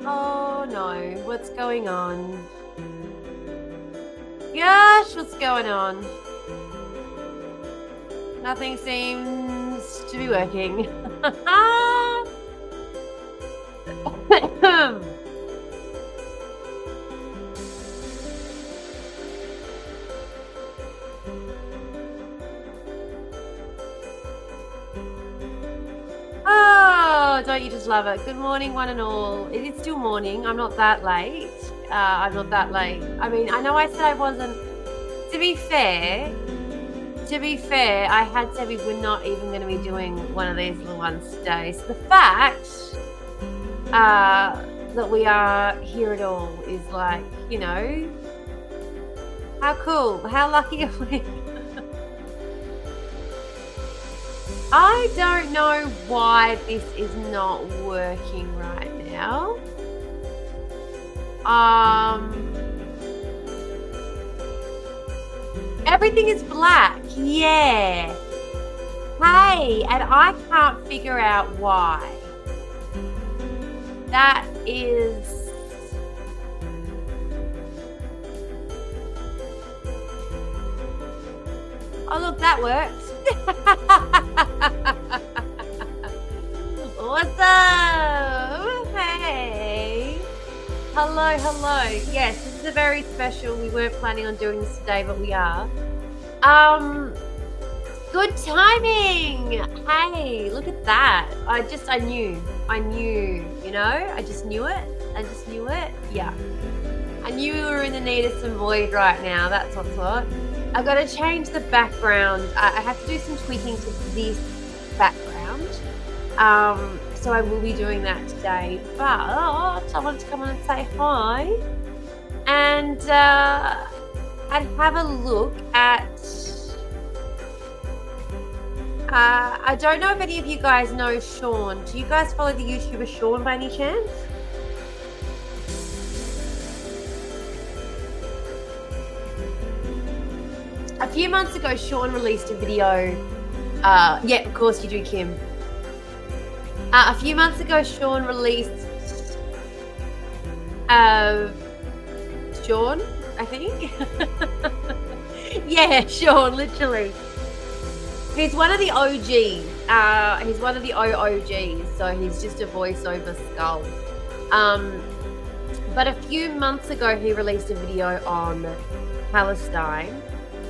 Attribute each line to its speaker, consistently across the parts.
Speaker 1: Oh no, what's going on? Gosh, what's going on? Nothing seems to be working. Oh, don't you just love it? Good morning, one and all. It is still morning. I'm not that late. I'm not that late. I mean, I know I said I wasn't. To be fair, I had said we were not even going to be doing one of these little ones today. So the fact that we are here at all is like, you know, how cool, how lucky are we? I don't know why this is not working right now. Everything is black. Yeah. Hey, and I can't figure out why. That is... Oh, look, that works. What's up? Hey. Hello, hello. Yes, this is a very special. We weren't planning on doing this today, but we are. Good timing. Hey, look at that. I knew, you know, I just knew it. Yeah. I knew we were in the need of some void right now. That's what's what. I've got to change the background. I have to do some tweaking to this background. So I will be doing that today. But I wanted to come on and say hi and have a look at... I don't know if any of you guys know Sean. Do you guys follow the YouTuber Sean by any chance? A few months ago, Sean released a video. Yeah, of course you do, Kim. A few months ago, Sean released... Sean, I think? Yeah, Sean, literally. He's one of the OGs. He's one of the OOGs, so he's just a voiceover skull. But a few months ago, he released a video on Palestine.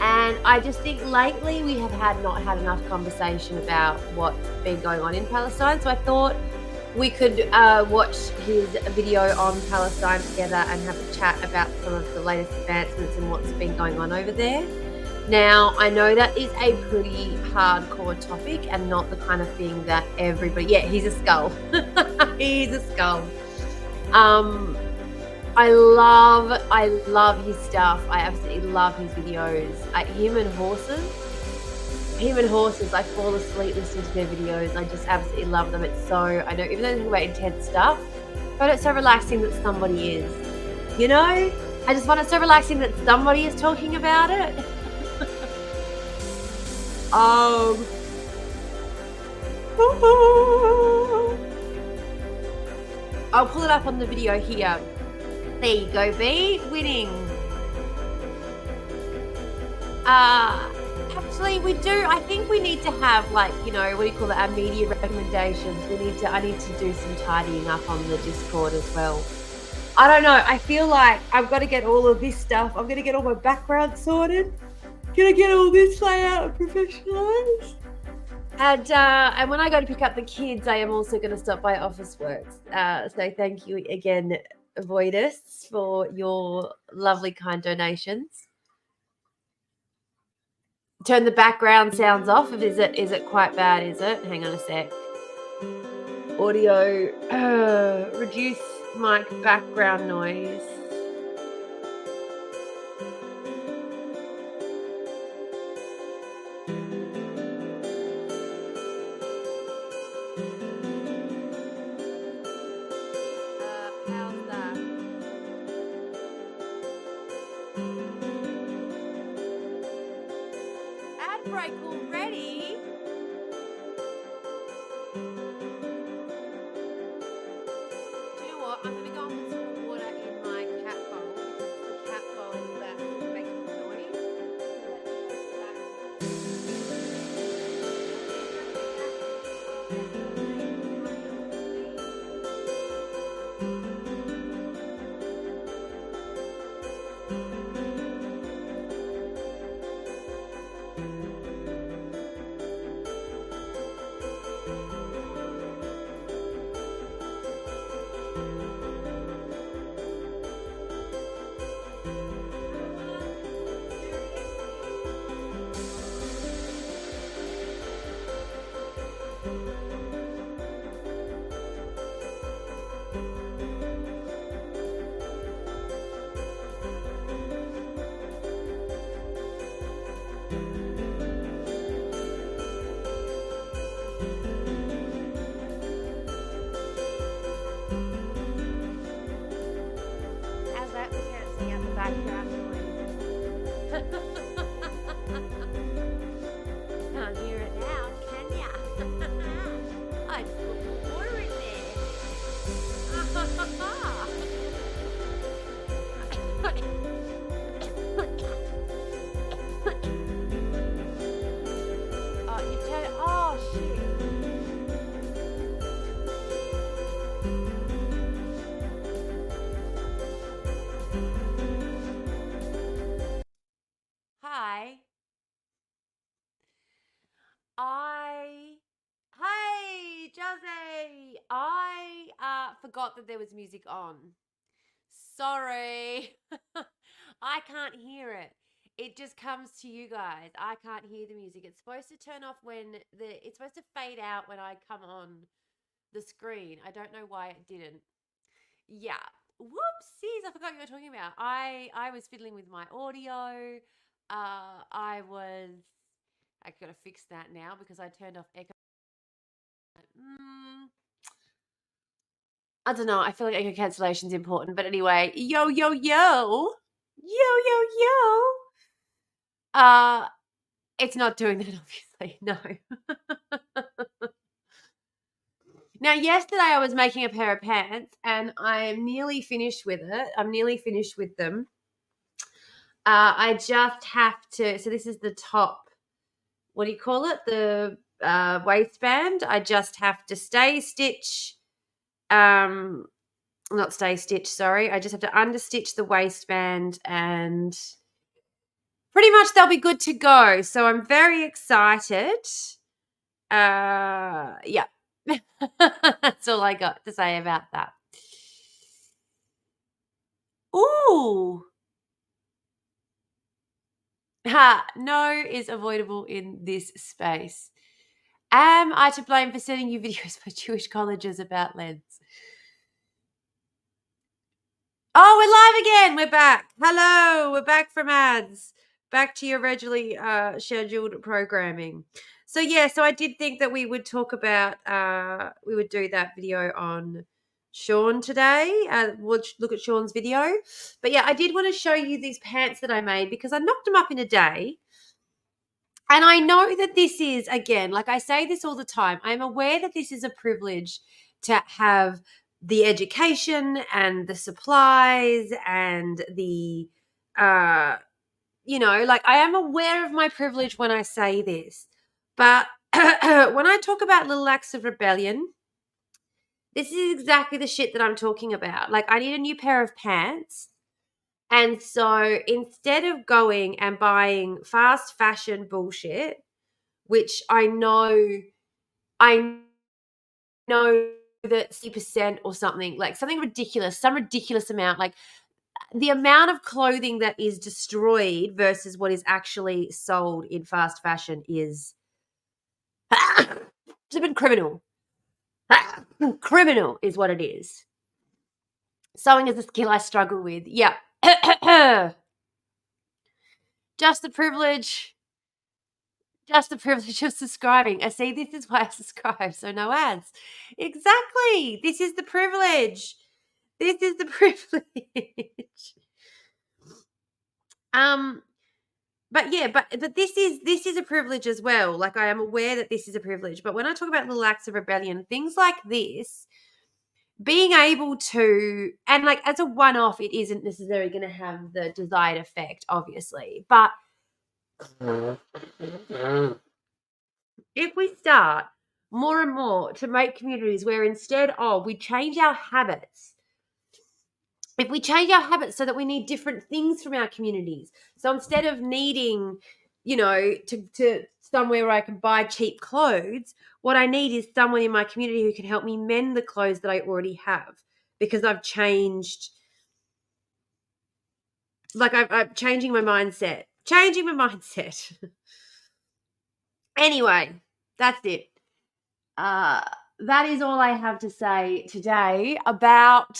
Speaker 1: And I just think lately we have not had enough conversation about what's been going on in Palestine. So I thought we could watch his video on Palestine together and have a chat about some of the latest advancements and what's been going on over there. Now, I know that is a pretty hardcore topic and not the kind of thing that everybody... Yeah, he's a skull. He's a skull. I love his stuff. I absolutely love his videos. Him and horses, I fall asleep listening to their videos. I just absolutely love them. It's so, I know, even though they talk about intense stuff, but it's so relaxing that somebody is. You know? I just find it so relaxing that somebody is talking about it. I'll pull it up on the video here. There you go, B. Winning. Actually, we do. I think we need to have, like, you know, what do you call it? Our media recommendations. I need to do some tidying up on the Discord as well. I don't know. I feel like I've got to get all of this stuff. I'm going to get all my background sorted. Gonna get all this layout and professionalized. And when I go to pick up the kids, I am also going to stop by Officeworks. So thank you again, Voidus, for your lovely kind donations. Turn the background sounds off. Is it quite bad? Is it? Hang on a sec. Audio. Reduce mic background noise. How's that? Ad break already? Do you know what? I'm going to go and put some water in my cat bowl. The cat bowl that will make noise. How's that? We can't see out the background noise. Can't hear it now, can ya? I just put water in there. Oh, you turn. Oh, shit. Hi. Hey, Jose. I forgot that there was music on. Sorry. I can't hear it. It just comes to you guys. I can't hear the music. It's supposed to turn off it's supposed to fade out when I come on the screen. I don't know why it didn't. Yeah. Whoopsies. I forgot you were talking about. I was fiddling with my audio. I gotta fix that now because I turned off echo. I don't know. I feel like echo cancellation is important, but anyway, yo yo yo, yo yo yo. It's not doing that, obviously. No. Now, yesterday I was making a pair of pants, and I'm nearly finished with it. I'm nearly finished with them. I just have to. So this is the top. What do you call it? The waistband. I just have to stay stitch. Not stay stitch. Sorry, I just have to understitch the waistband, and pretty much they'll be good to go. So I'm very excited. Yeah. That's all I got to say about that. Ooh. No is avoidable in this space. Am I to blame for sending you videos by Jewish colleges about lens? Oh, we're live again. We're back. Hello. We're back from ads. Back to your regularly scheduled programming. So I did think that we would talk about, we would do that video on Sean today. We'll look at Sean's video. But yeah, I did want to show you these pants that I made because I knocked them up in a day. And I know that this is, again, like I say this all the time, I'm aware that this is a privilege to have the education and the supplies and the, like I am aware of my privilege when I say this. But when I talk about little acts of rebellion, This is exactly the shit that I'm talking about. Like, I need a new pair of pants. And so instead of going and buying fast fashion bullshit, which I know that 60% or something, like something ridiculous, some ridiculous amount, like the amount of clothing that is destroyed versus what is actually sold in fast fashion is it's been criminal. Criminal is what it is. Sewing is a skill I struggle with. Yeah. Just the privilege. Just the privilege of subscribing. I see, this is why I subscribe, so no ads. Exactly. This is the privilege. This is the privilege. But yeah, but this is a privilege as well. Like, I am aware that this is a privilege. But when I talk about little acts of rebellion, things like this, being able to, and like as a one-off, it isn't necessarily going to have the desired effect, obviously. But if we start more and more to make communities where instead of we change our habits, if we change our habits so that we need different things from our communities, so instead of needing, to somewhere where I can buy cheap clothes, what I need is someone in my community who can help me mend the clothes that I already have, because I've changed. Like, I'm changing my mindset. Anyway, that's it. That is all I have to say today about,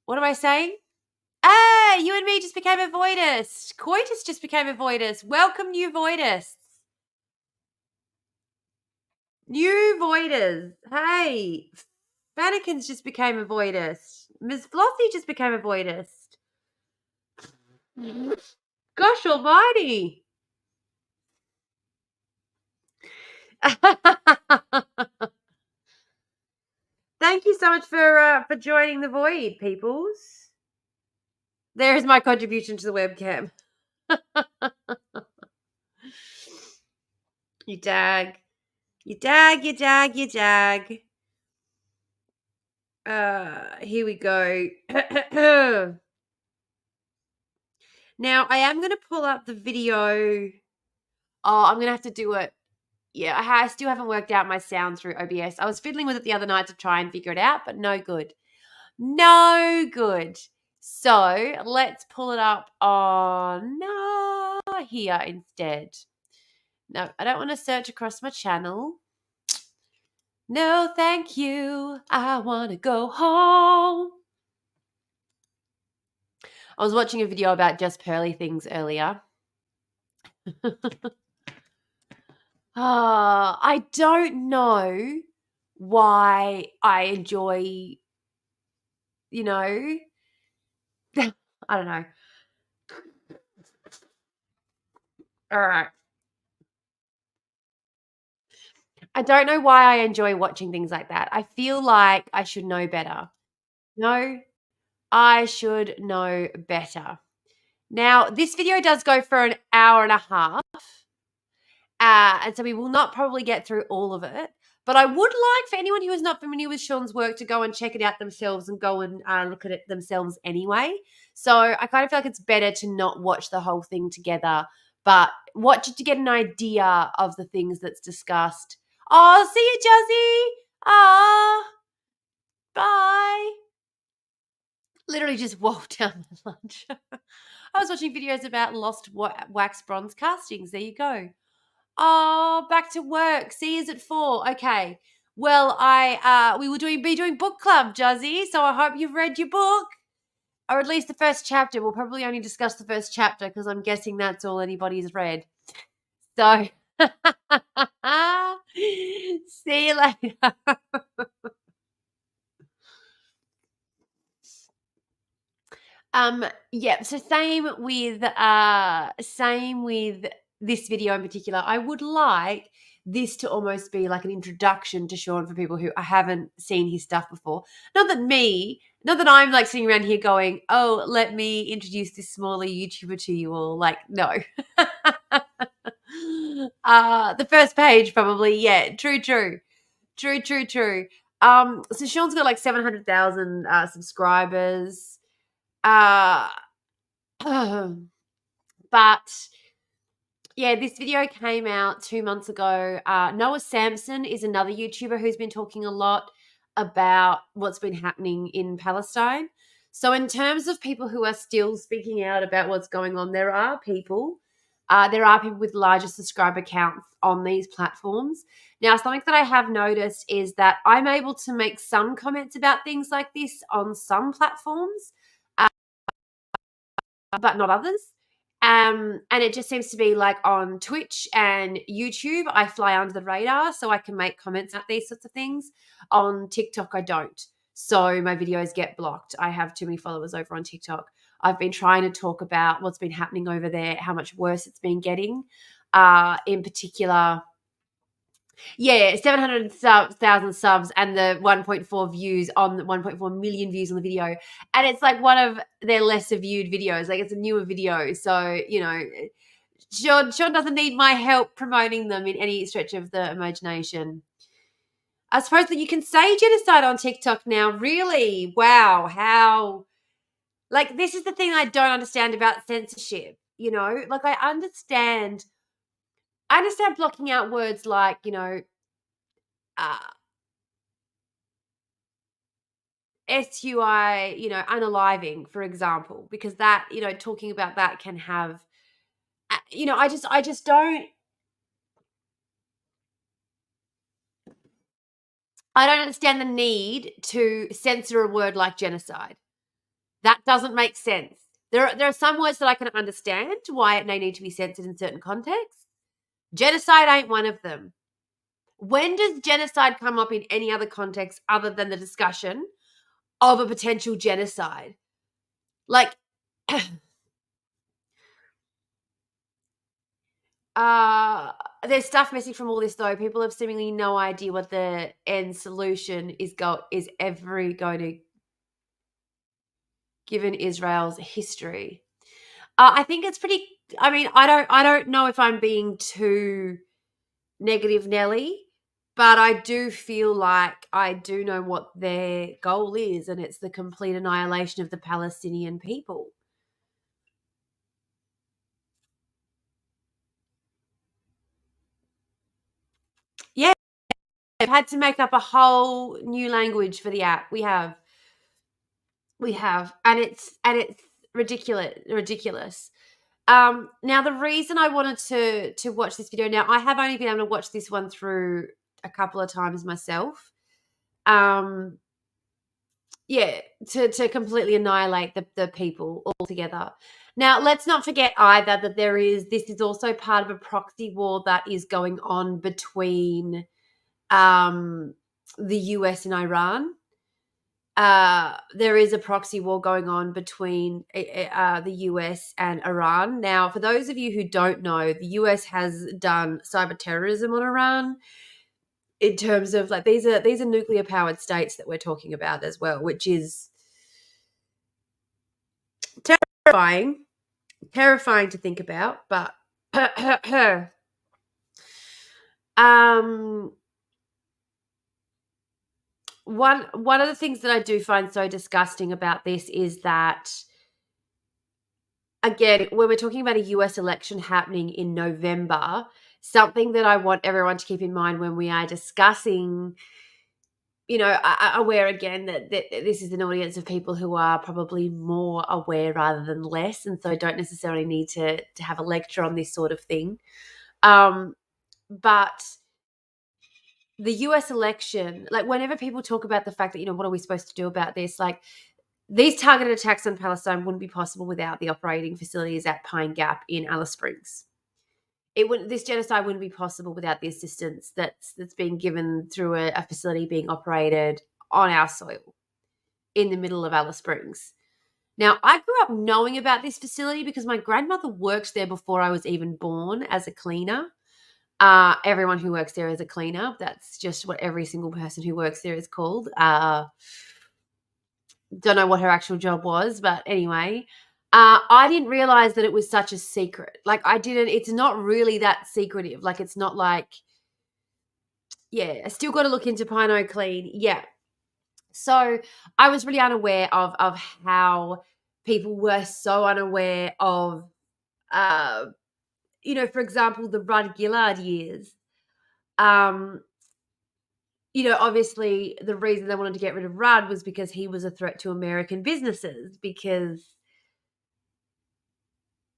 Speaker 1: what am I saying? You and me just became a voidist. Coitus just became a voidist. Welcome, new voidists. New voiders. Hey, Fannikins just became a voidist. Ms. Flossie just became a voidist. Gosh almighty. Thank you so much for joining the void, peoples. There is my contribution to the webcam. You dag. You dag, you dag, you jag. Here we go. Now, I am going to pull up the video. Oh, I'm going to have to do it. Yeah, I still haven't worked out my sound through OBS. I was fiddling with it the other night to try and figure it out, but no good. No good. So let's pull it up on here instead. No, I don't want to search across my channel. No, thank you. I want to go home. I was watching a video about just pearly things earlier. I don't know why I enjoy, I don't know. All right. I don't know why I enjoy watching things like that. I feel like I should know better. No, I should know better. Now, this video does go for an hour and a half. And so we will not probably get through all of it. But I would like for anyone who is not familiar with Sean's work to go and check it out themselves and go and look at it themselves anyway. So I kind of feel like it's better to not watch the whole thing together, but watch it to get an idea of the things that's discussed. Oh, see you, Juzzy. Bye. Literally just walked down the lunch. I was watching videos about lost wax bronze castings. There you go. Oh, back to work. See yous at 4. Okay. Well, we will be doing book club, Juzzy. So I hope you've read your book, or at least the first chapter. We'll probably only discuss the first chapter because I'm guessing that's all anybody's read. So, see you later. Yeah. So same with this video in particular. I would like this to almost be like an introduction to Sean for people who haven't seen his stuff before. Not that I'm like sitting around here going, oh, let me introduce this smaller YouTuber to you all. Like, no. The first page probably, yeah, true. So Sean's got like 700,000 subscribers. Uh, but yeah, this video came out 2 months ago. Noah Samson is another YouTuber who's been talking a lot about what's been happening in Palestine. So in terms of people who are still speaking out about what's going on, there are people with larger subscriber counts on these platforms. Now, something that I have noticed is that I'm able to make some comments about things like this on some platforms, but not others. And it just seems to be like on Twitch and YouTube, I fly under the radar, so I can make comments about these sorts of things. On TikTok, I don't. So my videos get blocked. I have too many followers over on TikTok. I've been trying to talk about what's been happening over there, how much worse it's been getting. In particular, yeah, 700,000 subs and the 1.4 views on the 1.4 million views on the video. And it's like one of their lesser viewed videos. Like it's a newer video. So, Sean doesn't need my help promoting them in any stretch of the imagination. I suppose that you can say genocide on TikTok now. Really? Wow. How? Like, this is the thing I don't understand about censorship. Like I understand blocking out words like, uh, SUI, unaliving, for example, because that, talking about that can have, I just don't, I don't understand the need to censor a word like genocide. That doesn't make sense. There are some words that I can understand why it may need to be censored in certain contexts. Genocide ain't one of them. When does genocide come up in any other context other than the discussion of a potential genocide? Like, there's stuff missing from all this though. People have seemingly no idea what the end solution is ever going to, given Israel's history. I think it's pretty. I mean, I don't know if I'm being too negative, Nelly, but I do feel like I do know what their goal is, and it's the complete annihilation of the Palestinian people. Yeah, I've had to make up a whole new language for the app. We have, and it's ridiculous. Now the reason I wanted to watch this video, now I have only been able to watch this one through a couple of times myself. Yeah, to completely annihilate the people altogether. Now, let's not forget either that this is also part of a proxy war that is going on between the US and Iran. There is a proxy war going on between the US and Iran. Now, for those of you who don't know, the US has done cyber terrorism on Iran. In terms of like these are nuclear powered states that we're talking about as well, which is terrifying to think about. But one of the things that I do find so disgusting about this is that, again, when we're talking about a US election happening in November, something that I want everyone to keep in mind when we are discussing, aware again that this is an audience of people who are probably more aware rather than less, and so don't necessarily need to have a lecture on this sort of thing. But the US election, like whenever people talk about the fact that, what are we supposed to do about this? Like these targeted attacks on Palestine wouldn't be possible without the operating facilities at Pine Gap in Alice Springs. This genocide wouldn't be possible without the assistance that's being given through a facility being operated on our soil in the middle of Alice Springs. Now, I grew up knowing about this facility because my grandmother worked there before I was even born as a cleaner. Everyone who works there is a cleaner. That's just what every single person who works there is called. Don't know what her actual job was, but anyway. I didn't realize that it was such a secret. Like it's not really that secretive. Like it's not like, yeah, I still got to look into Pino Clean. Yeah. So I was really unaware of how people were so unaware of, uh, for example, the Rudd Gillard years. Um, Obviously the reason they wanted to get rid of Rudd was because he was a threat to American businesses because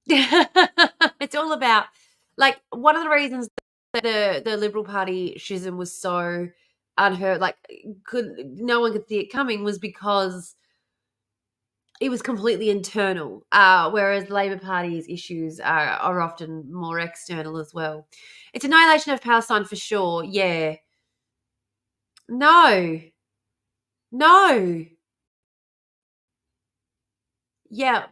Speaker 1: it's all about, like, one of the reasons that the Liberal Party schism was so unheard, like, no one could see it coming, was because it was completely internal, whereas the Labor Party's issues are often more external as well. It's annihilation of Palestine for sure. Yeah. No. No. Yeah.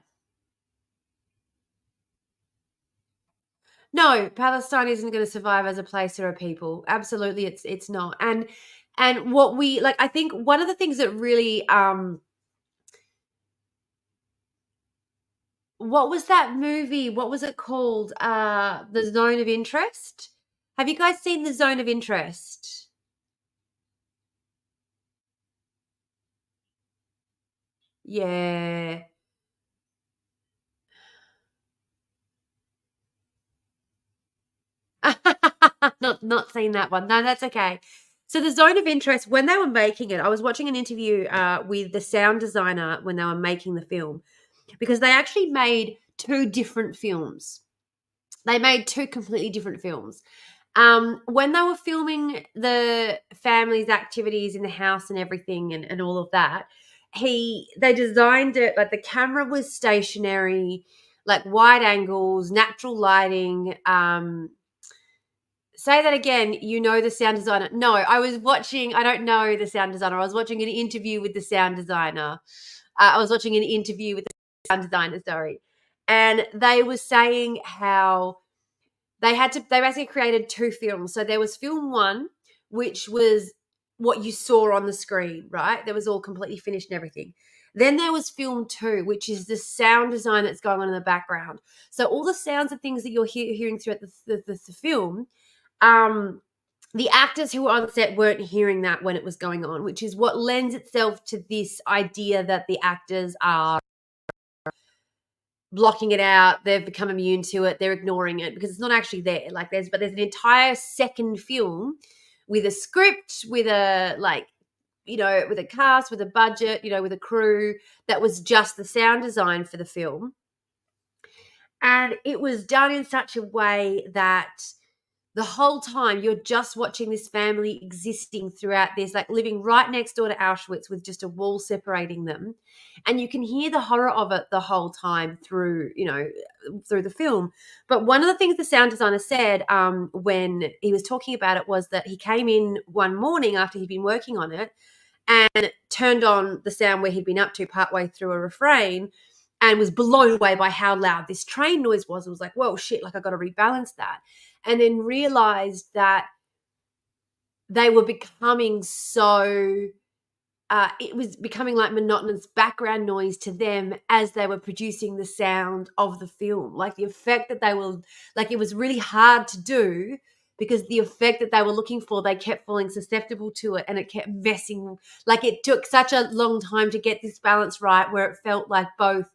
Speaker 1: No, Palestine isn't going to survive as a place or a people. Absolutely, it's not. And what we like, I think one of the things that really, what was that movie? What was it called? The Zone of Interest. Have you guys seen the Zone of Interest? Yeah. Not seen that one. No, that's okay. So the Zone of Interest, when they were making it, I was watching an interview with the sound designer when they were making the film, because they actually made two different films. They made two completely different films. When they were filming the family's activities in the house and everything, and all of that, they designed it like the camera was stationary, like wide angles, natural lighting. Say that again. You know the sound designer? No, I don't know the sound designer. I was watching an interview with the sound designer. I was watching an interview with the sound designer, sorry. And they were saying how they basically created two films. So there was film one, which was what you saw on the screen, right? That was all completely finished and everything. Then there was film two, which is the sound design that's going on in the background. So all the sounds and things that you're hearing throughout the film, um, the actors who were on set weren't hearing that when it was going on, which is what lends itself to this idea that the actors are blocking it out, they've become immune to it, they're ignoring it because it's not actually there. Like there's an entire second film with a script, with a, like, with a cast, with a budget, with a crew, that was just the sound design for the film. And it was done in such a way that the whole time you're just watching this family existing throughout this, like living right next door to Auschwitz with just a wall separating them. And you can hear the horror of it the whole time through the film. But one of the things the sound designer said, when he was talking about it, was that he came in one morning after he'd been working on it and turned on the sound where he'd been up to partway through a refrain, and was blown away by how loud this train noise was. It was like, whoa, shit, like I got to rebalance that. And then realized that they were becoming so, it was becoming like monotonous background noise to them as they were producing the sound of the film. Like the effect that they were, like, it was really hard to do because the effect that they were looking for, they kept falling susceptible to it, and it kept messing. Like it took such a long time to get this balance right where it felt like both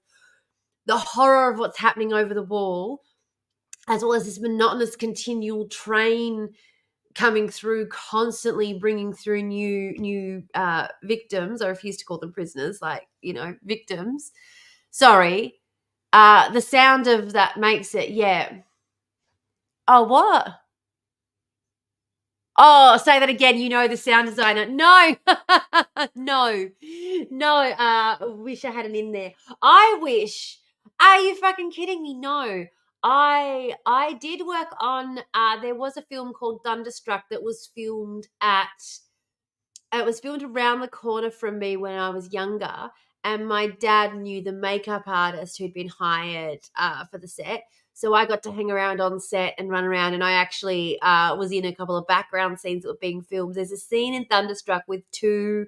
Speaker 1: the horror of what's happening over the wall, as well as this monotonous continual train coming through, constantly bringing through new victims. I refuse to call them prisoners, like, victims. Sorry. The sound of that makes it, yeah. Oh, what? Oh, say that again. The sound designer. No, no, no. Wish I had it in there. I wish. Are you fucking kidding me? No. I did work on. There was a film called Thunderstruck that was filmed at. It was filmed around the corner from me when I was younger, and my dad knew the makeup artist who'd been hired for the set. So I got to hang around on set and run around, and I actually was in a couple of background scenes that were being filmed. There's a scene in Thunderstruck with two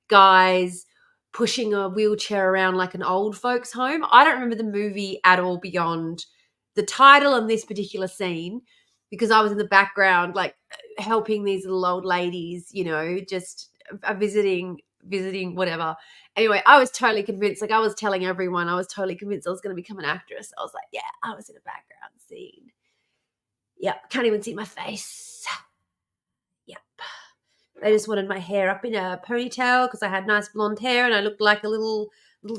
Speaker 1: guys pushing a wheelchair around like an old folks' home. I don't remember the movie at all beyond the title and this particular scene, because I was in the background, like helping these little old ladies, just visiting visiting, whatever. Anyway, I was totally convinced. Like I was telling everyone, I was totally convinced I was going to become an actress. I was like, yeah, I was in a background scene. Yep, can't even see my face. Yep. They just wanted my hair up in a ponytail because I had nice blonde hair and I looked like a little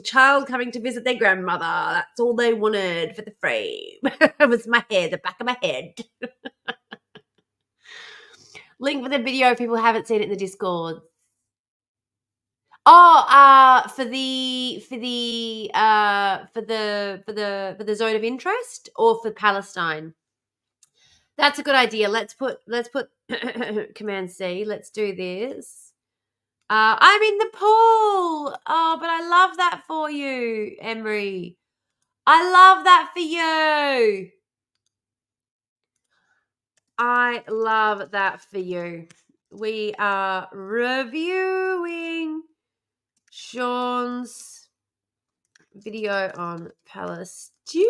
Speaker 1: child coming to visit their grandmother. That's all they wanted for the frame. It was my hair, the back of my head. Link for the video if people haven't seen it in the Discord. Oh, for the zone of interest or for Palestine. That's a good idea. Let's put Command C. Let's do this. I'm in the pool. Oh, but I love that for you, Emery. I love that for you. I love that for you. We are reviewing Sean's video on Palestine.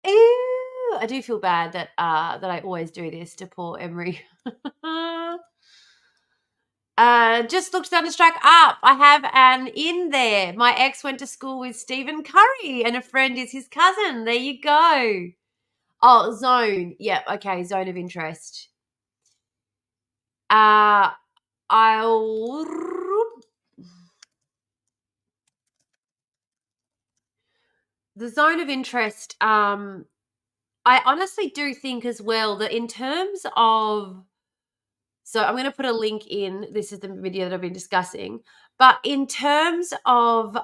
Speaker 1: Ew. I do feel bad that I always do this to poor Emery. Just looked Thunderstruck up. I have an in there. My ex went to school with Stephen Curry and a friend is his cousin. There you go. Oh, zone. Yep, okay, zone of interest. I'll the zone of interest, I honestly do think as well that in terms of, so I'm going to put a link in, this is the video that I've been discussing, but in terms of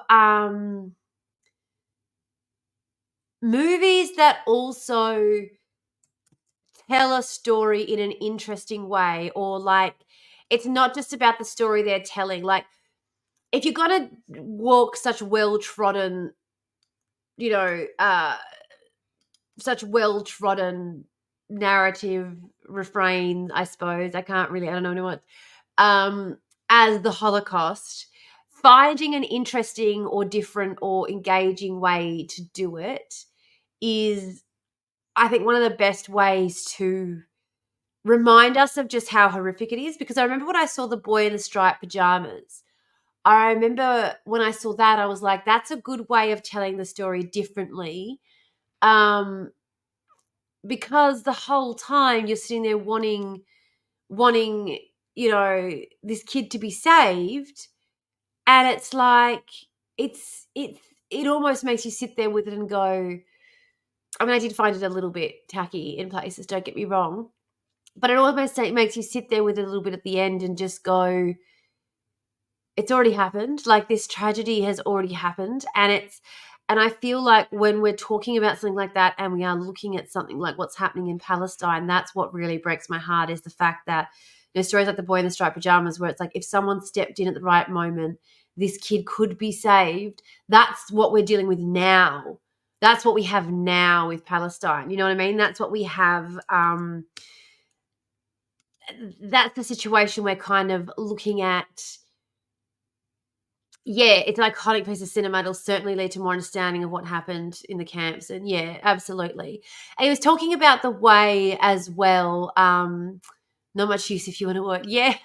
Speaker 1: movies that also tell a story in an interesting way, or like it's not just about the story they're telling, like if you're going to walk such well-trodden, you know, such well-trodden narrative refrain, I suppose. I don't know what, as the Holocaust, finding an interesting or different or engaging way to do it is, I think, one of the best ways to remind us of just how horrific it is. Because I remember when I saw The Boy in the Striped Pajamas, I remember when I saw that, I was like, that's a good way of telling the story differently. Because the whole time you're sitting there wanting, you know, this kid to be saved, and it's like it almost makes you sit there with it and go, I mean, I did find it a little bit tacky in places, don't get me wrong, but it almost makes you sit there with it a little bit at the end and just go, it's already happened. Like, this tragedy has already happened, and I feel like when we're talking about something like that and we are looking at something like what's happening in Palestine, that's what really breaks my heart, is the fact that, you know, stories like The Boy in the Striped Pajamas, where it's like if someone stepped in at the right moment, this kid could be saved. That's what we're dealing with now. That's what we have now with Palestine. You know what I mean? That's what we have. That's the situation we're kind of looking at. Yeah, it's an iconic piece of cinema. It'll certainly lead to more understanding of what happened in the camps. And yeah, absolutely. And he was talking about the way as well, not much use if you want to work. Yeah.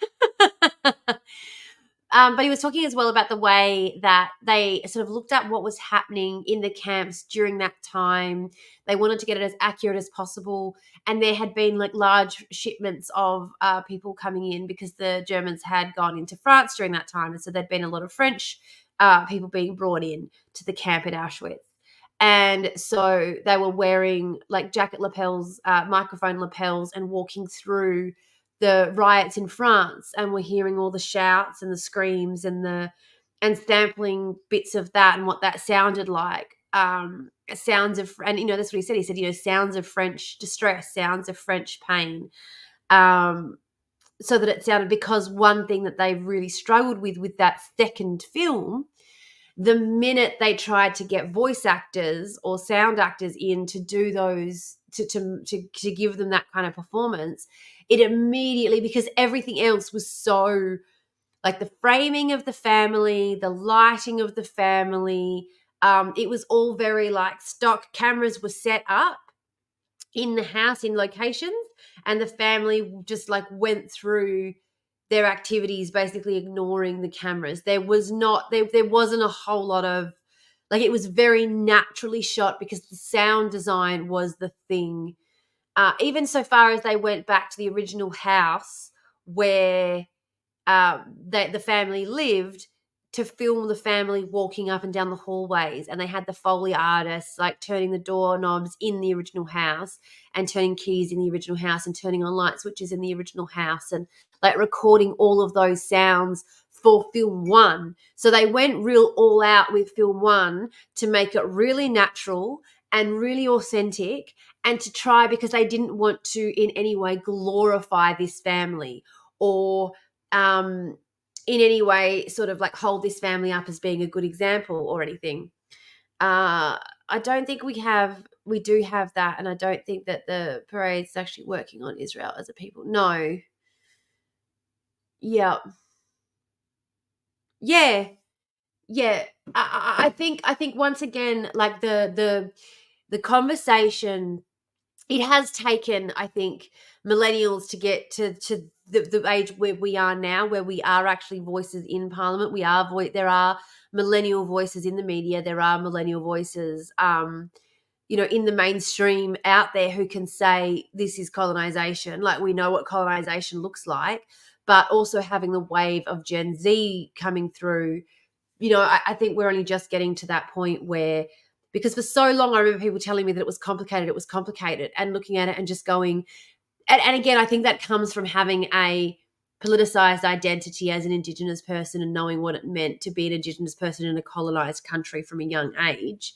Speaker 1: But he was talking as well about the way that they sort of looked at what was happening in the camps during that time. They wanted to get it as accurate as possible. And there had been like large shipments of people coming in because the Germans had gone into France during that time. And so there'd been a lot of French people being brought in to the camp at Auschwitz. And so they were wearing like jacket lapels, microphone lapels, and walking through the riots in France, and we're hearing all the shouts and the screams and sampling bits of that and what that sounded like. Sounds of, and you know, that's what he said. He said, you know, sounds of French distress, sounds of French pain. So that it sounded, because one thing that they really struggled with that second film, the minute they tried to get voice actors or sound actors in to do those, to give them that kind of performance, it immediately, because everything else was so like the framing of the family, the lighting of the family. It was all very like stock. Cameras were set up in the house in locations, and the family just like went through their activities basically ignoring the cameras. There wasn't a whole lot of, like, it was very naturally shot because the sound design was the thing. Even so far as they went back to the original house where the family lived, to film the family walking up and down the hallways, and they had the Foley artists like turning the doorknobs in the original house and turning keys in the original house and turning on light switches in the original house and like recording all of those sounds for film one. So they went real all out with film one to make it really natural and really authentic, and to try, because they didn't want to in any way glorify this family or in any way sort of like hold this family up as being a good example or anything. I don't think we do have that, and I don't think that the parade's actually working on Israel as a people. No. Yeah. Yeah. Yeah. I think once again, like the conversation, it has taken, I think, millennials to get to the age where we are now, where we are actually voices in Parliament. There are millennial voices in the media. There are millennial voices, in the mainstream out there who can say this is colonization. Like, we know what colonization looks like, but also having the wave of Gen Z coming through. I think we're only just getting to that point where, because for so long I remember people telling me that it was complicated, and looking at it and just going, and again, I think that comes from having a politicized identity as an Indigenous person and knowing what it meant to be an Indigenous person in a colonized country from a young age,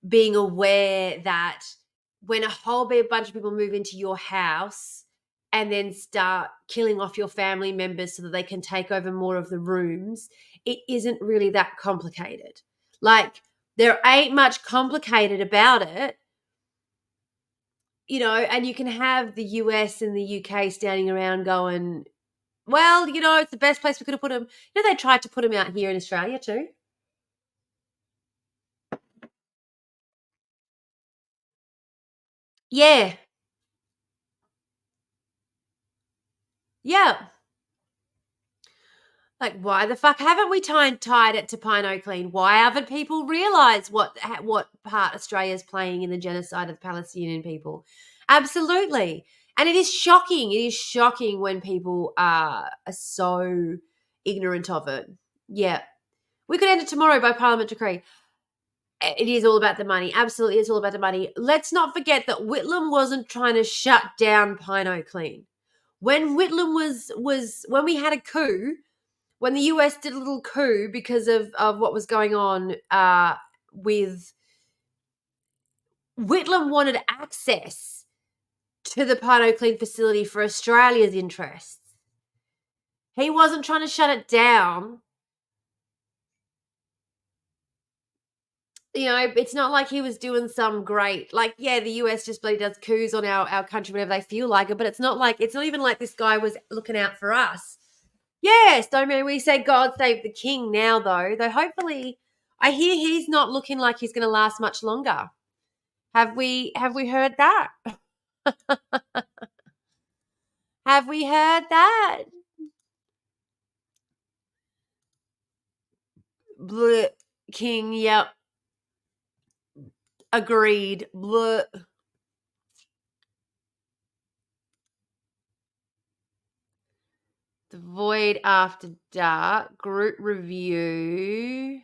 Speaker 1: being aware that when a whole big bunch of people move into your house and then start killing off your family members so that they can take over more of the rooms, it isn't really that complicated. Like, there ain't much complicated about it, and you can have the US and the UK standing around going, well, it's the best place we could have put them. They tried to put them out here in Australia too. Yeah. Yeah. Like, why the fuck haven't we tied it to Pine Clean? Why haven't people realised what part Australia's playing in the genocide of the Palestinian people? Absolutely. And it is shocking. It is shocking when people are so ignorant of it. Yeah. We could end it tomorrow by Parliament decree. It is all about the money. Absolutely, it's all about the money. Let's not forget that Whitlam wasn't trying to shut down Pine Clean. When Whitlam was when we had a coup, when the US did a little coup because of what was going on with Whitlam, wanted access to the Pine Clean facility for Australia's interests. He wasn't trying to shut it down. It's not like he was doing some great, like, yeah, the US just bloody does coups on our country whenever they feel like it, but it's not even like this guy was looking out for us. Yes, don't mean we say God save the king now, though hopefully, I hear he's not looking like he's going to last much longer. Have we heard that? Have we heard that? Bleh. King, yep. Agreed. Bleh. The Void After Dark group review.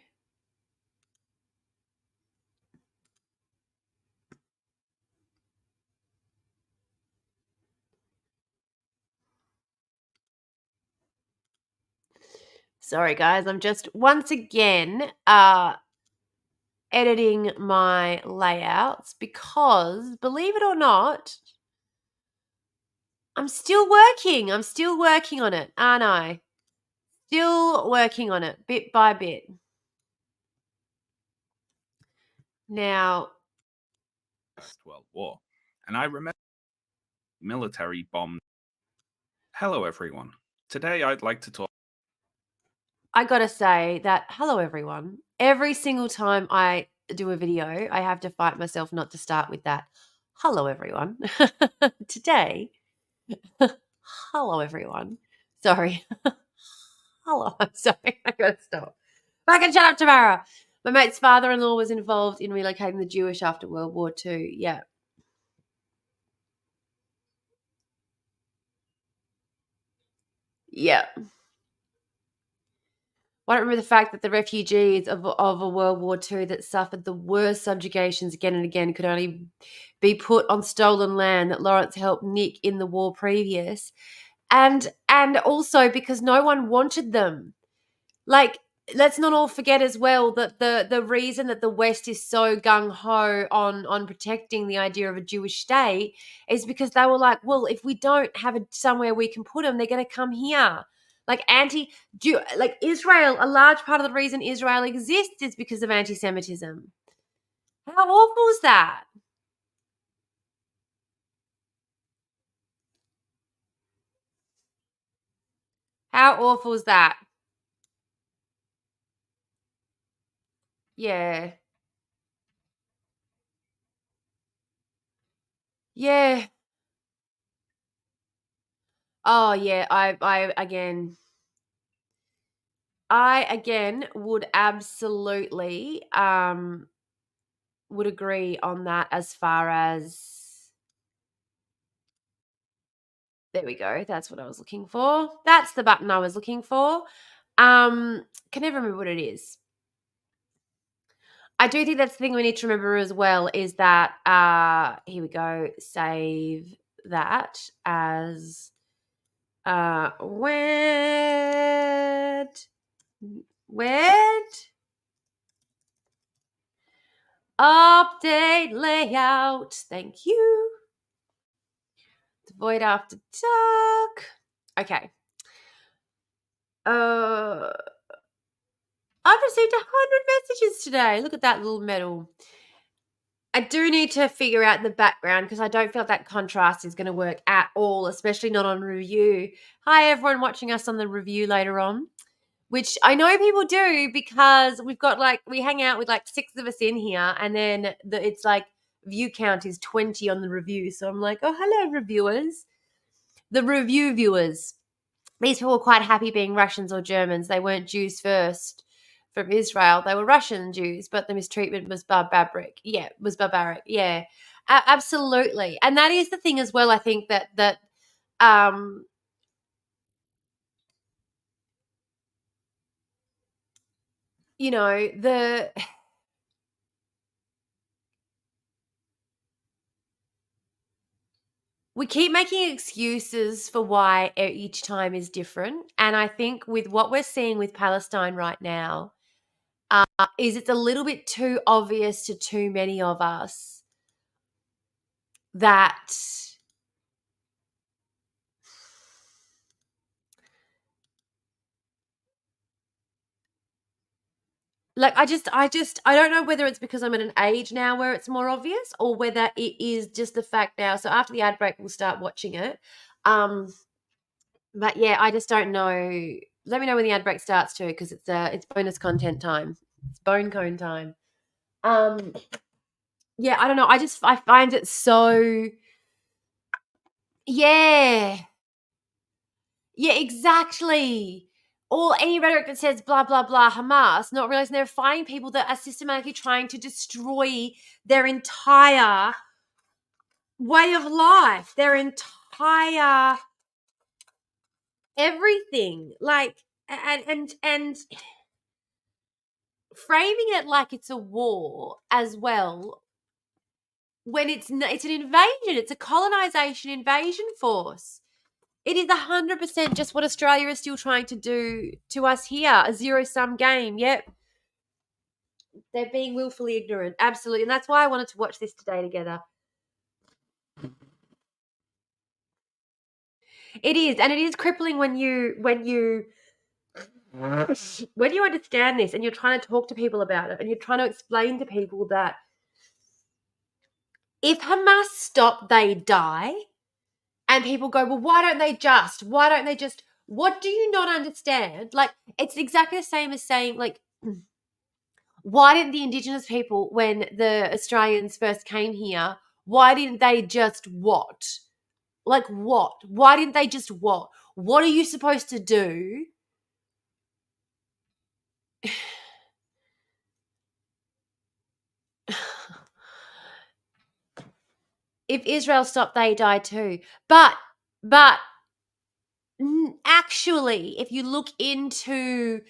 Speaker 1: Sorry, guys. I'm just once again editing my layouts because, believe it or not, I'm still working. I'm still working on it, aren't I? Still working on it, bit by bit. Now,
Speaker 2: World War, and I remember military bombed. Hello, everyone. Today I'd like to talk
Speaker 1: I gotta say that, hello everyone. Every single time I do a video, I have to fight myself not to start with that. Hello everyone. Today, hello everyone. Sorry. Hello. I'm sorry. I gotta stop. I can shut up tomorrow. My mate's father-in-law was involved in relocating the Jewish after World War II. Yeah. Yeah. I don't remember the fact that the refugees of a World War II that suffered the worst subjugations again and again could only be put on stolen land that Lawrence helped nick in the war previous, and also because no one wanted them. Like, let's not all forget as well that the reason that the West is so gung ho on protecting the idea of a Jewish state is because they were like, well, if we don't have somewhere we can put them, they're going to come here. Like anti-Jew, like Israel. A large part of the reason Israel exists is because of anti-Semitism. How awful is that? How awful is that? Yeah, yeah. Oh yeah. I again would absolutely would agree on that as far as there we go. That's what I was looking for. That's the button I was looking for. Can never remember what it is. I do think that's the thing we need to remember as well is that here we go. Save that as word word update layout. Thank you. Void after dark. Okay. I've received 100 messages today. Look at that little medal. I do need to figure out the background because I don't feel that contrast is going to work at all, especially not on review. Hi, everyone watching us on the review later on, which I know people do because we've got we hang out with 6 of us in here, and then it's like view count is 20 on the review. So I'm like, oh, hello, reviewers. The review viewers. These people were quite happy being Russians or Germans. They weren't Jews first from Israel. They were Russian Jews, but the mistreatment was barbaric. Yeah, was barbaric. Yeah, absolutely. And that is the thing as well. I think that um, the we keep making excuses for why each time is different. And I think with what we're seeing with Palestine right now, is it's a little bit too obvious to too many of us that I don't know whether it's because I'm at an age now where it's more obvious or whether it is just the fact now. So after the ad break, we'll start watching it. But yeah, I just don't know. Let me know when the ad break starts too, because it's bonus content time. It's bone cone time. Yeah, I don't know. I find it so. Yeah, yeah, exactly. Or any rhetoric that says blah blah blah Hamas, not realizing they're fighting people that are systematically trying to destroy their entire way of life, their entire everything. And framing it like it's a war as well when it's an invasion, it's a colonization invasion force. It is 100% just what Australia is still trying to do to us here, a zero-sum game. Yep. They're being willfully ignorant. Absolutely. And that's why I wanted to watch this today together. It is. And it is crippling when you understand this and you're trying to talk to people about it and you're trying to explain to people that if Hamas stop, they die. And people go, well, why don't they just What do you not understand? Like, it's exactly the same as saying, like, why didn't the Indigenous people, when the Australians first came here, why didn't they just what? Like, what? Why didn't they just what? What are you supposed to do? If Israel stopped, they die too. But actually, if you look into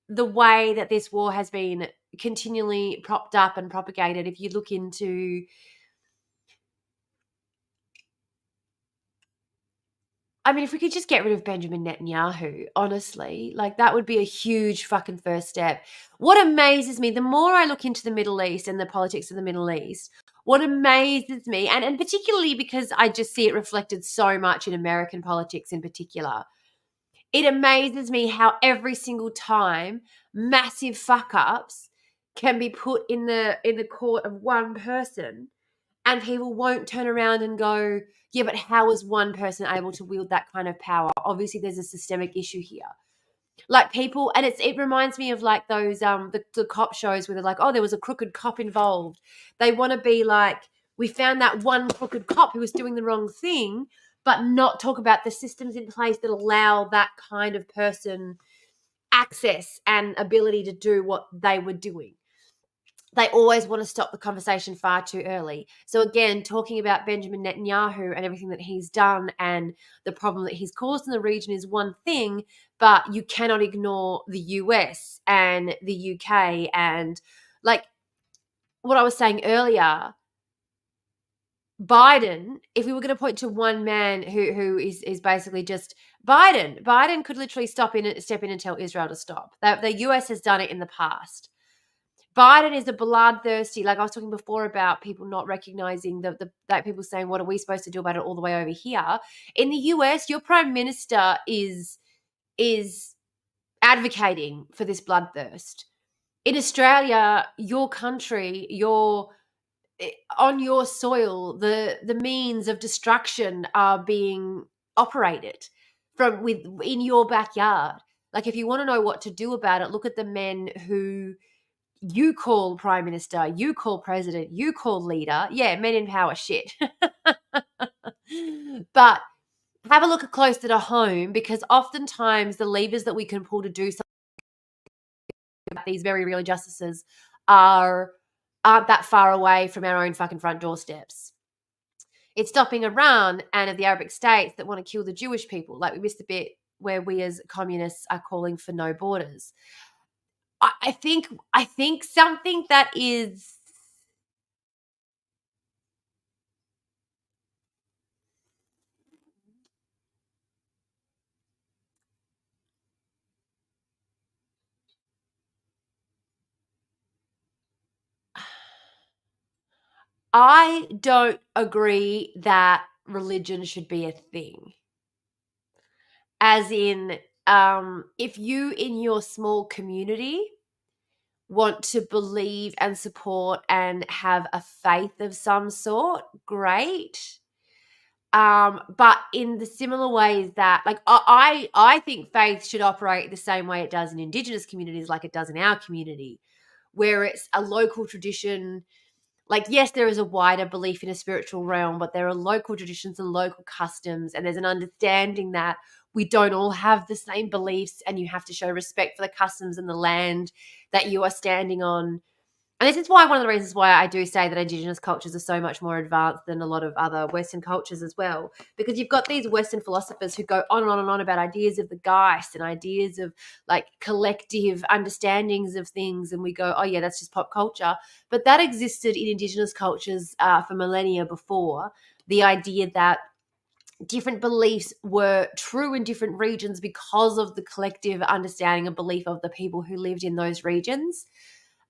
Speaker 1: the way that this war has been continually propped up and propagated, if you look into, I mean, if we could just get rid of Benjamin Netanyahu, honestly, like, that would be a huge fucking first step. What amazes me, the more I look into the Middle East and the politics of the Middle East, what amazes me, and particularly because I just see it reflected so much in American politics in particular, it amazes me how every single time massive fuck ups can be put in the court of one person, and people won't turn around and go, yeah, but how is one person able to wield that kind of power? Obviously, there's a systemic issue here. Like, people, and it reminds me of like those the cop shows where they're like, oh, there was a crooked cop involved. They want to be like, we found that one crooked cop who was doing the wrong thing, but not talk about the systems in place that allow that kind of person access and ability to do what they were doing. They always want to stop the conversation far too early. So again, talking about Benjamin Netanyahu and everything that he's done and the problem that he's caused in the region is one thing, but you cannot ignore the US and the UK and, like, what I was saying earlier, Biden, if we were going to point to one man who is basically just Biden could literally step in and tell Israel to stop. The US has done it in the past. Biden is a bloodthirsty, like I was talking before about people not recognizing that people saying, what are we supposed to do about it all the way over here? In the US, your prime minister is advocating for this bloodthirst. In Australia, your country, on your soil, the means of destruction are being operated in your backyard. Like, if you want to know what to do about it, look at the men who you call prime minister, you call president, you call leader. Yeah, men in power shit. But have a look closer to home, because oftentimes the levers that we can pull to do something about these very real injustices aren't that far away from our own fucking front doorsteps. It's stopping Iran and of the Arabic states that want to kill the Jewish people. Like, we missed the bit where we as communists are calling for no borders. I think something that is, I don't agree that religion should be a thing. As in, if you in your small community want to believe and support and have a faith of some sort, great. But in the similar ways that, like, I think faith should operate the same way it does in Indigenous communities, like it does in our community, where it's a local tradition. Like, yes, there is a wider belief in a spiritual realm, but there are local traditions and local customs, and there's an understanding that we don't all have the same beliefs, and you have to show respect for the customs and the land that you are standing on. And this is why, one of the reasons why I do say that Indigenous cultures are so much more advanced than a lot of other Western cultures as well, because you've got these Western philosophers who go on and on and on about ideas of the Geist and ideas of, like, collective understandings of things, and we go, oh yeah, that's just pop culture. But that existed in Indigenous cultures for millennia before. The idea that different beliefs were true in different regions because of the collective understanding and belief of the people who lived in those regions.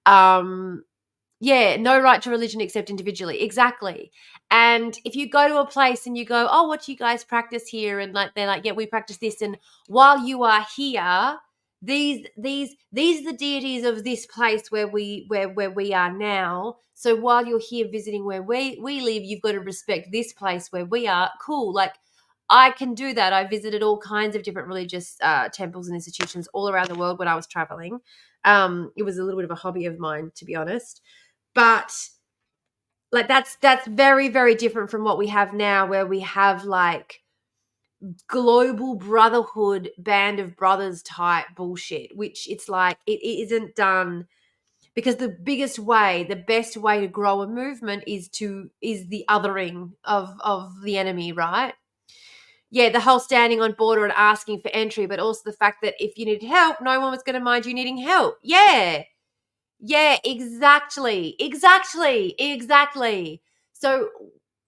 Speaker 1: Yeah, no right to religion except individually. Exactly. And if you go to a place and you go, oh, what do you guys practice here? And, like, they're like, yeah, we practice this. And while you are here, these are the deities of this place where we are now. So while you're here visiting where we live, you've got to respect this place where we are. Cool. Like, I can do that. I visited all kinds of different religious temples and institutions all around the world when I was traveling. It was a little bit of a hobby of mine, to be honest. But like that's very, very different from what we have now, where we have like global brotherhood, band of brothers type bullshit, which it's like it isn't done because the best way to grow a movement is the othering of the enemy, right? Yeah, the whole standing on border and asking for entry, but also the fact that if you need help, no one was going to mind you needing help. Yeah. Yeah, exactly. Exactly. Exactly. So,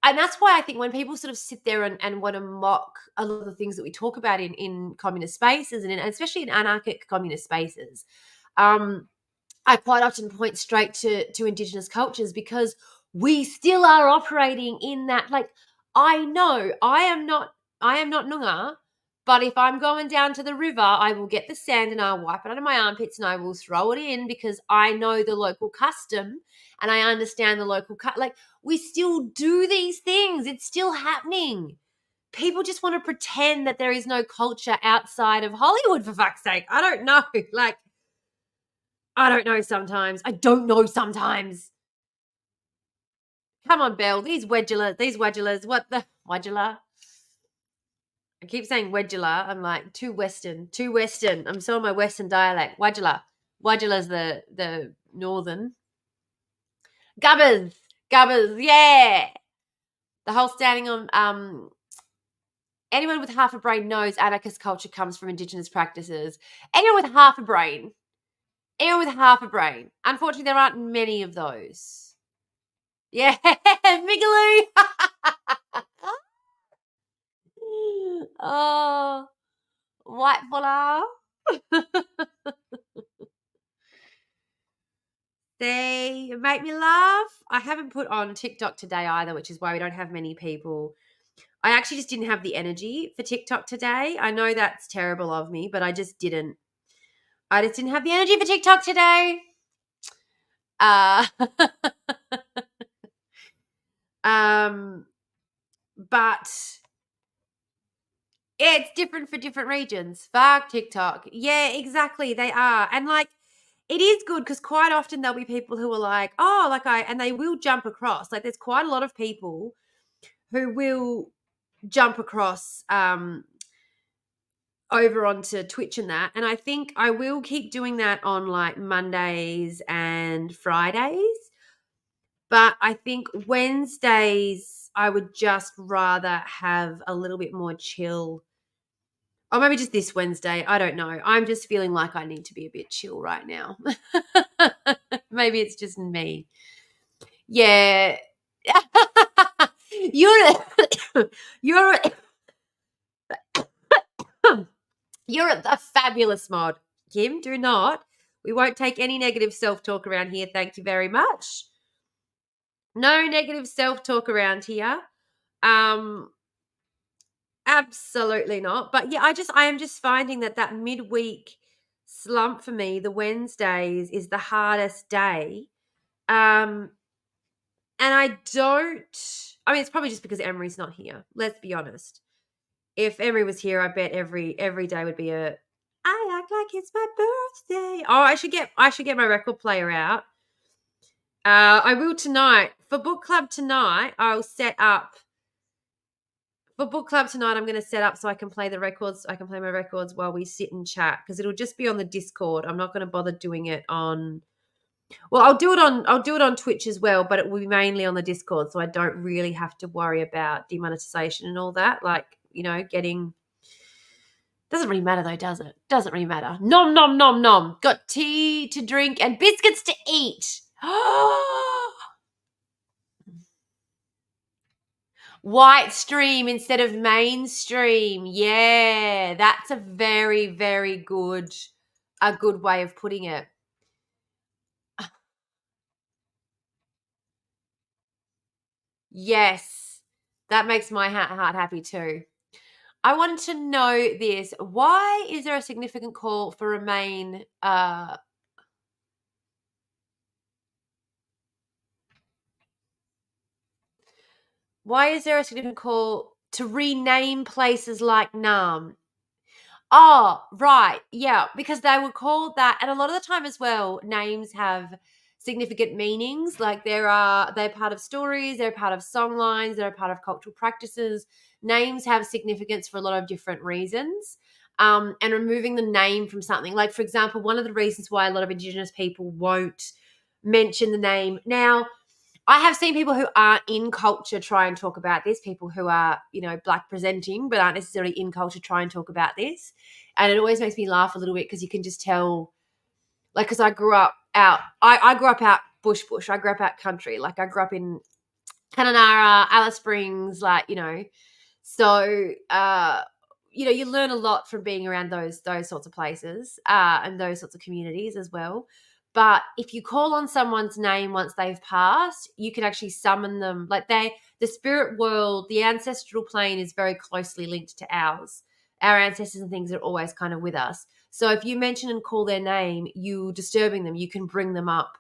Speaker 1: and that's why I think when people sort of sit there and want to mock a lot of the things that we talk about in communist spaces and especially in anarchic communist spaces, um, I quite often point straight to Indigenous cultures because we still are operating in that. Like, I know I am not Noongar, but if I'm going down to the river, I will get the sand and I'll wipe it under my armpits and I will throw it in because I know the local custom and I understand the local like we still do these things. It's still happening. People just want to pretend that there is no culture outside of Hollywood, for fuck's sake. I don't know. Like, I don't know sometimes. I don't know sometimes. Come on, Belle. These wedulars. What the wedula? I keep saying wedula. I'm like, too Western. I'm so on my Western dialect. Wedula. Wedula's the northern. Gubbers. Yeah. The whole standing on anyone with half a brain knows anarchist culture comes from Indigenous practices. Anyone with half a brain. Unfortunately, there aren't many of those. Yeah, Migaloo. Oh, white fella. They make me laugh. I haven't put on TikTok today either, which is why we don't have many people. I actually just didn't have the energy for TikTok today. I know that's terrible of me, but I just didn't. I just didn't have the energy for TikTok today. Uh, but it's different for different regions. Fuck TikTok. Yeah, exactly. They are. And like, it is good because quite often there'll be people who are like, oh, and they will jump across. Like, there's quite a lot of people who will jump across over onto Twitch and that. And I think I will keep doing that on like Mondays and Fridays. But I think Wednesdays, I would just rather have a little bit more chill. Or maybe just this Wednesday. I don't know. I'm just feeling like I need to be a bit chill right now. Maybe it's just me. Yeah. you're you're you're a fabulous mod. Kim, do not. We won't take any negative self-talk around here. Thank you very much. No negative self-talk around here. Absolutely not. But yeah, I am just finding that midweek slump for me, the Wednesdays is the hardest day. And I mean, it's probably just because Emery's not here. Let's be honest. If Emery was here, I bet every day would be a I act like it's my birthday. Oh, I should get my record player out. I will tonight. For book club tonight, I'll set up. For book club tonight, I'm going to set up so I can play the records. I can play my records while we sit and chat because it'll just be on the Discord. I'm not going to bother doing it on. Well, I'll do it on Twitch as well, but it will be mainly on the Discord, so I don't really have to worry about demonetization and all that. Like, getting. Doesn't really matter though, does it? Doesn't really matter. Nom nom nom nom. Got tea to drink and biscuits to eat. White stream instead of mainstream. Yeah, that's a very, very good way of putting it. Yes, that makes my heart happy too. I want to know this. Why is there a significant call for Remain? Why is there a significant call to rename places like Nam. Oh, right. Yeah, because they were called that. And a lot of the time as well, names have significant meanings. Like they're part of stories, they're part of song lines, they're a part of cultural practices. Names have significance for a lot of different reasons. And removing the name from something, like for example, one of the reasons why a lot of Indigenous people won't mention the name. Now, I have seen people who aren't in culture try and talk about this, people who are, Black presenting, but aren't necessarily in culture try and talk about this. And it always makes me laugh a little bit because you can just tell, like, because I grew up out, I grew up out bush. I grew up out country. Like, I grew up in Kununurra, Alice Springs, so, you learn a lot from being around those sorts of places and those sorts of communities as well. But if you call on someone's name once they've passed, you can actually summon them. Like the spirit world, the ancestral plane is very closely linked to ours. Our ancestors and things are always kind of with us. So if you mention and call their name, you're disturbing them. You can bring them up.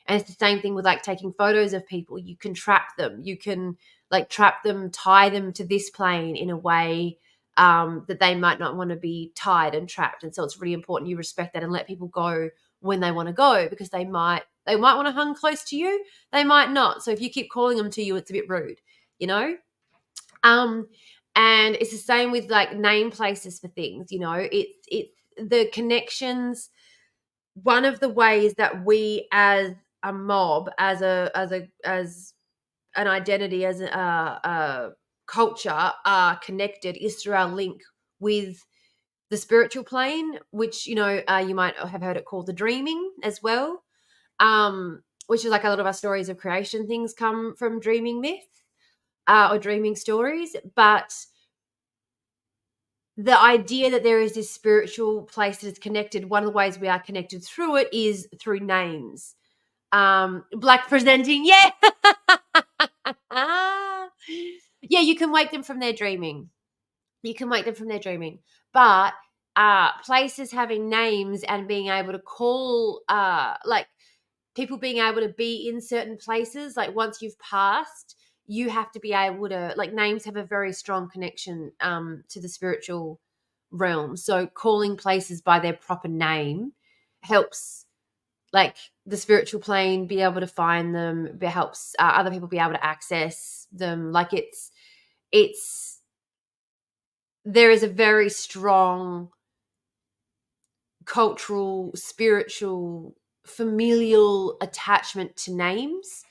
Speaker 1: And it's the same thing with like taking photos of people. You can trap them. You can like trap them, tie them to this plane in a way that they might not want to be tied and trapped. And so it's really important you respect that and let people go when they want to go, because they might want to hang close to you. They might not. So if you keep calling them to you, it's a bit rude, you know? And it's the same with like name places for things, it's the connections. One of the ways that we as a mob, as an identity, as a culture are connected is through our link with the spiritual plane, which you might have heard it called the dreaming as well, which is like a lot of our stories of creation things come from dreaming myth or dreaming stories. But the idea that there is this spiritual place that is connected, one of the ways we are connected through it is through names. Black presenting, yeah. Yeah, you can wake them from their dreaming. But places having names and being able to call, like people being able to be in certain places, like once you've passed, you have to be able to, like, names have a very strong connection to the spiritual realm. So calling places by their proper name helps, like, the spiritual plane be able to find them. It helps other people be able to access them. Like it's there is a very strong cultural, spiritual, familial attachment to names.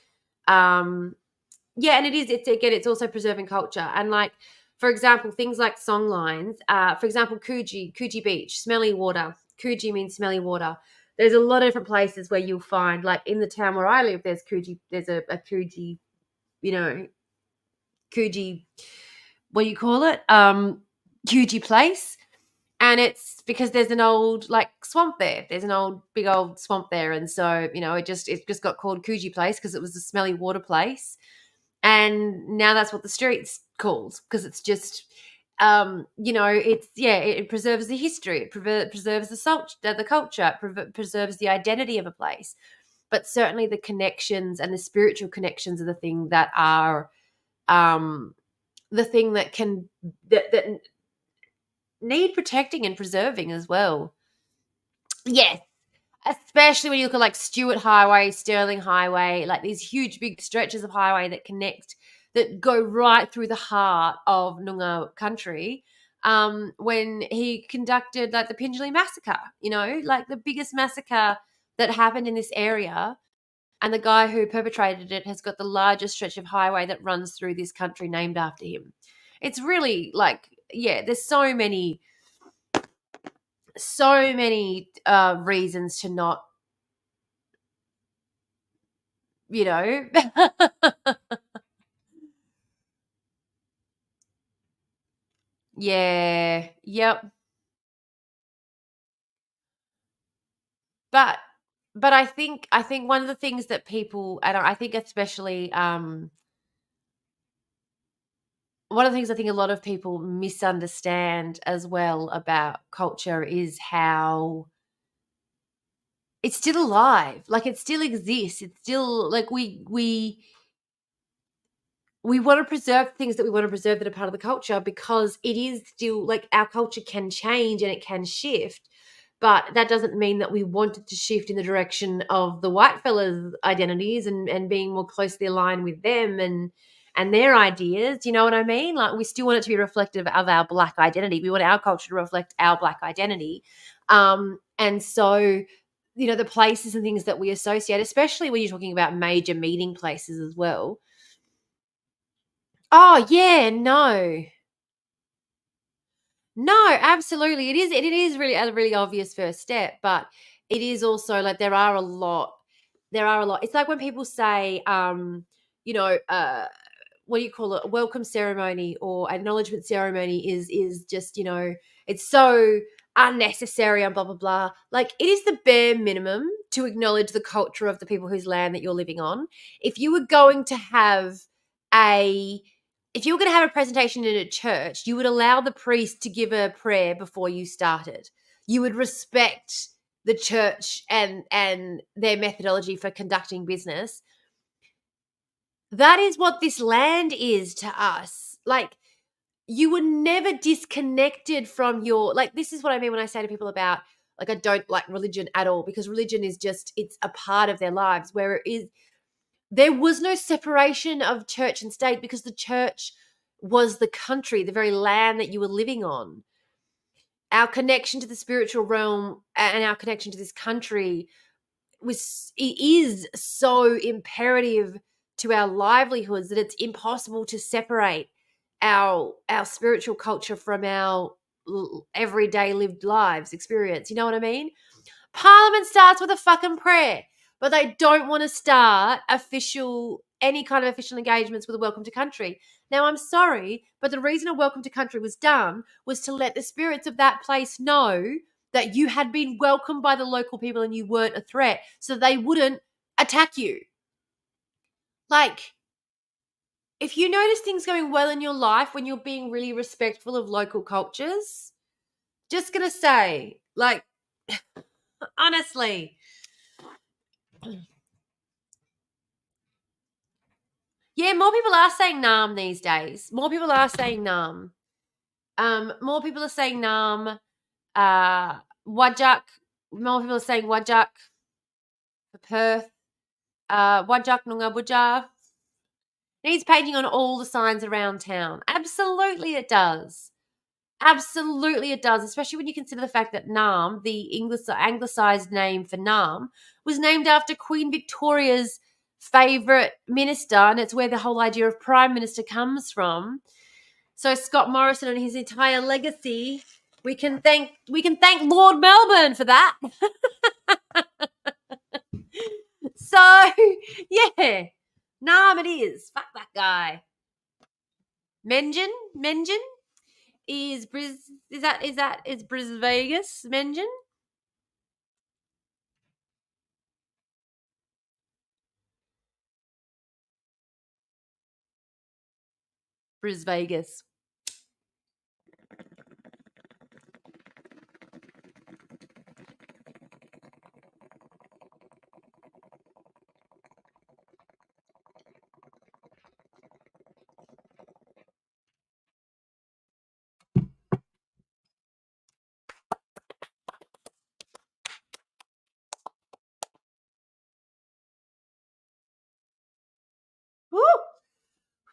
Speaker 1: Yeah, and it's also preserving culture. And like, for example, things like song lines, for example, Coogee Beach, smelly water. Coogee means smelly water. There's a lot of different places where you'll find, like in the town where I live, there's a Coogee, Coogee, what do you call it? Coogee place. And it's because there's an old like swamp there. There's an old big old swamp there, and so it just got called Coogee Place because it was a smelly water place, and now that's what the street's called because it's just it preserves the history, it preserves the culture, it preserves the identity of a place. But certainly the connections and the spiritual connections are the thing that are the thing that can that need protecting and preserving as well. Yes, especially when you look at like Stewart Highway, Stirling Highway, like these huge big stretches of highway that go right through the heart of Noongar country. When he conducted like the Pingelly massacre, like the biggest massacre that happened in this area, and the guy who perpetrated it has got the largest stretch of highway that runs through this country named after him. It's really like, yeah, there's so many reasons to not, yeah, yep. But I think one of the things that people, and I think especially one of the things I think a lot of people misunderstand as well about culture is how it's still alive. Like it still exists. It's still like we we want to preserve things that we want to preserve that are part of the culture, because it is still like our culture can change and it can shift. But that doesn't mean that we want it to shift in the direction of the white fellas' identities and being more closely aligned with them and their ideas. You know what I mean? Like, we still want it to be reflective of our Black identity. We want our culture to reflect our Black identity. And so, the places and things that we associate, especially when you're talking about major meeting places as well. Oh, yeah, no. No, absolutely. It is really a really obvious first step, but it is also like there are a lot. It's like when people say, you know, what do you call it? A welcome ceremony or acknowledgement ceremony is just, it's so unnecessary and blah blah blah. Like, it is the bare minimum to acknowledge the culture of the people whose land that you're living on. If you were going to have a if you were going to have a presentation in a church, you would allow the priest to give a prayer before you started. You would respect the church and their methodology for conducting business. That is what this land is to us. Like, you were never disconnected from your, like, this is what I mean when I say to people about, like, I don't like religion at all, because religion is just, it's a part of their lives, where there was no separation of church and state, because the church was the country, the very land that you were living on. Our connection to the spiritual realm and our connection to this country is so imperative to our livelihoods that it's impossible to separate our spiritual culture from our everyday lived lives experience. You know what I mean? Parliament starts with a fucking prayer, but they don't want to start any kind of official engagements with a welcome to country. Now, I'm sorry, but the reason a welcome to country was done was to let the spirits of that place know that you had been welcomed by the local people and you weren't a threat, so they wouldn't attack you. Like, if you notice things going well in your life when you're being really respectful of local cultures, just gonna say, like, honestly. Yeah, more people are saying Nam these days. More people are saying Nam. More people are saying Nam. Wajak. More people are saying Wajak for Perth. Wajak Nunga Buja. Needs painting on all the signs around town. Absolutely it does. Absolutely it does, especially when you consider the fact that Nam, the anglicised name for Nam, was named after Queen Victoria's favourite minister, and it's where the whole idea of Prime Minister comes from. So Scott Morrison and his entire legacy, we can thank Lord Melbourne for that. So, yeah. Nam it is. Fuck that guy. Mengen is Bris Vegas Mengen? Bris Vegas. Woo!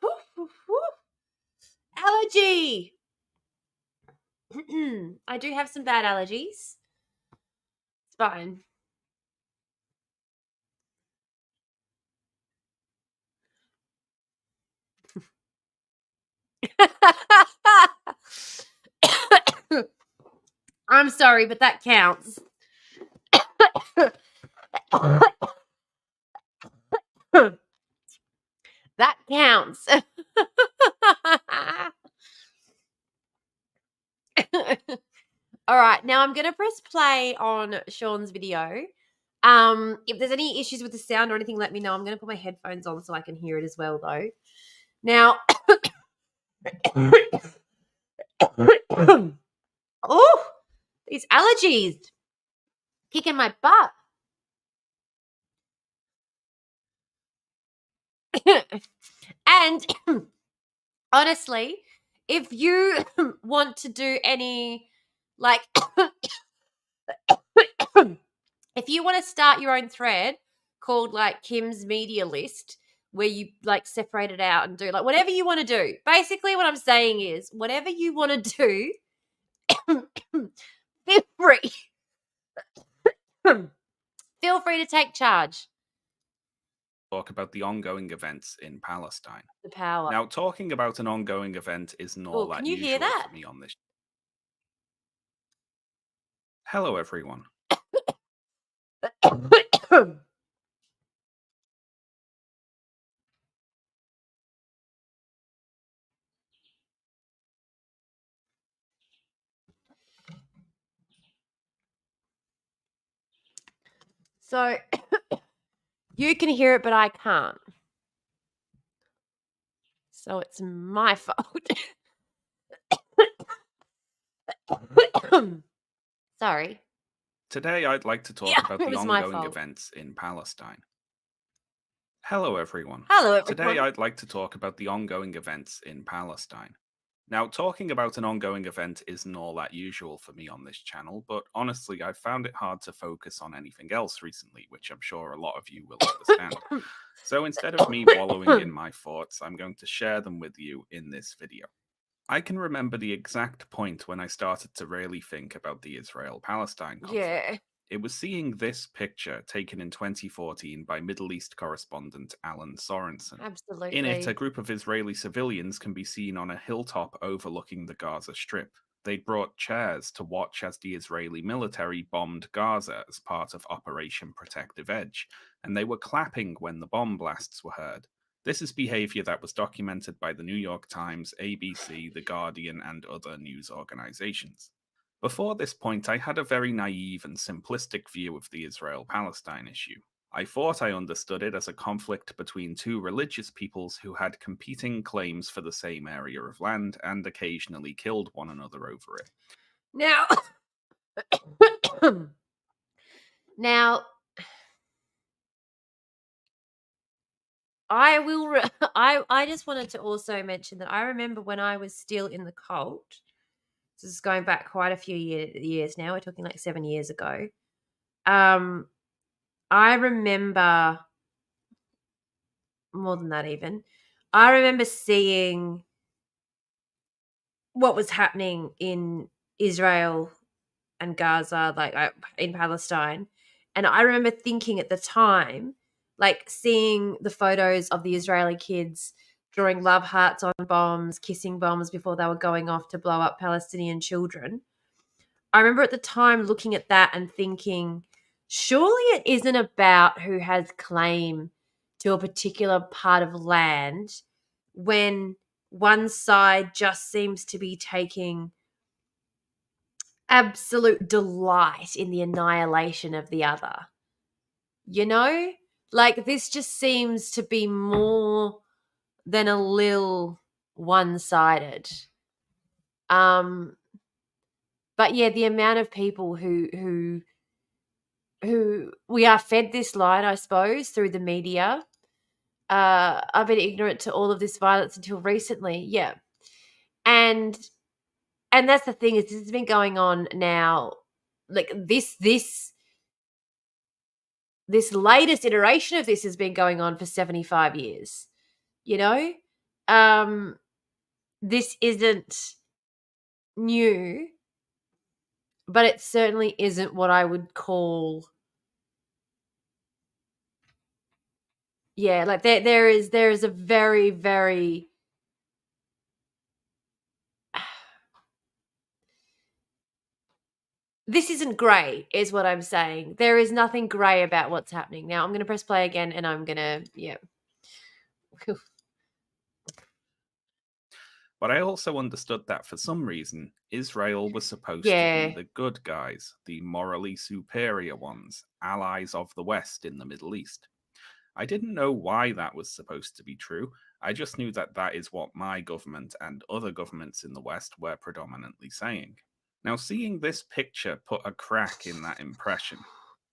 Speaker 1: Woo, woo, woo. Allergy. I do have some bad allergies. It's fine. I'm sorry, but that counts. That counts. All right, now I'm going to press play on Sean's video. If there's any issues with the sound or anything, let me know. I'm going to put my headphones on so I can hear it as well, though. Now, oh, these allergies kicking my butt. And honestly, if you want to do any, like, if you want to start your own thread called like Kim's Media List, where you like separate it out and do like whatever you want to do. Basically, what I'm saying is, whatever you want to do, feel free. Feel free to take charge.
Speaker 2: Talk about the ongoing events in Palestine.
Speaker 1: The power.
Speaker 2: Now, talking about an ongoing event isn't all that
Speaker 1: can you hear
Speaker 2: usual
Speaker 1: that?
Speaker 2: for me on this. Hello, everyone.
Speaker 1: So you can hear it, but I can't. So it's my fault. Sorry.
Speaker 2: Today, I'd like to talk about the ongoing events in Palestine. Hello, everyone.
Speaker 1: Hello, everyone.
Speaker 2: Today, I'd like to talk about the ongoing events in Palestine. Now, talking about an ongoing event isn't all that usual for me on this channel, but honestly, I've found it hard to focus on anything else recently, which I'm sure a lot of you will understand. So instead of me wallowing in my thoughts, I'm going to share them with you in this video. I can remember the exact point when I started to really think about the Israel-Palestine conflict.
Speaker 1: Yeah.
Speaker 2: It was seeing this picture taken in 2014 by Middle East correspondent Alan Sorensen.
Speaker 1: Absolutely.
Speaker 2: In it, a group of Israeli civilians can be seen on a hilltop overlooking the Gaza Strip. They'd brought chairs to watch as the Israeli military bombed Gaza as part of Operation Protective Edge, and they were clapping when the bomb blasts were heard. This is behavior that was documented by the New York Times, ABC, The Guardian, and other news organizations. Before this point, I had a very naive and simplistic view of the Israel-Palestine issue. I thought I understood it as a conflict between two religious peoples who had competing claims for the same area of land and occasionally killed one another over it.
Speaker 1: Now, I will. I just wanted to also mention that I remember when I was still in the cult. This is going back quite a few years now. We're talking like 7 years ago. I remember more than that even. I remember seeing what was happening in Israel and Gaza, like in Palestine. And I remember thinking at the time, like seeing the photos of the Israeli kids drawing love hearts on bombs, kissing bombs before they were going off to blow up Palestinian children. I remember at the time looking at that and thinking, surely it isn't about who has claim to a particular part of land when one side just seems to be taking absolute delight in the annihilation of the other. You know? Like, this just seems to be more than a little one-sided. But yeah, the amount of people who we are fed this line, I suppose, through the media. I've been ignorant to all of this violence until recently. Yeah. And that's the thing, is this has been going on now, like this latest iteration of this has been going on for 75 years. You know? This isn't new, but it certainly isn't what I would call, yeah, like there is a very, very this isn't grey, is what I'm saying. There is nothing grey about what's happening. Now I'm going to press play again and I'm going to, yeah.
Speaker 2: But I also understood that for some reason, Israel was supposed to be the good guys, the morally superior ones, allies of the West in the Middle East. I didn't know why that was supposed to be true. I just knew that that is what my government and other governments in the West were predominantly saying. Now, seeing this picture put a crack in that impression.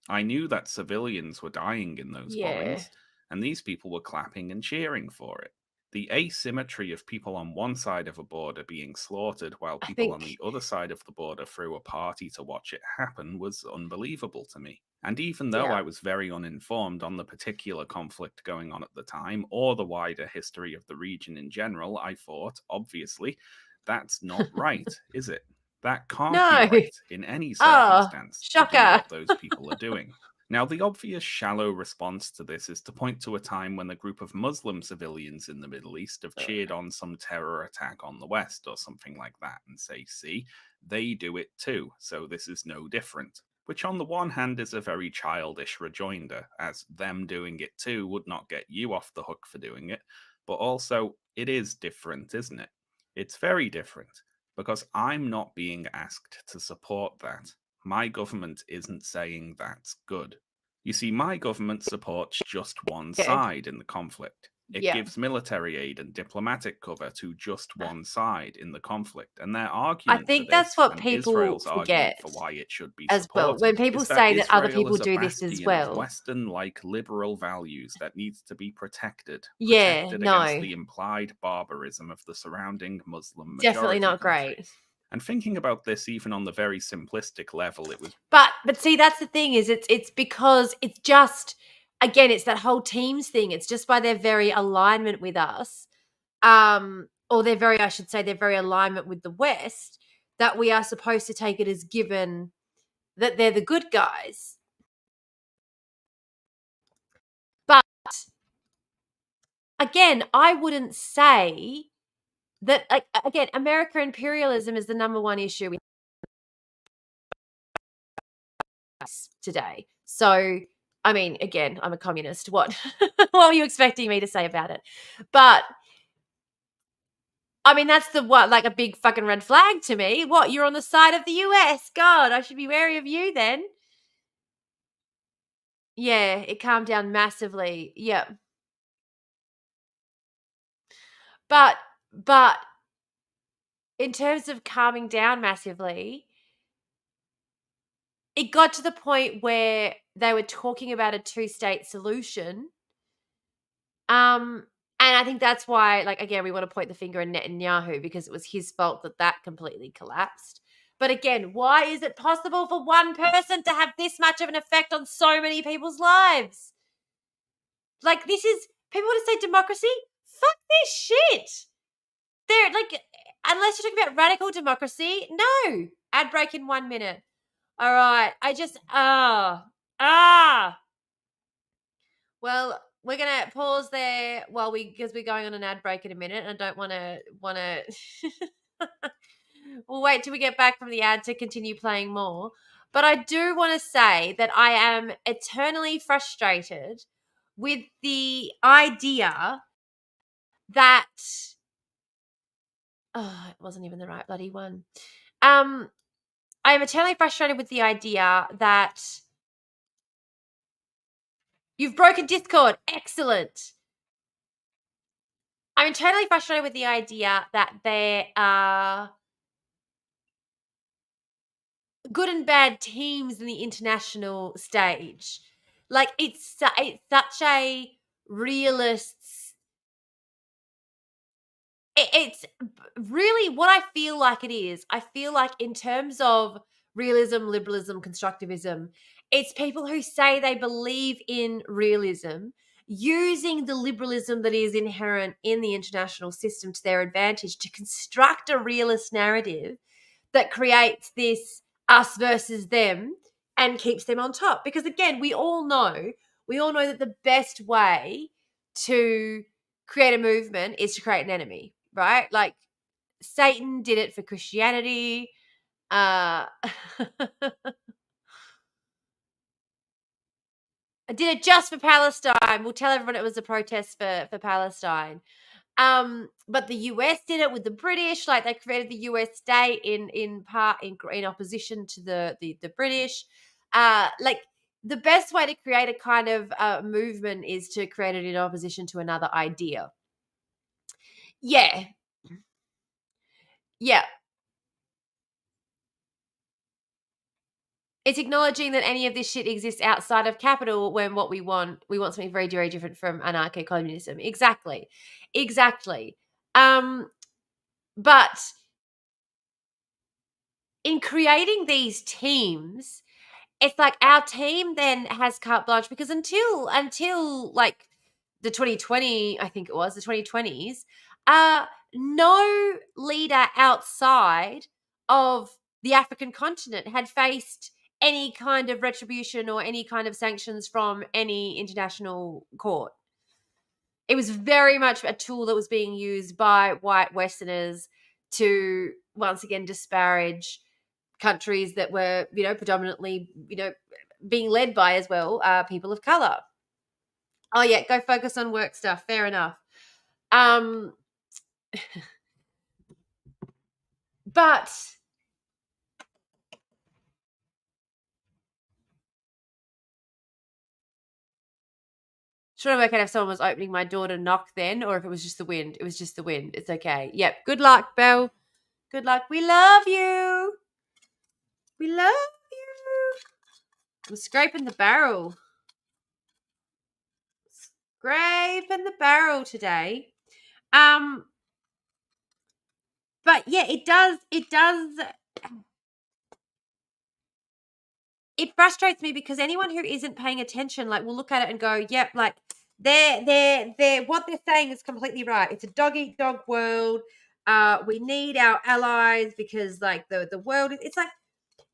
Speaker 2: I knew that civilians were dying in those bombings, and these people were clapping and cheering for it. The asymmetry of people on one side of a border being slaughtered while
Speaker 1: I
Speaker 2: people on
Speaker 1: think,
Speaker 2: the other side of the border threw a party to watch it happen was unbelievable to me. And even though
Speaker 1: yeah.
Speaker 2: I was very uninformed on the particular conflict going on at the time or the wider history of the region in general, I thought, obviously, that's not right, is it? That can't be
Speaker 1: No.
Speaker 2: right in any
Speaker 1: Oh,
Speaker 2: circumstance to do
Speaker 1: shocker.
Speaker 2: what those people are doing. Now, the obvious shallow response to this is to point to a time when a group of Muslim civilians in the Middle East have cheered on some terror attack on the West or something like that and say, see, they do it too, so this is no different. Which, on the one hand, is a very childish rejoinder, as them doing it too would not get you off the hook for doing it, but also, it is different, isn't it? It's very different, because I'm not being asked to support that. My government isn't saying that's good. You see, my government supports just one
Speaker 1: Okay.
Speaker 2: side in the conflict. It
Speaker 1: Yeah.
Speaker 2: gives military aid and diplomatic cover to just one side in the conflict. And their
Speaker 1: I
Speaker 2: argument for
Speaker 1: think that's
Speaker 2: this,
Speaker 1: what
Speaker 2: and
Speaker 1: people
Speaker 2: Israel's argument
Speaker 1: forget
Speaker 2: for why it should be
Speaker 1: as well. When
Speaker 2: supported,
Speaker 1: people
Speaker 2: is that
Speaker 1: say that other
Speaker 2: Israel
Speaker 1: people
Speaker 2: is a
Speaker 1: do this as
Speaker 2: bastion of
Speaker 1: well.
Speaker 2: Western like liberal values that needs to be protected,
Speaker 1: Yeah,
Speaker 2: protected against
Speaker 1: no.
Speaker 2: the implied barbarism of the surrounding Muslim
Speaker 1: Definitely
Speaker 2: majority
Speaker 1: not
Speaker 2: country.
Speaker 1: great.
Speaker 2: And thinking about this even on the very simplistic level, it was
Speaker 1: But see, that's the thing is it's because it's just, again, it's that whole teams thing. It's just by their very alignment with us, or their very, I should say, their very alignment with the West, that we are supposed to take it as given that they're the good guys. But again, I wouldn't say that, like, again, American imperialism is the number one issue we face today. So, I mean, again, I'm a communist. What what were you expecting me to say about it? But I mean, that's the what, like a big fucking red flag to me. What, you're on the side of the US? God, I should be wary of you then. Yeah, it calmed down massively. Yep. But in terms of calming down massively, it got to the point where they were talking about a two-state solution. And I think that's why, like, again, we want to point the finger at Netanyahu because it was his fault that that completely collapsed. But again, why is it possible for one person to have this much of an effect on so many people's lives? Like, this is, people want to say democracy? Fuck this shit. They're like, unless you're talking about radical democracy, no. Ad break in 1 minute. All right. I just, Well, we're gonna pause there while because we're going on an ad break in a minute, and I don't wanna. We'll wait till we get back from the ad to continue playing more. But I do want to say that I am eternally frustrated with the idea that it wasn't even the right bloody one. I am eternally frustrated with the idea that you've broken Discord. Excellent. I'm eternally frustrated with the idea that there are good and bad teams in the international stage. Like, it's such a realists. It's really what I feel like it is. I feel like in terms of realism, liberalism, constructivism, it's people who say they believe in realism using the liberalism that is inherent in the international system to their advantage to construct a realist narrative that creates this us versus them and keeps them on top. Because again, we all know that the best way to create a movement is to create an enemy, right? Like, Satan did it for Christianity. I did it just for Palestine. We'll tell everyone it was a protest for Palestine. But the US did it with the British. Like, they created the US state in part in opposition to the British. Like, the best way to create a kind of movement is to create it in opposition to another idea. Yeah, yeah, It's acknowledging that any of this shit exists outside of capital when what we want something very, very different from anarcho-communism. Exactly. Exactly. But in creating these teams, it's like our team then has carte blanche because until like the 2020, I think it was the 2020s, no leader outside of the African continent had faced any kind of retribution or any kind of sanctions from any international court. It was very much a tool that was being used by white Westerners to once again disparage countries that were, predominantly, being led by as well people of color. Oh yeah, go focus on work stuff. Fair enough. But trying to work out if someone was opening my door to knock then, or if it was just the wind. It was just the wind. It's okay. Yep. Good luck, Belle. Good luck. We love you. We love you. I'm scraping the barrel. Scraping the barrel today. But yeah, it does it frustrates me because anyone who isn't paying attention, like, will look at it and go, yep, like they're what they're saying is completely right. It's a dog eat dog world. We need our allies because like the world, it's like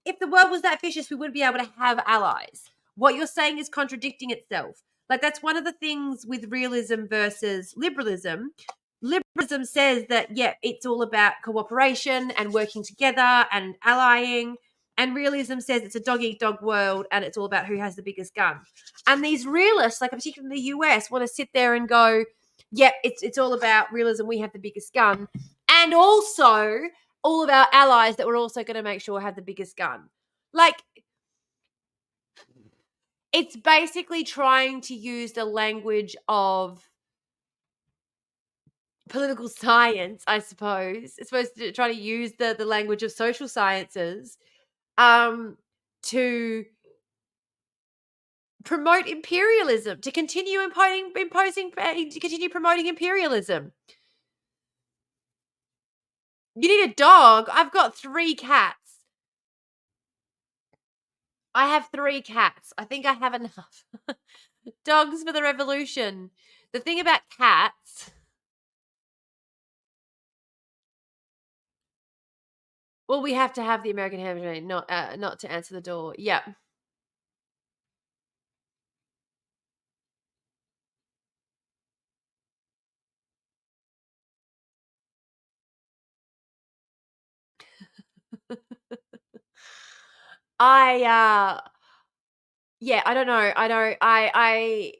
Speaker 1: if the world was that vicious, we wouldn't be able to have allies. What you're saying is contradicting itself. Like that's one of the things with realism versus liberalism. Liberalism says that, yeah, it's all about cooperation and working together and allying. And realism says it's a dog-eat-dog world and it's all about who has the biggest gun. And these realists, like particularly in the US, want to sit there and go, yep, it's all about realism. We have the biggest gun. And also all of our allies that we're also going to make sure have the biggest gun. Like, it's basically trying to use the language of political science, I suppose. It's supposed to try to use the language of social sciences to promote imperialism, to continue to continue promoting imperialism. You need a dog. I've got 3 cats. I have 3 cats. I think I have enough. Dogs for the revolution. The thing about cats. Well, we have to have the American handmaid, not to answer the door. Yeah. Yeah, I don't know. I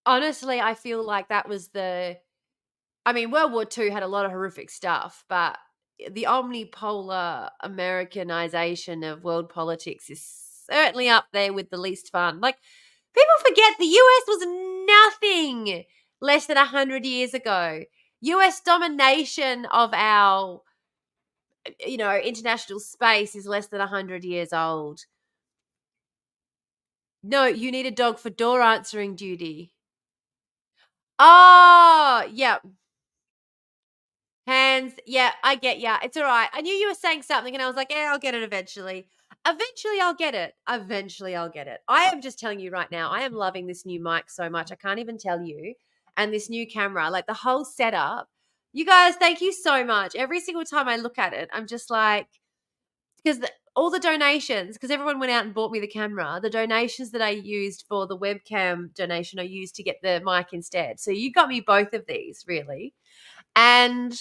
Speaker 1: honestly, I feel like that was World War II had a lot of horrific stuff, but the omnipolar Americanization of world politics is certainly up there with the least fun. Like, people forget the US was nothing less than 100 years ago. US domination of our, international space is less than 100 years old. No, you need a dog for door answering duty. Oh, yeah. Hands. Yeah, I get ya. It's all right. I knew you were saying something and I was like, yeah, I'll get it eventually. Eventually I'll get it. Eventually I'll get it. I am just telling you right now, I am loving this new mic so much. I can't even tell you. And this new camera, like the whole setup. You guys, thank you so much. Every single time I look at it, I'm just like, because all the donations, because everyone went out and bought me the camera, the donations that I used for the webcam donation I used to get the mic instead. So you got me both of these, really. And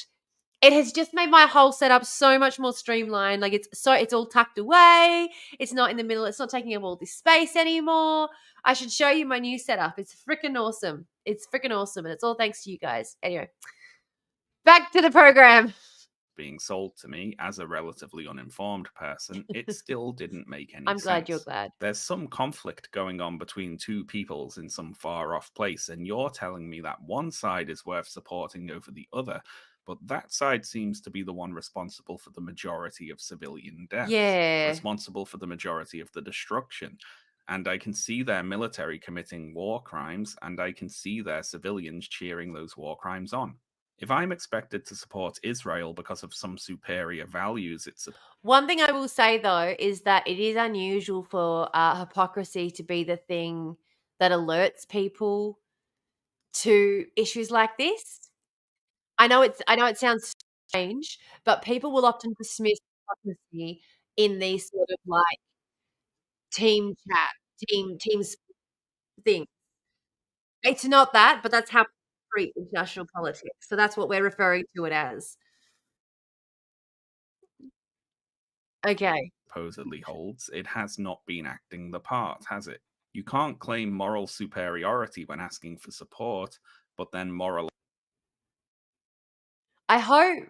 Speaker 1: it has just made my whole setup so much more streamlined. Like it's all tucked away. It's not in the middle. It's not taking up all this space anymore. I should show you my new setup. It's freaking awesome. It's freaking awesome. And it's all thanks to you guys. Anyway, back to the program.
Speaker 2: being sold to me as a relatively uninformed person, it still didn't make any
Speaker 1: I'm glad you're
Speaker 2: sense.
Speaker 1: glad.
Speaker 2: There's some conflict going on between two peoples in some far off place, and you're telling me that one side is worth supporting over the other, but that side seems to be the one responsible for the majority of civilian deaths,
Speaker 1: Yeah.
Speaker 2: responsible for the majority of the destruction. And I can see their military committing war crimes, and I can see their civilians cheering those war crimes on. If I'm expected to support Israel because of some superior values it's
Speaker 1: One thing I will say though is that it is unusual for hypocrisy to be the thing that alerts people to issues like this. I know it sounds strange, but people will often dismiss hypocrisy in these sort of like team chat, teams thing. It's not that, but that's how people treat international politics. So that's what we're referring to it as. Okay.
Speaker 2: supposedly holds, it has not been acting the part, has it? You can't claim moral superiority when asking for support, but then moral
Speaker 1: I hope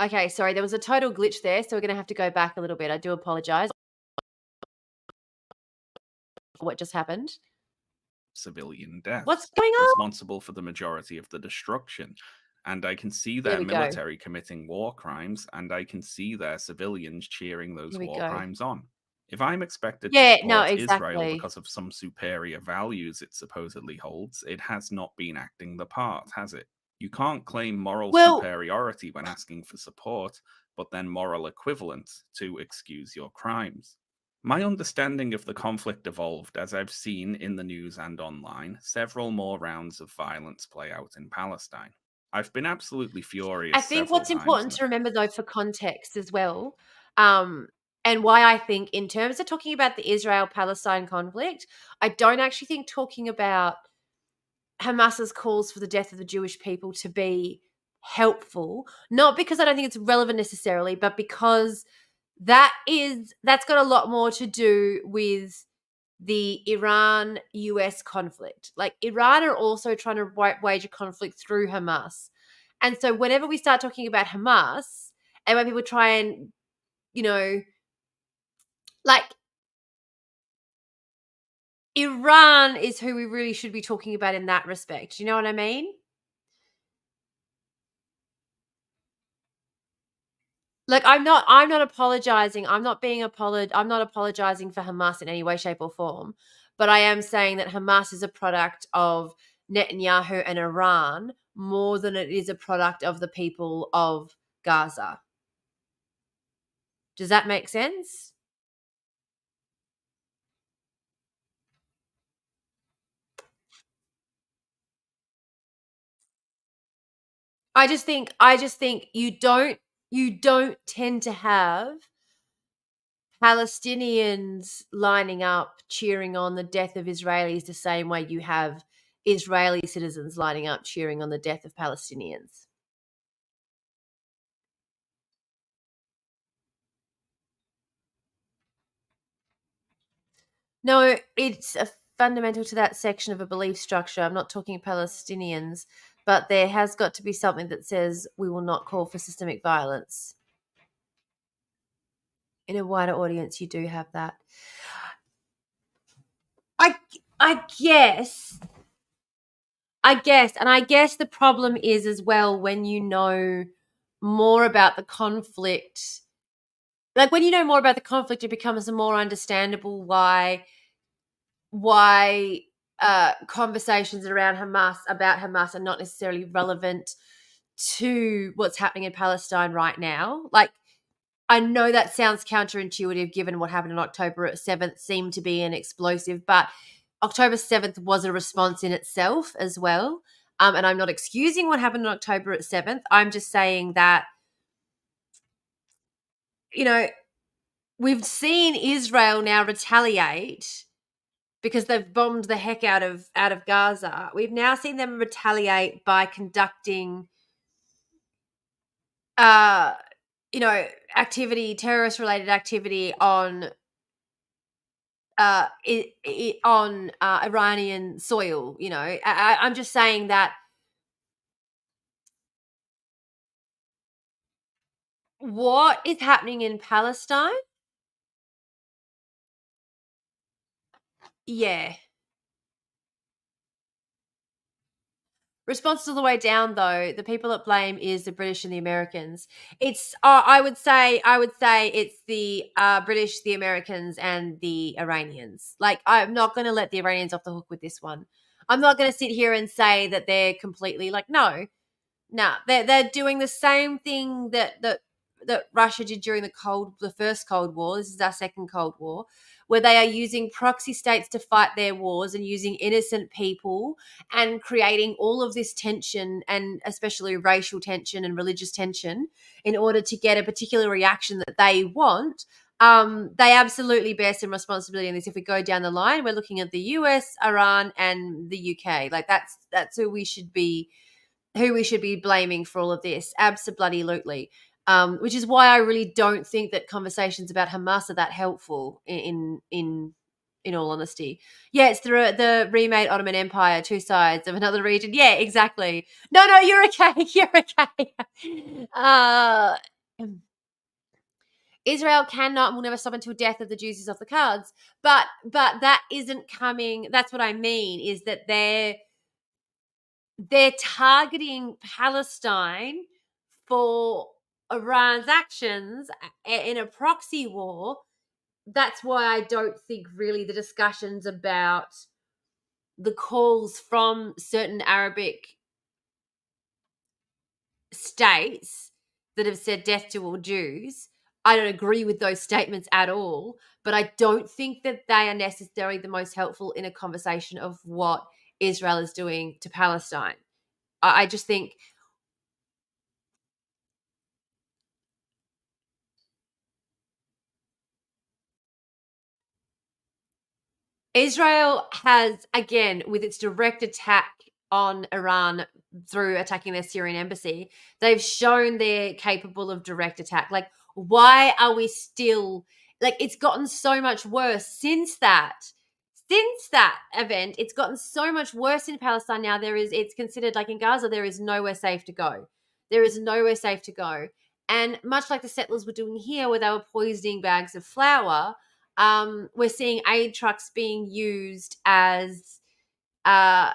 Speaker 1: Okay, sorry, there was a total glitch there, so we're gonna have to go back a little bit. I do apologize for what just happened.
Speaker 2: civilian
Speaker 1: What's
Speaker 2: deaths,
Speaker 1: going on?
Speaker 2: responsible for the majority of the destruction. And I can see
Speaker 1: Here
Speaker 2: their
Speaker 1: we go.
Speaker 2: military committing war crimes, and I can see their civilians cheering
Speaker 1: Here
Speaker 2: those
Speaker 1: we
Speaker 2: war
Speaker 1: go.
Speaker 2: crimes on. If I'm expected to
Speaker 1: Yeah, no,
Speaker 2: support Israel
Speaker 1: exactly.
Speaker 2: because of some superior values it supposedly holds, it has not been acting the part, has it? You can't claim moral
Speaker 1: Well,
Speaker 2: superiority when asking for support, but then moral equivalence to excuse your crimes. My understanding of the conflict evolved as I've seen in the news and online several more rounds of violence play out in Palestine. I've been absolutely
Speaker 1: I
Speaker 2: furious
Speaker 1: think
Speaker 2: several
Speaker 1: what's
Speaker 2: times in
Speaker 1: important
Speaker 2: the
Speaker 1: to remember though for context as well, um, and why I think in terms of talking about the Israel-Palestine conflict, I don't actually think talking about Hamas's calls for the death of the Jewish people to be helpful, not because I don't think it's relevant necessarily, but because that's got a lot more to do with the Iran US conflict. Like Iran are also trying to wage a conflict through Hamas. And so whenever we start talking about Hamas and when people try and, you know, like Iran is who we really should be talking about in that respect. You know what I mean? Like I'm not apologizing. I'm not apologizing for Hamas in any way, shape, or form. But I am saying that Hamas is a product of Netanyahu and Iran more than it is a product of the people of Gaza. Does that make sense? I just think you don't tend to have Palestinians lining up cheering on the death of Israelis the same way you have Israeli citizens lining up cheering on the death of Palestinians. No, it's a fundamental to that section of a belief structure. I'm not talking Palestinians, but there has got to be something that says we will not call for systemic violence. In a wider audience, you do have that. I I guess and I guess the problem is as well when you know more about the conflict. Like when you know more about the conflict, it becomes more understandable why conversations around Hamas are not necessarily relevant to what's happening in Palestine right now. Like I know that sounds counterintuitive given what happened on October 7th seemed to be an explosive, but October 7th was a response in itself as well. And I'm not excusing what happened on October 7th. I'm just saying that, you know, we've seen Israel now retaliate because they've bombed the heck out of Gaza. We've now seen them retaliate by conducting uh terrorist related activity on Iranian soil. I'm just saying that what is happening in Palestine. Yeah. Response all the way down, though, the people that blame is the British and the Americans. It's I would say it's the British, the Americans, and the Iranians. Like, I'm not going to let the Iranians off the hook with this one. I'm not going to sit here and say that they're completely like, no. No, they're doing the same thing that Russia did during the first Cold War. This is our second Cold War, where they are using proxy states to fight their wars and using innocent people and creating all of this tension, and especially racial tension and religious tension, in order to get a particular reaction that they want. They absolutely bear some responsibility in this. If we go down the line, we're looking at the US, Iran, and the UK. Like, that's who we should be blaming for all of this. Absolutely. Which is why I really don't think that conversations about Hamas are that helpful in all honesty. Yeah, it's the remade Ottoman Empire, two sides of another region. Yeah, exactly. No, you're okay. You're okay. Uh, Israel cannot and will never stop until death of the Jews is off the cards. But that isn't coming. That's what I mean, is that they're targeting Palestine for Iran's actions in a proxy war. That's why I don't think really the discussions about the calls from certain Arabic states that have said death to all Jews, I don't agree with those statements at all, but I don't think that they are necessarily the most helpful in a conversation of what Israel is doing to Palestine. I just think Israel has, again, with its direct attack on Iran through attacking their Syrian embassy, they've shown they're capable of direct attack. Like, why are we still, like, it's gotten so much worse since that. Since that event, it's gotten so much worse in Palestine now. It's considered, like in Gaza, there is nowhere safe to go. There is nowhere safe to go. And much like the settlers were doing here, where they were poisoning bags of flour, we're seeing aid trucks being used as uh,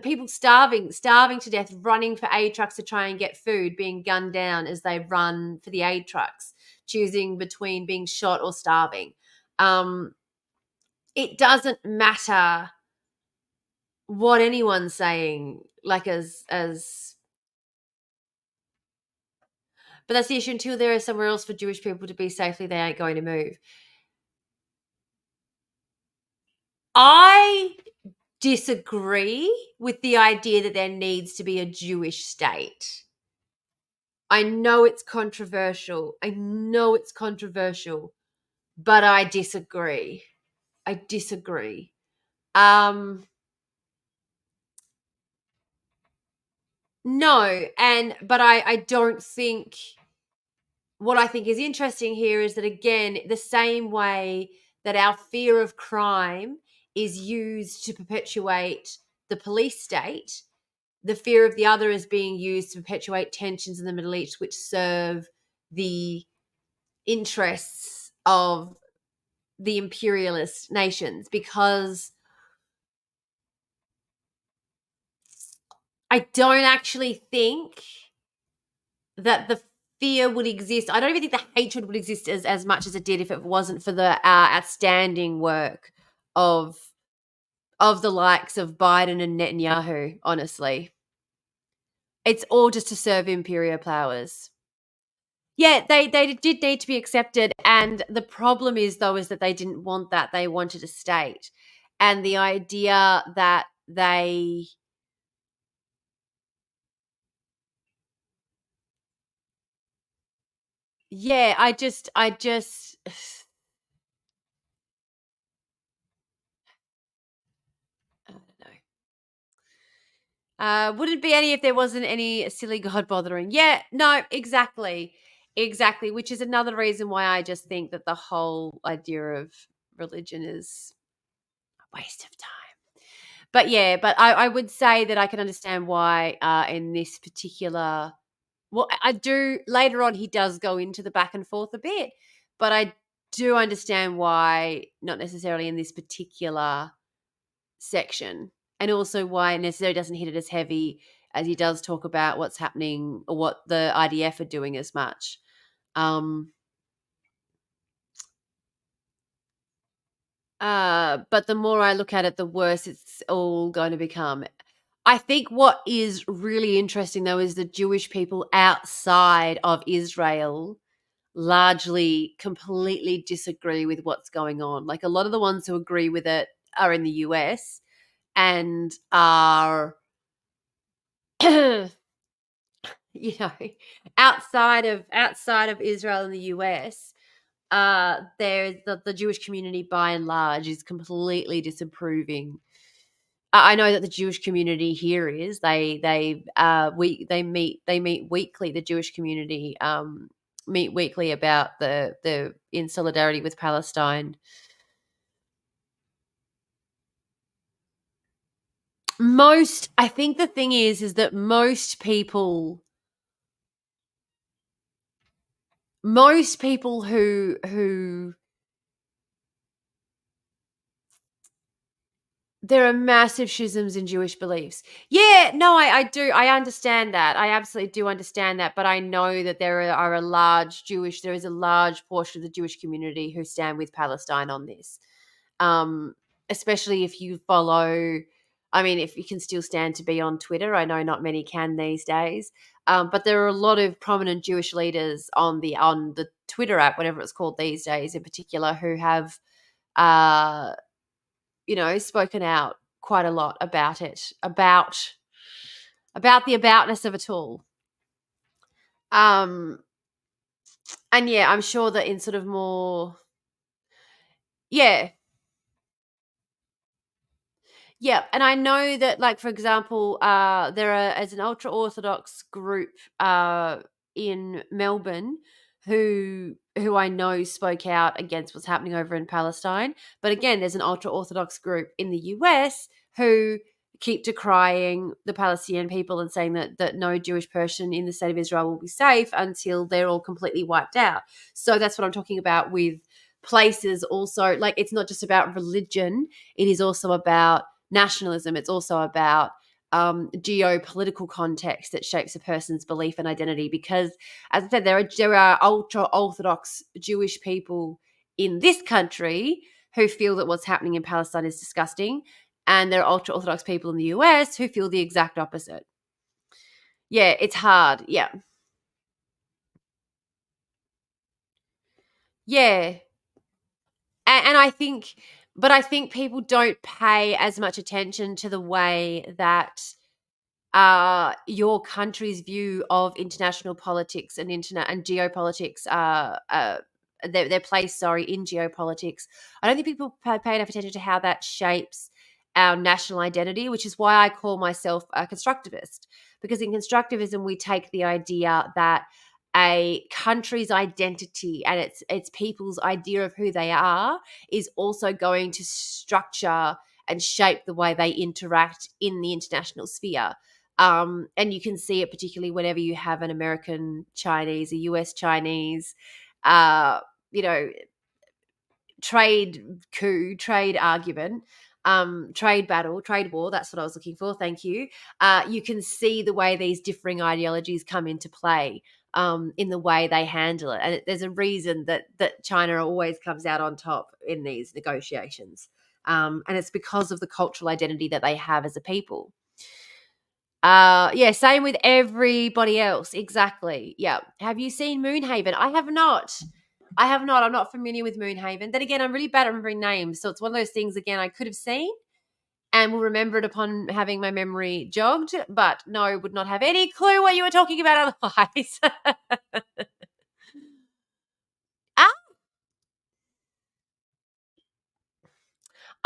Speaker 1: people starving to death, running for aid trucks to try and get food, being gunned down as they run for the aid trucks, choosing between being shot or starving. It doesn't matter what anyone's saying, like but that's the issue. Until there is somewhere else for Jewish people to be safely, they ain't going to move. I disagree with the idea that there needs to be a Jewish state. I know it's controversial. But I disagree. No, but I don't think, what I think is interesting here is that, again, the same way that our fear of crime is used to perpetuate the police state, the fear of the other is being used to perpetuate tensions in the Middle East, which serve the interests of the imperialist nations. Because I don't actually think that the fear would exist. I don't even think the hatred would exist as much as it did if it wasn't for the outstanding work of the likes of Biden and Netanyahu. Honestly, it's all just to serve imperial powers. Yeah, they did need to be accepted, and the problem is, though, is that they didn't want that. They wanted a state, and the idea that they, yeah, I just Wouldn't be any if there wasn't any silly god bothering. Yeah, no, exactly. Exactly, which is another reason why I just think that the whole idea of religion is a waste of time. But yeah, but I would say that I can understand why in this particular, well, I do later on he does go into the back and forth a bit, but I do understand why not necessarily in this particular section, and also why necessarily doesn't hit it as heavy as he does talk about what's happening or what the IDF are doing as much. Um, but the more I look at it, the worse it's all going to become. I think what is really interesting though is the Jewish people outside of Israel largely completely disagree with what's going on. Like a lot of the ones who agree with it are in the US and are you know, outside of Israel and the US, there's the Jewish community by and large is completely disapproving. I know that the Jewish community here is they meet weekly. The Jewish community meet weekly about the in solidarity with Palestine. I think the thing is that most people who there are massive schisms in Jewish beliefs. Yeah, no, I do. I understand that. I absolutely do understand that. But I know that there is a large portion of the Jewish community who stand with Palestine on this. Um, Especially if you follow, I mean, if you can still stand to be on Twitter. I know not many can these days. But there are a lot of prominent Jewish leaders on the Twitter app, whatever it's called these days, in particular, who have uh spoken out quite a lot about it, about the aboutness of it all. Um, and yeah, I'm sure that in sort of more, yeah, yeah, and I know that, like for example, there are as an ultra orthodox group in Melbourne who I know spoke out against what's happening over in Palestine. But again, there's an ultra orthodox group in the US who keep decrying the Palestinian people and saying that no Jewish person in the state of Israel will be safe until they're all completely wiped out. So that's what I'm talking about with places also. Like it's not just about religion, it is also about nationalism. It's also about geopolitical context that shapes a person's belief and identity. Because, as I said, there are ultra orthodox Jewish people in this country who feel that what's happening in Palestine is disgusting, and there are ultra orthodox people in the US who feel the exact opposite. Yeah, it's hard. Yeah, yeah, and I think, but I think people don't pay as much attention to the way that your country's view of international politics and internet and geopolitics, their place, sorry, in geopolitics. I don't think people pay enough attention to how that shapes our national identity, which is why I call myself a constructivist. Because in constructivism, we take the idea that a country's identity and its people's idea of who they are is also going to structure and shape the way they interact in the international sphere. And you can see it particularly whenever you have an American Chinese, a US Chinese, uh, you know, trade coup, trade argument, trade battle, trade war. That's what I was looking for. Thank you. You can see the way these differing ideologies come into play in the way they handle it. And there's a reason that China always comes out on top in these negotiations. And it's because of the cultural identity that they have as a people. Yeah, same with everybody else. Exactly. Yeah. Have you seen Moonhaven? I have not. I have not. I'm not familiar with Moonhaven. Then again, I'm really bad at remembering names. So it's one of those things, again, I could have seen and will remember it upon having my memory jogged, but no, would not have any clue what you were talking about otherwise. ah,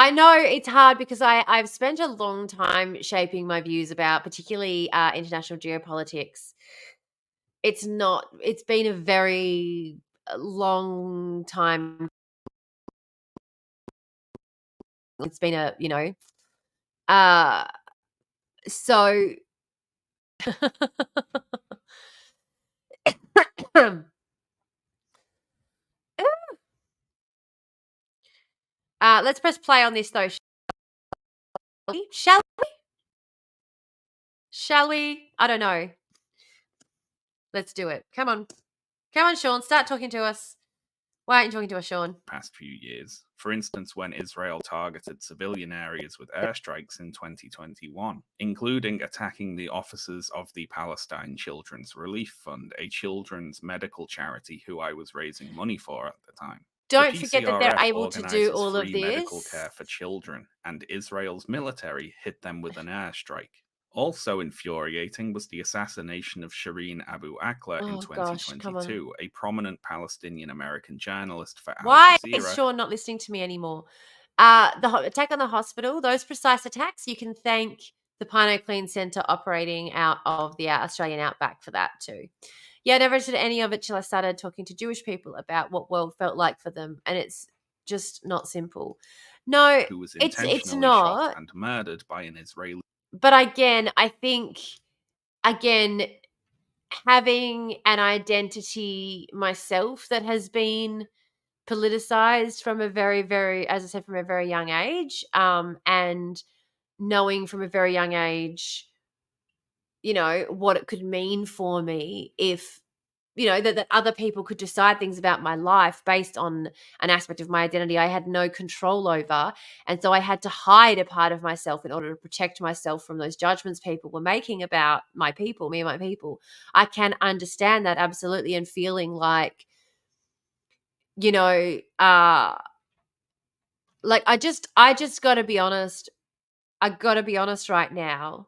Speaker 1: I know it's hard because I've spent a long time shaping my views about particularly international geopolitics. It's been a very long time. It's been uh, so let's press play on this though. Shall we? Shall we? I don't know. Let's do it. Come on, Sean. Start talking to us. Why aren't you talking to us, Sean?
Speaker 2: Past few years. For instance, when Israel targeted civilian areas with airstrikes in 2021, including attacking the offices of the Palestine Children's Relief Fund, a children's medical charity who I was raising money for at the time.
Speaker 1: Don't
Speaker 2: the
Speaker 1: forget that they're
Speaker 2: PCRF
Speaker 1: able to do
Speaker 2: organizes
Speaker 1: all of
Speaker 2: free medical
Speaker 1: this.
Speaker 2: care for children, and Israel's military hit them with an airstrike. Also infuriating was the assassination of Shireen Abu Akleh in 2022, a prominent Palestinian-American journalist for Al
Speaker 1: Why
Speaker 2: Jazeera.
Speaker 1: is Sean not listening to me anymore? The attack on the hospital, those precise attacks, you can thank the Pino Clean Centre operating out of the Australian outback for that too. Yeah, I never did any of it till I started talking to Jewish people about what world felt like for them, and it's just not simple. No,
Speaker 2: who was
Speaker 1: it's
Speaker 2: intentionally
Speaker 1: not.
Speaker 2: shot and murdered by an Israeli.
Speaker 1: But again, I think having an identity myself that has been politicized from a very, very, as I said, from a very young age, and knowing from a very young age, what it could mean for me if, that other people could decide things about my life based on an aspect of my identity I had no control over. And so I had to hide a part of myself in order to protect myself from those judgments people were making about my people, me and my people. I can understand that absolutely, and feeling like, like I just got to be honest. I got to be honest right now.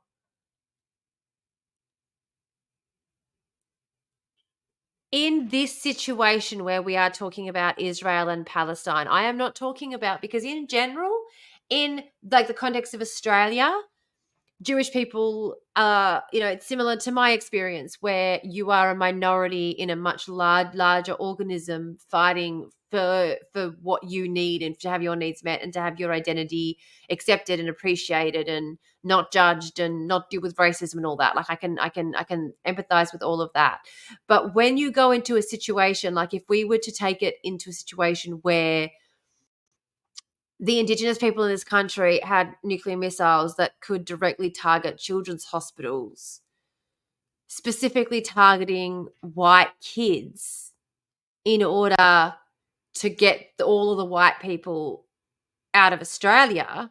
Speaker 1: In this situation where we are talking about Israel and Palestine, I am not talking about, because in general, in like the context of Australia, Jewish people, it's similar to my experience where you are a minority in a much larger organism fighting for what you need and to have your needs met and to have your identity accepted and appreciated and not judged and not deal with racism and all that. Like I can empathize with all of that. But when you go into a situation, like if we were to take it into a situation where the Indigenous people in this country had nuclear missiles that could directly target children's hospitals, specifically targeting white kids in order to get all of the white people out of Australia.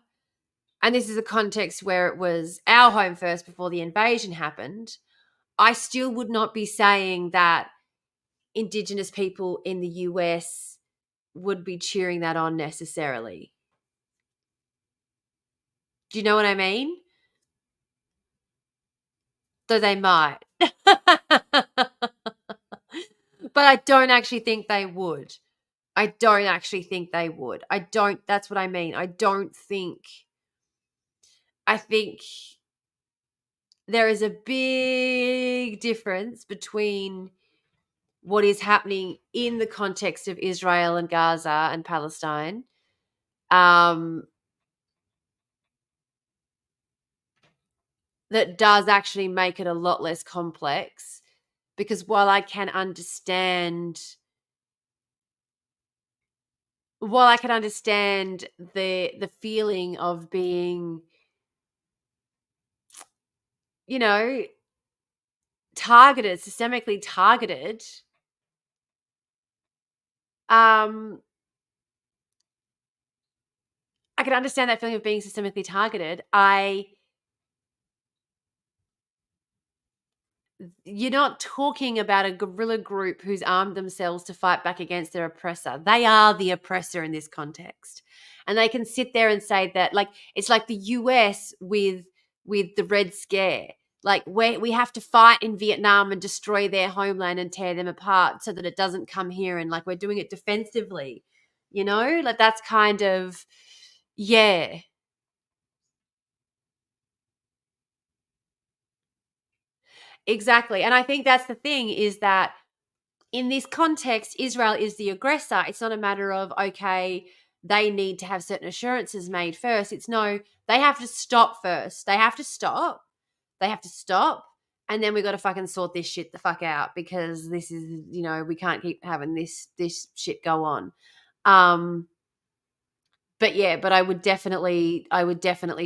Speaker 1: And this is a context where it was our home first before the invasion happened. I still would not be saying that Indigenous people in the US would be cheering that on necessarily. Do you know what I mean? Though they might. But I don't actually think they would. That's what I mean. I think there is a big difference between what is happening in the context of Israel and Gaza and Palestine, that does actually make it a lot less complex, because while I can understand the feeling of being, systemically targeted, I can understand that feeling of being systemically targeted. You're not talking about a guerrilla group who's armed themselves to fight back against their oppressor. They are the oppressor in this context. And they can sit there and say that, like, it's like the US with the Red Scare. Like, we have to fight in Vietnam and destroy their homeland and tear them apart so that it doesn't come here, and like we're doing it defensively, like that's kind of Yeah. Exactly. And I think that's the thing, is that in this context, Israel is the aggressor. It's not a matter of, okay, they need to have certain assurances made first. It's no, they have to stop first. They have to stop. They have to stop. And then we got to fucking sort this shit the fuck out, because this is, we can't keep having this shit go on. But yeah, but I would definitely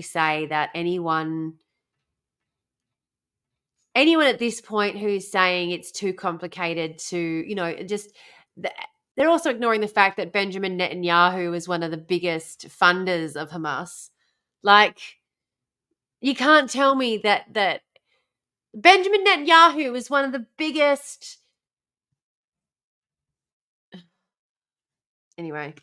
Speaker 1: say that anyone at this point who's saying it's too complicated to, just they're also ignoring the fact that Benjamin Netanyahu is one of the biggest funders of Hamas. Like, you can't tell me that Benjamin Netanyahu is one of the biggest. Anyway.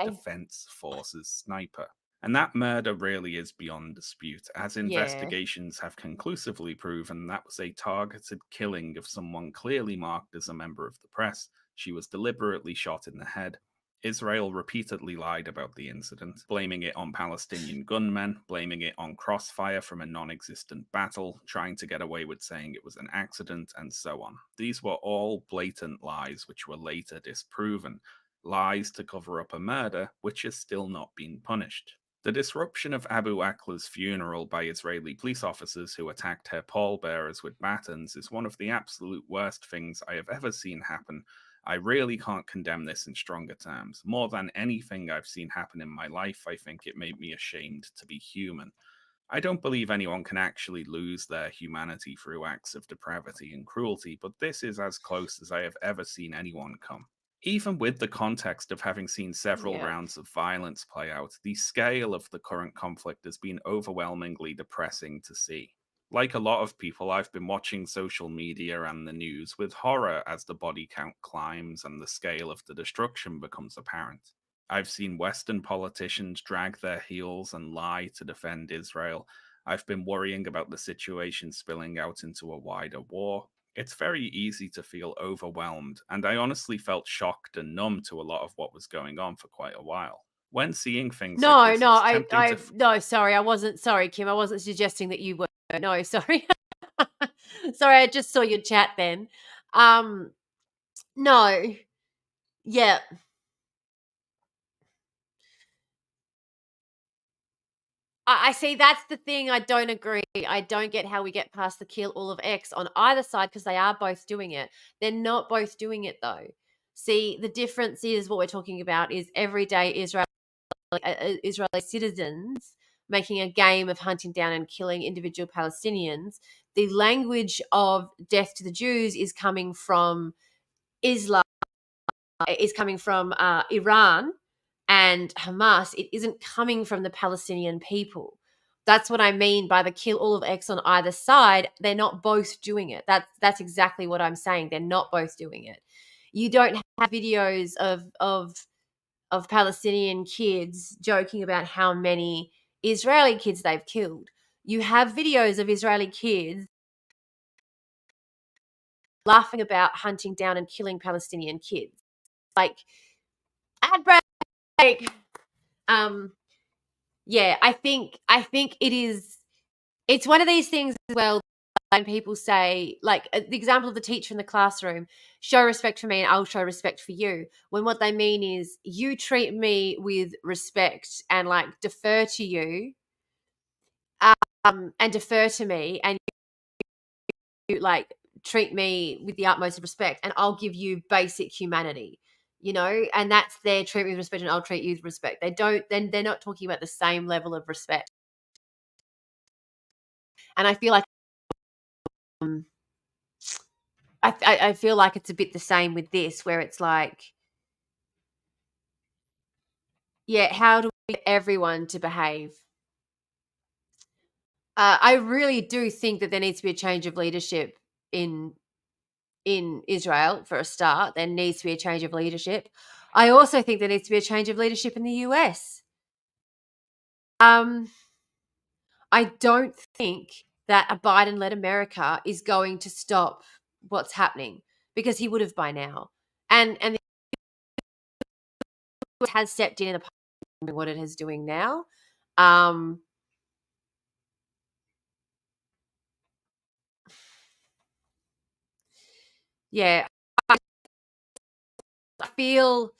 Speaker 2: Defense Forces sniper. And that murder really is beyond dispute, as
Speaker 1: Yeah.
Speaker 2: investigations have conclusively proven that was a targeted killing of someone clearly marked as a member of the press. She was deliberately shot in the head. Israel repeatedly lied about the incident, blaming it on Palestinian gunmen, blaming it on crossfire from a non-existent battle, trying to get away with saying it was an accident, and so on. These were all blatant lies which were later disproven. Lies to cover up a murder which has still not been punished. The disruption of Abu Akla's funeral by Israeli police officers who attacked her pallbearers with batons is one of the absolute worst things I have ever seen happen. I really can't condemn this in stronger terms. More than anything I've seen happen in my life, I think it made me ashamed to be human. I don't believe anyone can actually lose their humanity through acts of depravity and cruelty, but this is as close as I have ever seen anyone come. Even with the context of having seen several rounds of violence play out, the scale of the current conflict has been overwhelmingly depressing to see. Like a lot of people, I've been watching social media and the news with horror as the body count climbs and the scale of the destruction becomes apparent. I've seen Western politicians drag their heels and lie to defend Israel. I've been worrying about the situation spilling out into a wider war. It's very easy to feel overwhelmed, and I honestly felt shocked and numb to a lot of what was going on for quite a while. When seeing things like this, it's tempting to
Speaker 1: No, sorry, I wasn't. Sorry, Kim, I wasn't suggesting that you were. No, sorry. Sorry, I just saw your chat then. No. Yeah. I see, that's the thing. I don't agree. I don't get how we get past the kill all of X on either side, because they are both doing it. They're not both doing it though. See, the difference is what we're talking about is everyday Israeli citizens making a game of hunting down and killing individual Palestinians. The language of death to the Jews is coming from Islam, is coming from Iran and Hamas. It isn't coming from the Palestinian people. That's what I mean by the kill all of X on either side. They're not both doing it. That's exactly what I'm saying. They're not both doing it. You don't have videos of Palestinian kids joking about how many Israeli kids they've killed. You have videos of Israeli kids laughing about hunting down and killing Palestinian kids. Like, ad break. Yeah, I think it's one of these things as well. When people say, like, the example of the teacher in the classroom, show respect for me and I'll show respect for you, when what they mean is you treat me with respect and like defer to you, and defer to me, and you like treat me with the utmost of respect, and I'll give you basic humanity, and that's their treat me with respect and I'll treat you with respect. They're not talking about the same level of respect. And I feel like I feel like it's a bit the same with this, where it's like, yeah, how do we get everyone to behave? I really do think that there needs to be a change of leadership in Israel for a start. There needs to be a change of leadership. I also think there needs to be a change of leadership in the US. I don't think that a Biden-led America is going to stop what's happening, because he would have by now. And has stepped in the what it is doing now. Um, yeah, I feel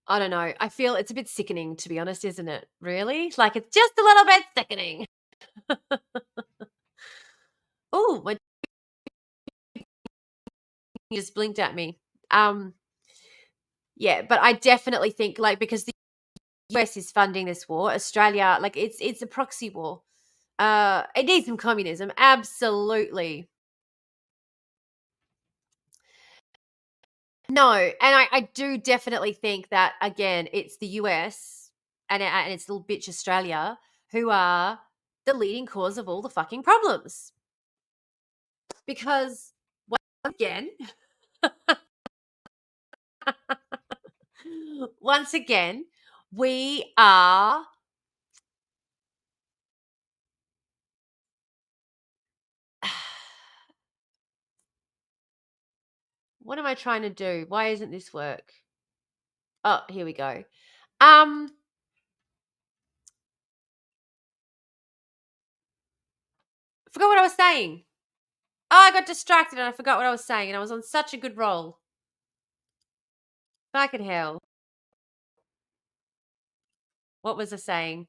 Speaker 1: I don't know. I feel it's a bit sickening, to be honest, isn't it? Really? Like, it's just a little bit sickening. Oh, my just blinked at me. Yeah, but I definitely think, like, because the US is funding this war, Australia, like, it's a proxy war. It needs some communism, absolutely. No, and I do definitely think that, again, it's the US and it's little bitch Australia who are the leading cause of all the fucking problems. Because once again, once again, we are what am I trying to do? Why isn't this work? Oh, here we go. Forgot what I was saying. Oh, I got distracted and I forgot what I was saying, and I was on such a good roll. Fucking hell. What was I saying?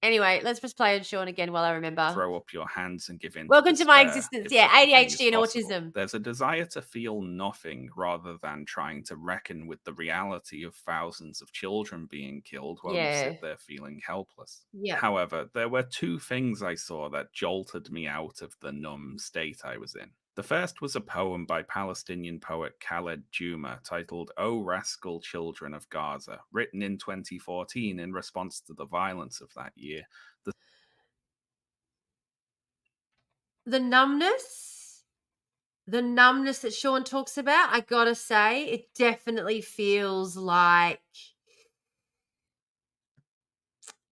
Speaker 1: Anyway, let's just play on Sean again while I remember.
Speaker 2: Throw up your hands and give in.
Speaker 1: Welcome to my
Speaker 2: despair
Speaker 1: existence.
Speaker 2: if
Speaker 1: Yeah,
Speaker 2: such a thing
Speaker 1: ADHD
Speaker 2: is
Speaker 1: and
Speaker 2: possible.
Speaker 1: autism.
Speaker 2: There's a desire to feel nothing rather than trying to reckon with the reality of thousands of children being killed while you sit there feeling helpless.
Speaker 1: Yeah.
Speaker 2: However, there were two things I saw that jolted me out of the numb state I was in. The first was a poem by Palestinian poet Khaled Juma titled "O Rascal Children of Gaza," written in 2014 in response to the violence of that year.
Speaker 1: The numbness that Sean talks about, I gotta say, it definitely feels like,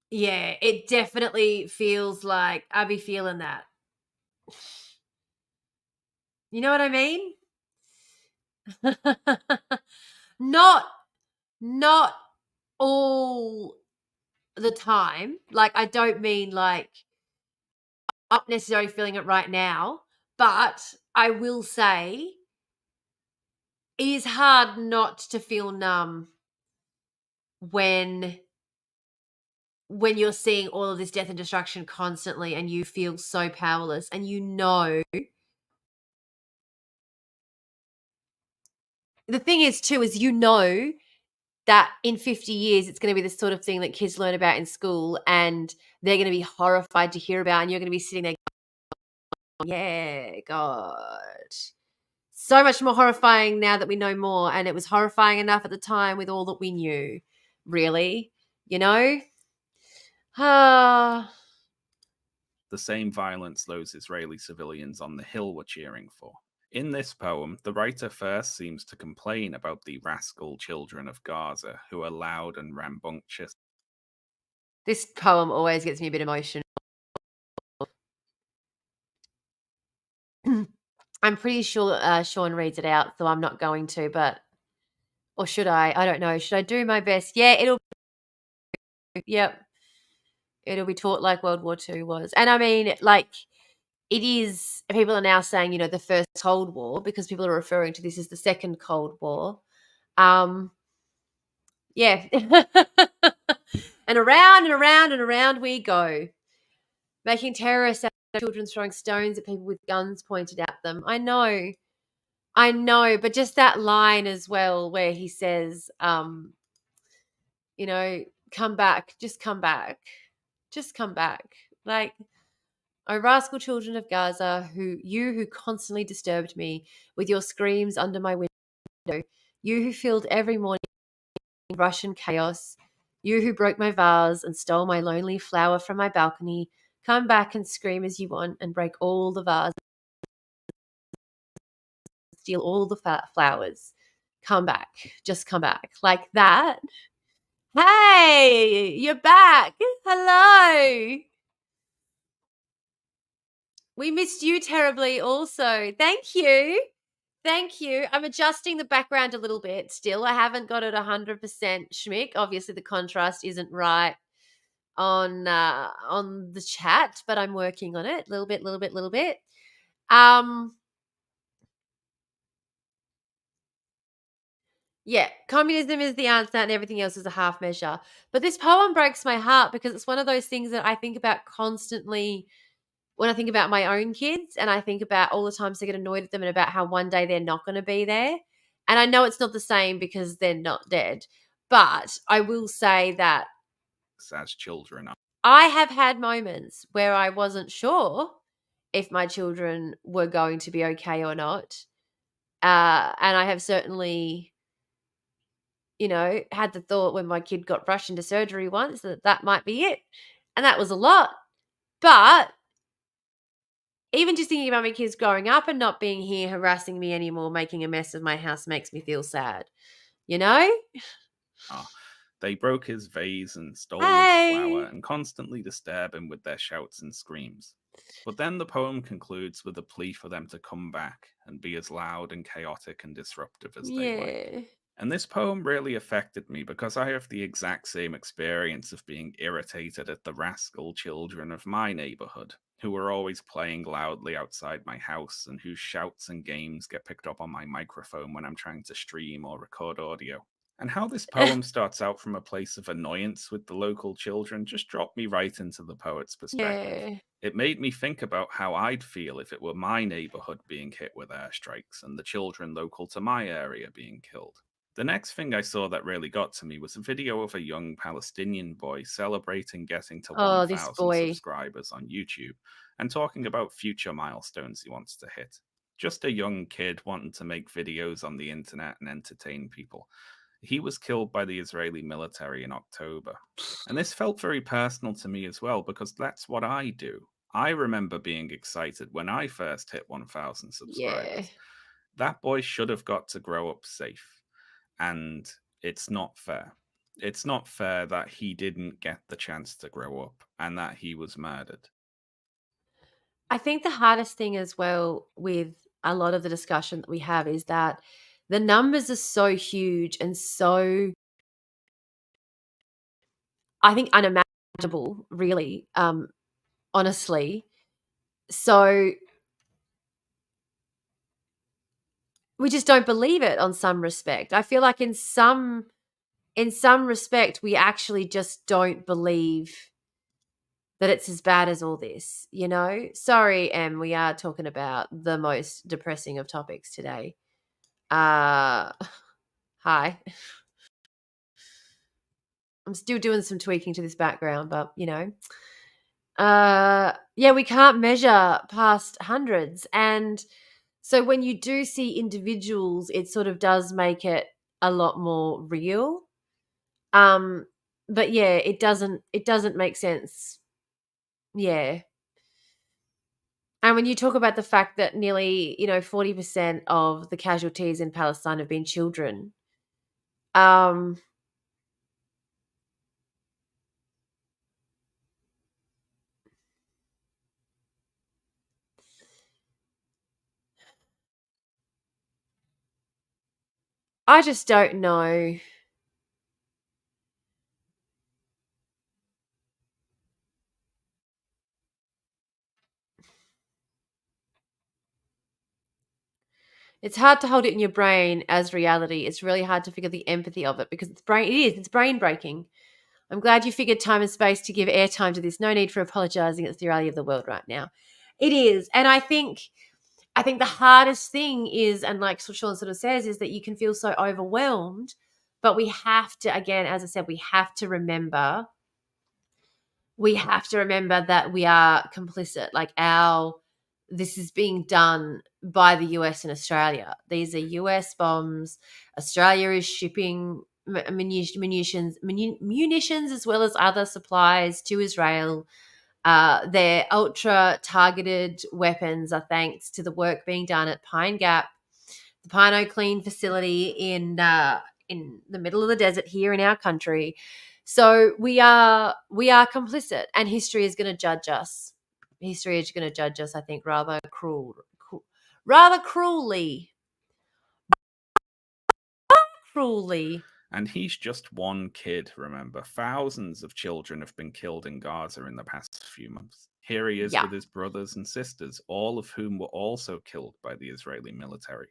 Speaker 1: yeah, it definitely feels like I be feeling that. You know what I mean? Not all the time. Like, I don't mean like I'm not necessarily feeling it right now, but I will say it is hard not to feel numb when you're seeing all of this death and destruction constantly and you feel so powerless and the thing is too is that in 50 years it's going to be the sort of thing that kids learn about in school and they're going to be horrified to hear about, and you're going to be sitting there going, yeah, God. So much more horrifying now that we know more, and it was horrifying enough at the time with all that we knew, really, you know? Ah.
Speaker 2: The same violence those Israeli civilians on the hill were cheering for. In this poem, the writer first seems to complain about the rascal children of Gaza who are loud and rambunctious.
Speaker 1: This poem always gets me a bit emotional. I'm pretty sure Sean reads it out, so I'm not going to, but or should I? I don't know. Should I do my best? Yeah, it'll be taught like World War II was. And I mean, like, it is, people are now saying, the first Cold War, because people are referring to this as the second Cold War. Yeah. And around and around and around we go, making terrorists out of children, throwing stones at people with guns pointed at them. I know, but just that line as well where he says, come back, just come back. Just come back. Like, "O rascal children of Gaza, who constantly disturbed me with your screams under my window, you who filled every morning with Russian chaos, you who broke my vase and stole my lonely flower from my balcony, come back and scream as you want and break all the vases, steal all the flowers. Come back. Just come back." Like that. Hey, you're back. Hello. We missed you terribly also. Thank you. Thank you. I'm adjusting the background a little bit still. I haven't got it 100% schmick. Obviously, the contrast isn't right on the chat, but I'm working on it. Little bit. Yeah, communism is the answer and everything else is a half measure. But this poem breaks my heart because it's one of those things that I think about constantly when I think about my own kids, and I think about all the times I get annoyed at them and about how one day they're not going to be there. And I know it's not the same because they're not dead. But I will say that
Speaker 2: As children.
Speaker 1: I have had moments where I wasn't sure if my children were going to be okay or not. And I have certainly, had the thought when my kid got rushed into surgery once that might be it. And that was a lot. But even just thinking about my kids growing up and not being here harassing me anymore, making a mess of my house makes me feel sad. You know?
Speaker 2: They broke his vase and stole his flower and constantly disturb him with their shouts and screams. But then the poem concludes with a plea for them to come back and be as loud and chaotic and disruptive as they like. And this poem really affected me because I have the exact same experience of being irritated at the rascal children of my neighborhood, who are always playing loudly outside my house and whose shouts and games get picked up on my microphone when I'm trying to stream or record audio. And how this poem starts out from a place of annoyance with the local children just dropped me right into the poet's perspective.
Speaker 1: Yeah.
Speaker 2: It made me think about how I'd feel if it were my neighborhood being hit with airstrikes and the children local to my area being killed. The next thing I saw that really got to me was a video of a young Palestinian boy celebrating getting to
Speaker 1: Oh, this
Speaker 2: 1,000
Speaker 1: boy.
Speaker 2: subscribers on YouTube and talking about future milestones he wants to hit. Just a young kid wanting to make videos on the internet and entertain people. He was killed by the Israeli military in October. And this felt very personal to me as well because that's what I do. I remember being excited when I first hit 1,000 subscribers.
Speaker 1: Yeah.
Speaker 2: That boy should have got to grow up safe. And it's not fair. It's not fair that he didn't get the chance to grow up and that he was murdered.
Speaker 1: I think the hardest thing as well with a lot of the discussion that we have is that the numbers are so huge and so, I think, unimaginable, really, honestly. So we just don't believe it on some respect. I feel like in some respect, we actually just don't believe that it's as bad as all this, Sorry, Em, we are talking about the most depressing of topics today. Hi. I'm still doing some tweaking to this background, but yeah, we can't measure past hundreds. And so when you do see individuals, it sort of does make it a lot more real. But yeah, it doesn't make sense. Yeah. And when you talk about the fact that nearly, 40% of the casualties in Palestine have been children, I just don't know. It's hard to hold it in your brain as reality. It's really hard to figure the empathy of it because it's brain breaking. I'm glad you figured time and space to give airtime to this. No need for apologizing. It's the reality of the world right now. It is. And I think the hardest thing is, and like Sean sort of says, is that you can feel so overwhelmed, but we have to, again, as I said, we have to remember that we are complicit. Like this is being done by the US and Australia. These are US bombs. Australia is shipping munitions as well as other supplies to Israel. Their ultra targeted weapons are thanks to the work being done at Pine Gap, the Pine Clean facility in the middle of the desert here in our country. So we are complicit, and history is going to judge us. History is going to judge us, I think, rather cruelly. cruelly.
Speaker 2: And he's just one kid, remember. Thousands of children have been killed in Gaza in the past few months. Here he is
Speaker 1: Yeah.
Speaker 2: with his brothers and sisters, all of whom were also killed by the Israeli military.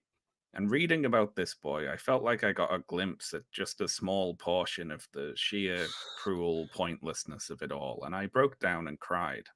Speaker 2: And reading about this boy, I felt like I got a glimpse at just a small portion of the sheer cruel pointlessness of it all, and I broke down and cried.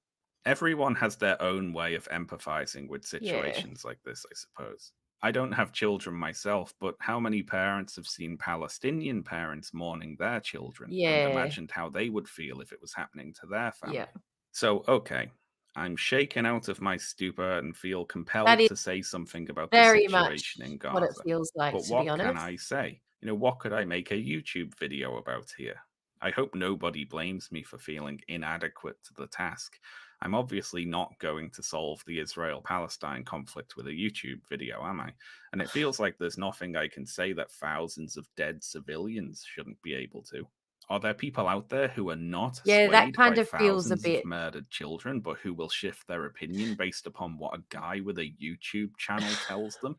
Speaker 2: Everyone has their own way of empathizing with
Speaker 1: Yeah.
Speaker 2: situations like this, I suppose. I don't have children myself, but how many parents have seen Palestinian parents mourning their children and
Speaker 1: Yeah.
Speaker 2: imagined how they would feel if it was happening to their
Speaker 1: Yeah.
Speaker 2: family? So, okay, I'm shaken out of my stupor and feel
Speaker 1: That
Speaker 2: compelled
Speaker 1: is
Speaker 2: to say something about the
Speaker 1: very much
Speaker 2: situation in
Speaker 1: what it
Speaker 2: Gaza.
Speaker 1: feels like,
Speaker 2: But
Speaker 1: to be
Speaker 2: what can
Speaker 1: honest.
Speaker 2: I say? What could I make a YouTube video about here? I hope nobody blames me for feeling inadequate to the task. I'm obviously not going to solve the Israel Palestine conflict with a YouTube video, am I? And it feels like there's nothing I can say that thousands of dead civilians shouldn't be able to. Are there people out there who are not
Speaker 1: Yeah, that
Speaker 2: swayed
Speaker 1: kind
Speaker 2: by
Speaker 1: of feels a
Speaker 2: thousands of
Speaker 1: bit.
Speaker 2: murdered children, but who will shift their opinion based upon what a guy with a YouTube channel tells them?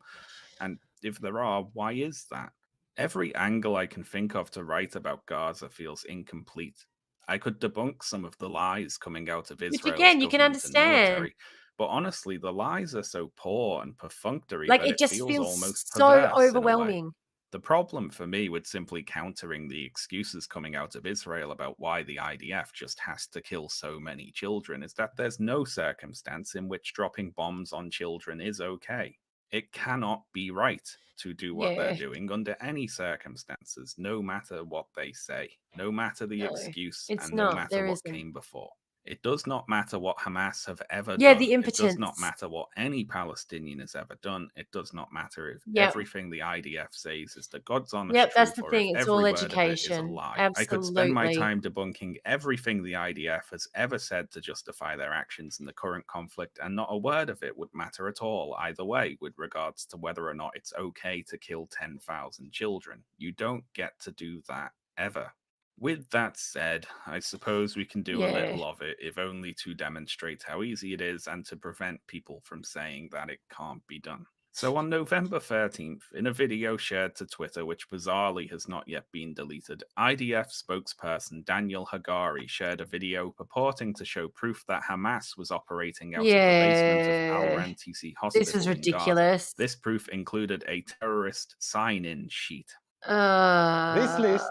Speaker 2: And if there are, why is that? Every angle I can think of to write about Gaza feels incomplete. I could debunk some of the lies coming out of
Speaker 1: Which
Speaker 2: Israel's
Speaker 1: again, you can
Speaker 2: government and
Speaker 1: understand.
Speaker 2: military, but honestly, the lies are so poor and perfunctory
Speaker 1: Like,
Speaker 2: that
Speaker 1: it
Speaker 2: it
Speaker 1: just
Speaker 2: feels
Speaker 1: feels
Speaker 2: almost
Speaker 1: so
Speaker 2: perverse in a way.
Speaker 1: overwhelming.
Speaker 2: The problem for me with simply countering the excuses coming out of Israel about why the IDF just has to kill so many children is that there's no circumstance in which dropping bombs on children is okay. It cannot be right to do what they're
Speaker 1: Yeah.
Speaker 2: doing under any circumstances, no matter what they say, no matter the
Speaker 1: No,
Speaker 2: excuse,
Speaker 1: it's
Speaker 2: and no
Speaker 1: not.
Speaker 2: matter
Speaker 1: There
Speaker 2: what
Speaker 1: isn't.
Speaker 2: came before. It does not matter what Hamas have ever
Speaker 1: Yeah, the
Speaker 2: done. It does not
Speaker 1: impotence.
Speaker 2: matter what any Palestinian has ever done. It does not matter if
Speaker 1: Yep.
Speaker 2: everything the IDF says is the God's honest
Speaker 1: Yep, that's
Speaker 2: truth
Speaker 1: the
Speaker 2: or if
Speaker 1: thing. It's
Speaker 2: every
Speaker 1: all
Speaker 2: word of it is a
Speaker 1: education.
Speaker 2: lie. I could spend my
Speaker 1: Absolutely.
Speaker 2: time debunking everything the IDF has ever said to justify their actions in the current conflict, and not a word of it would matter at all either way with regards to whether or not it's okay to kill 10,000 children. You don't get to do that ever. With that said, I suppose we can do a
Speaker 1: Yeah.
Speaker 2: little of it, if only to demonstrate how easy it is and to prevent people from saying that it can't be done. So on November 13th, in a video shared to Twitter, which bizarrely has not yet been deleted, IDF spokesperson Daniel Hagari shared a video purporting to show proof that Hamas was operating out of the basement of Al
Speaker 1: Yeah.
Speaker 2: Rantisi
Speaker 1: This was
Speaker 2: Hospital in Gaza.
Speaker 1: ridiculous.
Speaker 2: This proof included a terrorist sign-in sheet.
Speaker 3: This list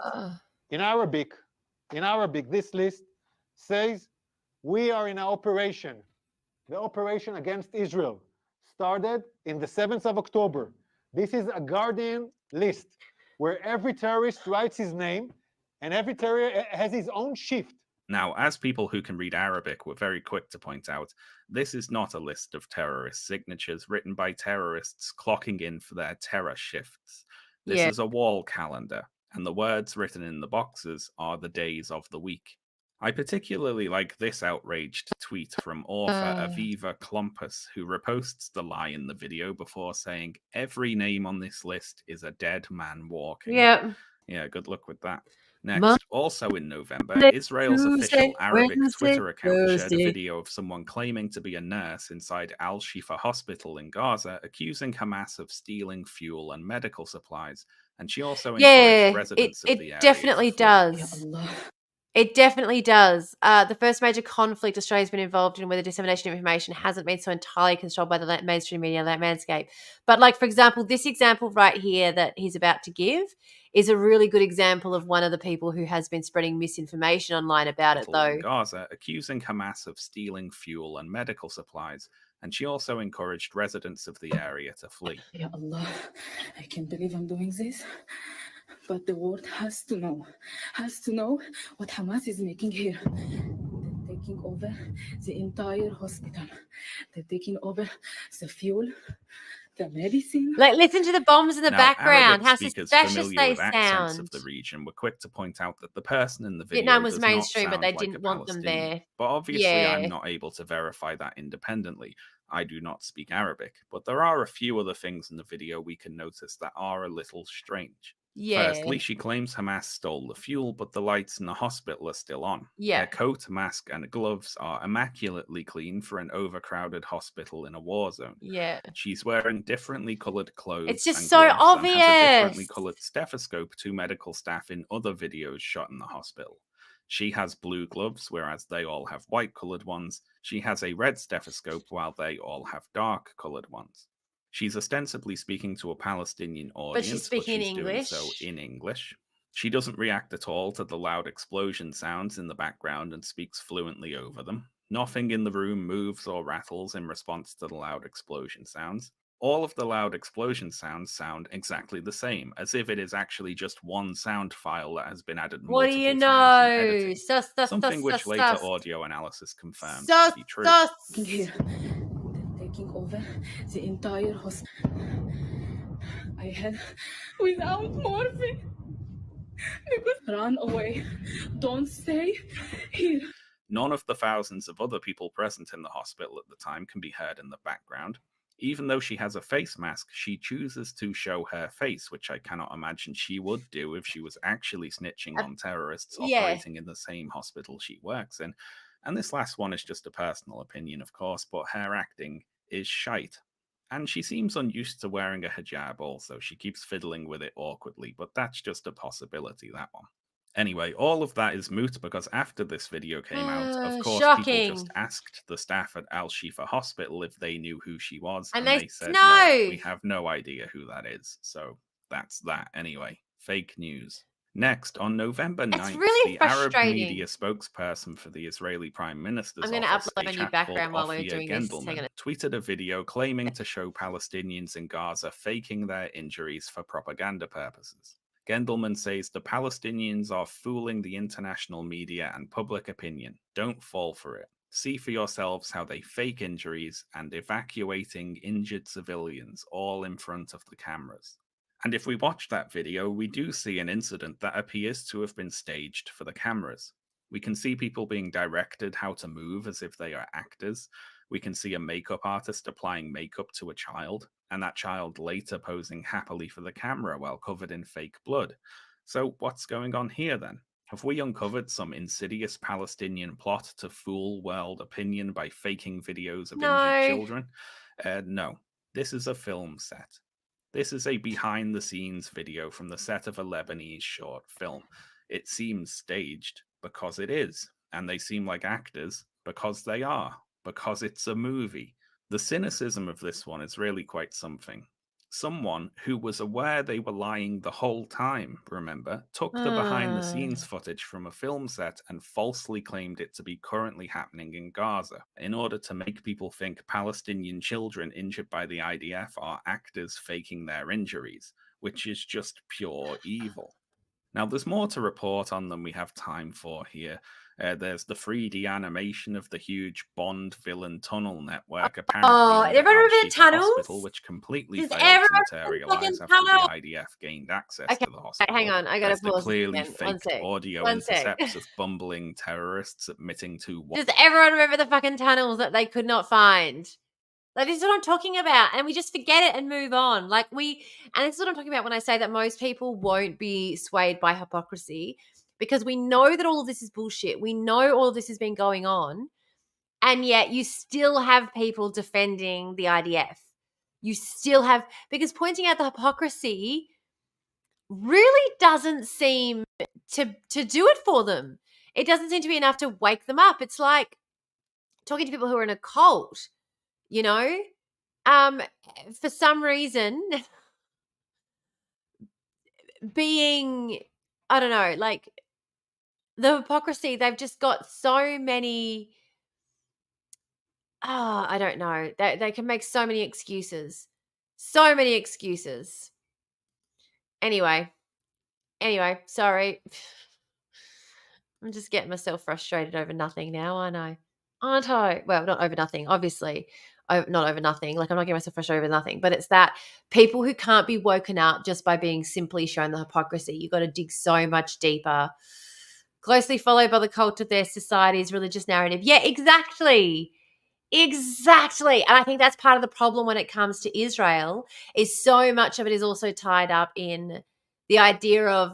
Speaker 3: in Arabic, this list says we are in an operation. The operation against Israel started in the 7th of October. This is a Guardian list where every terrorist writes his name and every terrorist has his own shift.
Speaker 2: Now, as people who can read Arabic were very quick to point out, this is not a list of terrorist signatures written by terrorists clocking in for their terror shifts. This
Speaker 1: Yeah.
Speaker 2: is a wall calendar, and the words written in the boxes are the days of the week. I particularly like this outraged tweet from author Aviva Klompus, who reposts the lie in the video before saying, "Every name on this list is a dead man walking."
Speaker 1: Yep.
Speaker 2: Yeah, good luck with that. Next,
Speaker 1: Monday,
Speaker 2: also in November,
Speaker 1: Tuesday,
Speaker 2: Israel's official Arabic
Speaker 1: Wednesday,
Speaker 2: Twitter account shared a
Speaker 1: Thursday.
Speaker 2: video of someone claiming to be a nurse inside Al Shifa Hospital in Gaza, accusing Hamas of stealing fuel and medical supplies. And she also encouraged
Speaker 1: Yeah,
Speaker 2: residents of the
Speaker 1: it
Speaker 2: area
Speaker 1: definitely
Speaker 2: to flee.
Speaker 1: does. It definitely does. The first major conflict Australia's been involved in where the dissemination of information hasn't been so entirely controlled by the mainstream media landscape. But like, for example, this example right here that he's about to give is a really good example of one of the people who has been spreading misinformation online about it, though.
Speaker 2: In Gaza, accusing Hamas of stealing fuel and medical supplies. And she also encouraged residents of the area to flee.
Speaker 4: Ya Allah, I can't believe I'm doing this. But the world has to know what Hamas is making here. They're taking over the entire hospital. They're taking over the fuel, the medicine.
Speaker 1: Like, listen to the bombs in the background.
Speaker 2: Arabic
Speaker 1: How
Speaker 2: speakers
Speaker 1: suspicious
Speaker 2: familiar
Speaker 1: they
Speaker 2: with accents
Speaker 1: sound.
Speaker 2: of the region were quick to point out that the person in the video
Speaker 1: Vietnam was
Speaker 2: does
Speaker 1: mainstream,
Speaker 2: not
Speaker 1: but they
Speaker 2: sound like
Speaker 1: didn't
Speaker 2: a
Speaker 1: want them
Speaker 2: Palestinian.
Speaker 1: there.
Speaker 2: But obviously,
Speaker 1: Yeah.
Speaker 2: I'm not able to verify that independently. I do not speak Arabic, but there are a few other things in the video we can notice that are a little strange.
Speaker 1: Yeah.
Speaker 2: Firstly, she claims Hamas stole the fuel, but the lights in the hospital are still on.
Speaker 1: Yeah.
Speaker 2: Her coat, mask, and gloves are immaculately clean for an overcrowded hospital in a war zone.
Speaker 1: Yeah.
Speaker 2: She's wearing differently coloured clothes
Speaker 1: It's just
Speaker 2: and
Speaker 1: so
Speaker 2: gloves and has a differently
Speaker 1: obvious.
Speaker 2: coloured stethoscope to medical staff in other videos shot in the hospital. She has blue gloves, whereas they all have white coloured ones. She has a red stethoscope, while they all have dark coloured ones. She's ostensibly speaking to a Palestinian
Speaker 1: But she's
Speaker 2: audience,
Speaker 1: speaking
Speaker 2: she's doing so
Speaker 1: English.
Speaker 2: in English. She doesn't react at all to the loud explosion sounds in the background and speaks fluently over them. Nothing in the room moves or rattles in response to the loud explosion sounds. All of the loud explosion sounds sound exactly the same, as if it is actually just one sound file that has been added
Speaker 1: What do
Speaker 2: multiple
Speaker 1: you
Speaker 2: times
Speaker 1: know?
Speaker 2: in editing.
Speaker 1: Sus,
Speaker 2: Something which later
Speaker 1: sus.
Speaker 2: audio analysis confirmed
Speaker 1: Sus,
Speaker 2: to be true.
Speaker 1: sus.
Speaker 4: Here, they're taking over the entire hospital. I had without morphine. Run away. Don't stay here.
Speaker 2: None of the thousands of other people present in the hospital at the time can be heard in the background. Even though she has a face mask, she chooses to show her face, which I cannot imagine she would do if she was actually snitching on terrorists operating in the same hospital she works in. And this last one is just a personal opinion, of course, but her acting is shite. And she seems unused to wearing a hijab also. She keeps fiddling with it awkwardly, but that's just a possibility, that one. Anyway, all of that is moot because after this video came out, of course, people just asked the staff at Al Shifa Hospital if they knew who she was, and they said, no, we have no idea who that is. So that's that anyway. Fake news. Next, on November 9th,
Speaker 1: really
Speaker 2: the Arab media spokesperson for the Israeli Prime Minister's office, a chap called Ophir Gendelman, tweeted a video claiming to show Palestinians in Gaza faking their injuries for propaganda purposes. Gendelman says the Palestinians are fooling the international media and public opinion. Don't fall for it. See for yourselves how they fake injuries and evacuating injured civilians all in front of the cameras. And if we watch that video, we do see an incident that appears to have been staged for the cameras. We can see people being directed how to move as if they are actors. We can see a makeup artist applying makeup to a child, and that child later posing happily for the camera while covered in fake blood. So what's going on here then? Have we uncovered some insidious Palestinian plot to fool world opinion by faking videos of injured children? No, this is a film set. This is a behind-the-scenes video from the set of a Lebanese short film. It seems staged because it is, and they seem like actors because they are, because it's a movie. The cynicism of this one is really quite something. Someone who was aware they were lying the whole time, remember, took the behind-the-scenes footage from a film set and falsely claimed it to be currently happening in Gaza in order to make people think Palestinian children injured by the IDF are actors faking their injuries, which is just pure evil. Now, there's more to report on than we have time for here. There's the 3D animation of the huge Bond villain tunnel network, apparently
Speaker 1: everyone remember the tunnels?
Speaker 2: Hospital, which completely failed to materialize after the IDF gained access to the hospital.
Speaker 1: Hang on, I gotta
Speaker 2: There's
Speaker 1: pause
Speaker 2: the clearly
Speaker 1: again.
Speaker 2: faked audio intercepts of bumbling terrorists admitting to...
Speaker 1: Does everyone remember the fucking tunnels that they could not find? Like, this is what I'm talking about, and we just forget it and move on. And this is what I'm talking about when I say that most people won't be swayed by hypocrisy, because we know that all of this is bullshit. We know all of this has been going on, and yet you still have people defending the IDF. You still have, because pointing out the hypocrisy really doesn't seem to do it for them. It doesn't seem to be enough to wake them up. It's like talking to people who are in a cult. You know, for some reason, I don't know, like the hypocrisy, they've just got so many, I don't know, they can make so many excuses. So many excuses. Anyway, sorry. I'm just getting myself frustrated over nothing now, aren't I? Well, not over nothing, obviously. Not over nothing. Like, I'm not getting myself frustrated over nothing. But it's that people who can't be woken up just by being simply shown the hypocrisy. You've got to dig so much deeper. Closely followed by the cult of their society's religious narrative. Yeah, exactly. Exactly. And I think that's part of the problem when it comes to Israel, is so much of it is also tied up in the idea of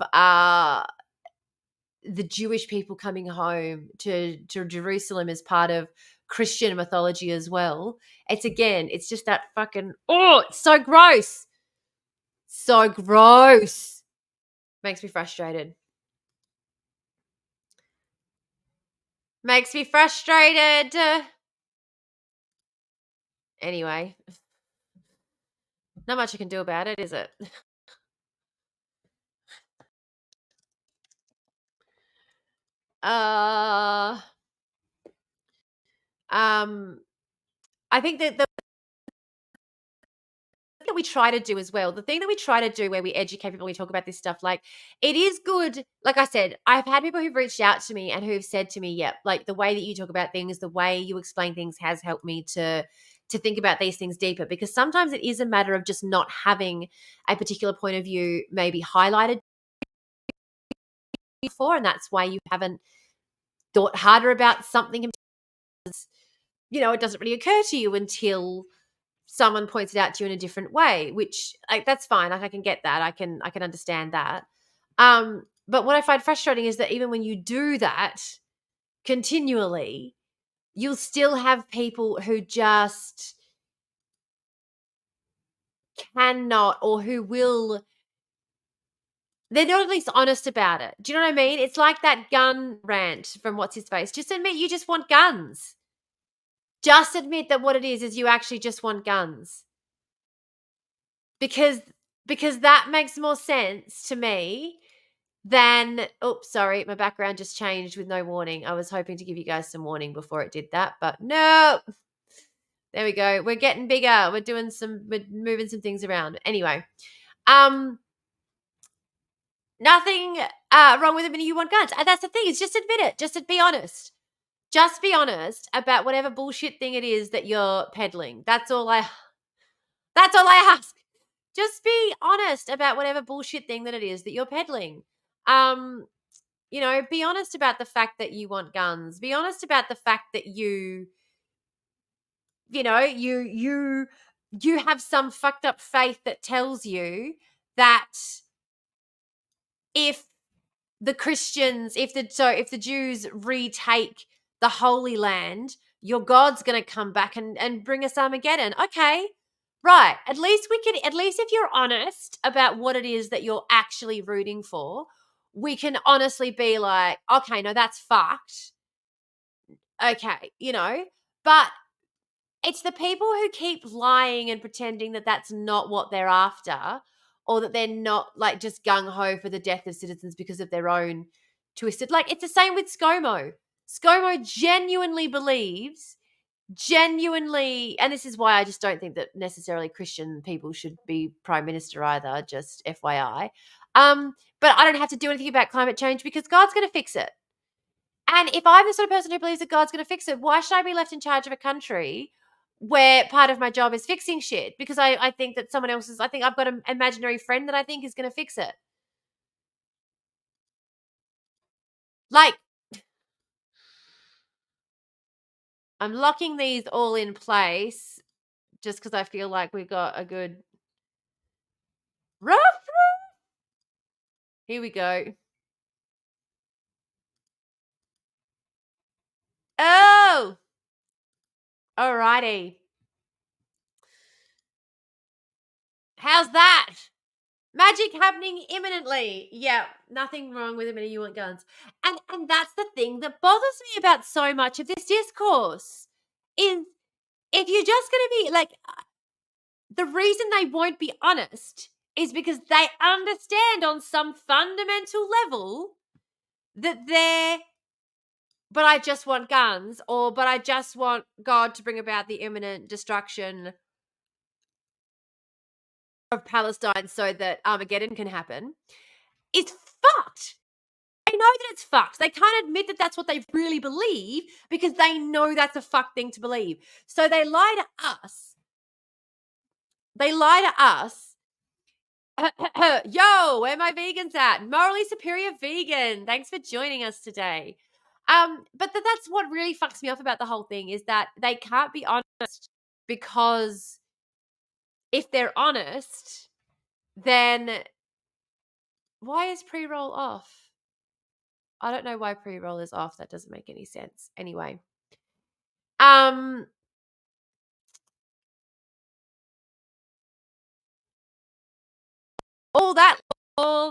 Speaker 1: the Jewish people coming home to Jerusalem as part of Christian mythology as well. It's just that fucking, it's so gross. So gross. Makes me frustrated. Makes me frustrated. Anyway, not much I can do about it, is it? I think that the thing that we try to do as well, the thing that we try to do where we educate people, we talk about this stuff, like, it is good. Like I said, I've had people who've reached out to me and who've said to me, yeah, like the way that you talk about things, the way you explain things has helped me to think about these things deeper, because sometimes it is a matter of just not having a particular point of view maybe highlighted before, and that's why you haven't thought harder about something. It doesn't really occur to you until someone points it out to you in a different way, which, like, that's fine. Like, I can get that. I can understand that. But what I find frustrating is that even when you do that continually, you'll still have people who just cannot, or who will, they're not at least honest about it. Do you know what I mean? It's like that gun rant from What's His Face. Just admit you just want guns. Just admit that what it is you actually just want guns. Because that makes more sense to me than, oops, sorry, my background just changed with no warning. I was hoping to give you guys some warning before it did that, but no. There we go. We're getting bigger. We're moving some things around. Anyway, nothing wrong with admitting you want guns. And that's the thing, is just admit it. Just be honest. Just be honest about whatever bullshit thing it is that you're peddling. That's all I ask. Just be honest about whatever bullshit thing that it is that you're peddling. Be honest about the fact that you want guns. Be honest about the fact that you have some fucked up faith that tells you that if the Jews retake the Holy Land, your God's going to come back and bring us Armageddon. Okay. Right. At least if you're honest about what it is that you're actually rooting for, we can honestly be like, okay, no, that's fucked. Okay, but it's the people who keep lying and pretending that that's not what they're after, or that they're not, like, just gung-ho for the death of citizens because of their own twisted, like, it's the same with ScoMo. ScoMo genuinely believes, and this is why I just don't think that necessarily Christian people should be prime minister either, just FYI. But I don't have to do anything about climate change because God's going to fix it. And if I'm the sort of person who believes that God's going to fix it, why should I be left in charge of a country where part of my job is fixing shit? Because I think that I think I've got an imaginary friend that I think is going to fix it. Like, I'm locking these all in place just because I feel like we've got a good rough. Here we go. Oh! Alrighty. How's that? Magic happening imminently. Yeah, nothing wrong with admitting you want guns. And that's the thing that bothers me about so much of this discourse, is if you're just going to be like, the reason they won't be honest is because they understand on some fundamental level that but I just want guns, or but I just want God to bring about the imminent destruction of Palestine so that Armageddon can happen. It's fucked. They know that it's fucked. They can't admit that that's what they really believe because they know that's a fucked thing to believe. So they lie to us. Yo, where my vegans at? Morally superior vegan. Thanks for joining us today. But that's what really fucks me off about the whole thing, is that they can't be honest, because if they're honest, then Why is pre-roll off? I don't know why pre-roll is off. That doesn't make any sense. Anyway. All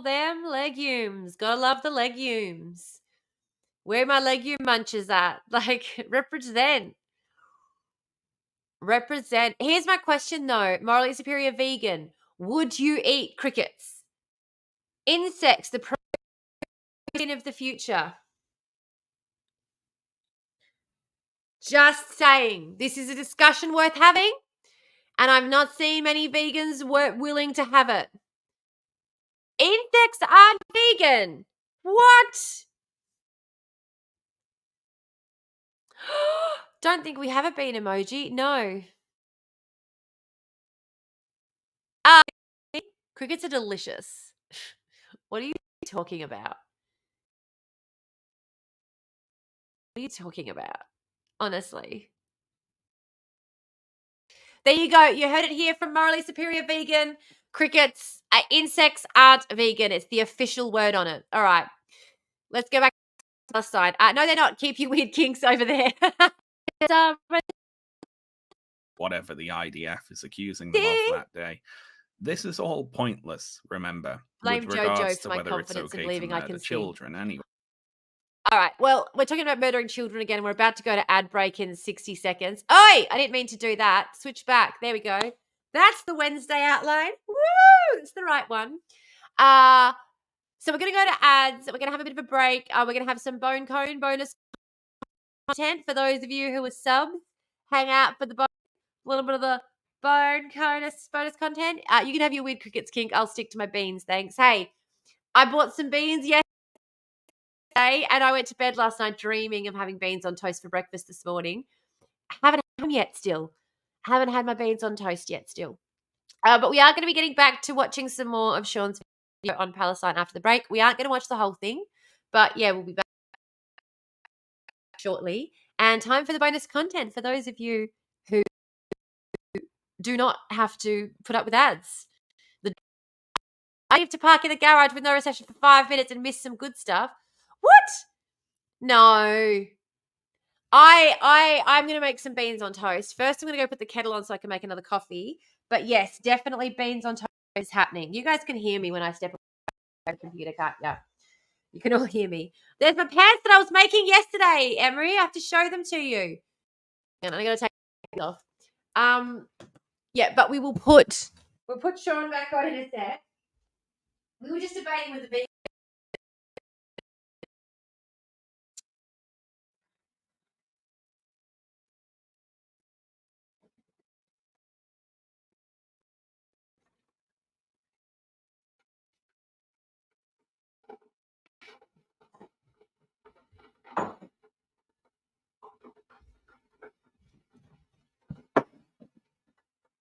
Speaker 1: them legumes. Gotta love the legumes. Where are my legume munches at? Like, represent. Represent. Here's my question though. Morally superior vegan. Would you eat crickets? Insects, the protein of the future. Just saying. This is a discussion worth having, and I've not seen many vegans willing to have it. Insects aren't vegan. What? Don't think we have a bean emoji. No. Crickets are delicious. What are you talking about? What are you talking about? Honestly. There you go. You heard it here from Morally Superior Vegan. Crickets, insects aren't vegan. It's the official word on it. All right. Let's go back to the side. No, they're not. Keep your weird kinks over there.
Speaker 2: Whatever the IDF is accusing them of that day. This is all pointless, remember,
Speaker 1: Blame
Speaker 2: with regards
Speaker 1: Jojo
Speaker 2: to
Speaker 1: for my
Speaker 2: whether it's
Speaker 1: confidence in
Speaker 2: okay to
Speaker 1: believing I
Speaker 2: murder
Speaker 1: can sing.
Speaker 2: children anyway.
Speaker 1: All right. Well, we're talking about murdering children again. We're about to go to ad break in 60 seconds. Oi! I didn't mean to do that. Switch back. There we go. That's the Wednesday outline. Woo! It's the right one. So we're going to go to ads. We're going to have a bit of a break. We're going to have some Bone Cone bonus content for those of you who are subs. Hang out for the little bit of the Bone Cone bonus content. You can have your weird crickets kink. I'll stick to my beans. Thanks. Hey, I bought some beans yesterday. And I went to bed last night dreaming of having beans on toast for breakfast this morning. I haven't had them yet still. Haven't had my beans on toast yet still. But we are going to be getting back to watching some more of Sean's video on Palestine after the break. We aren't going to watch the whole thing. But yeah, we'll be back shortly. And time for the bonus content for those of you who do not have to put up with ads. I have to park in the garage with no reception for 5 minutes and miss some good stuff. What? No. I'm going to make some beans on toast. First, I'm going to go put the kettle on so I can make another coffee. But yes, definitely beans on toast is happening. You guys can hear me when I step on the computer, can't you? You can all hear me. There's my pants that I was making yesterday, Emery. I have to show them to you. And I'm going to take it off. Yeah, but we'll put Sean back on in a sec. We were just debating with the vegan.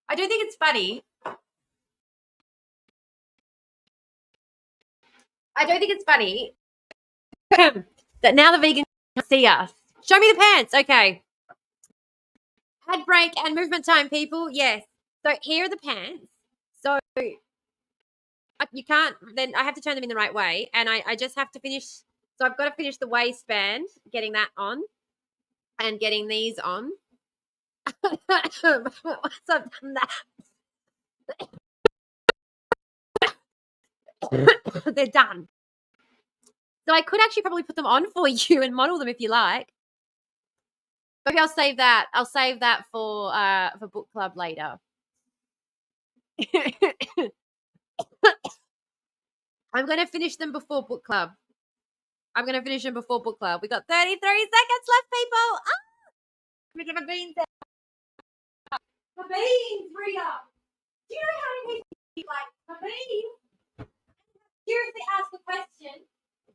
Speaker 1: I do think it's funny. That now the vegan can see us. Show me the pants. Okay. Ad break and movement time, people. Yes. So here are the pants. So you can't, then I have to turn them in the right way. And I just have to finish. So I've got to finish the waistband, getting that on and getting these on. Once I've done that, they're done. So I could actually probably put them on for you and model them if you like. Maybe I'll save that. I'll save that for book club later. I'm going to finish them before book club. We got 33 seconds left, people. Let me get my beans out. My beans, Rita. Do you know how many people like my beans? Seriously, ask the question.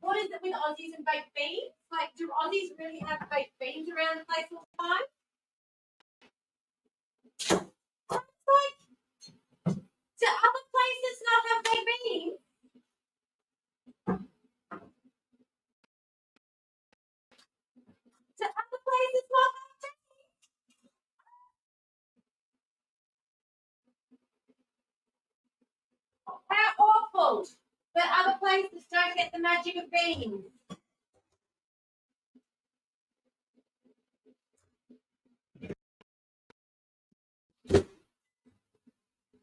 Speaker 1: What is it with Aussies and baked beans? Like, do Aussies really have baked beans around the place all the time? Like, do other places not have baked beans? Do other places not have baked beans? How awful that other places the magic of beans.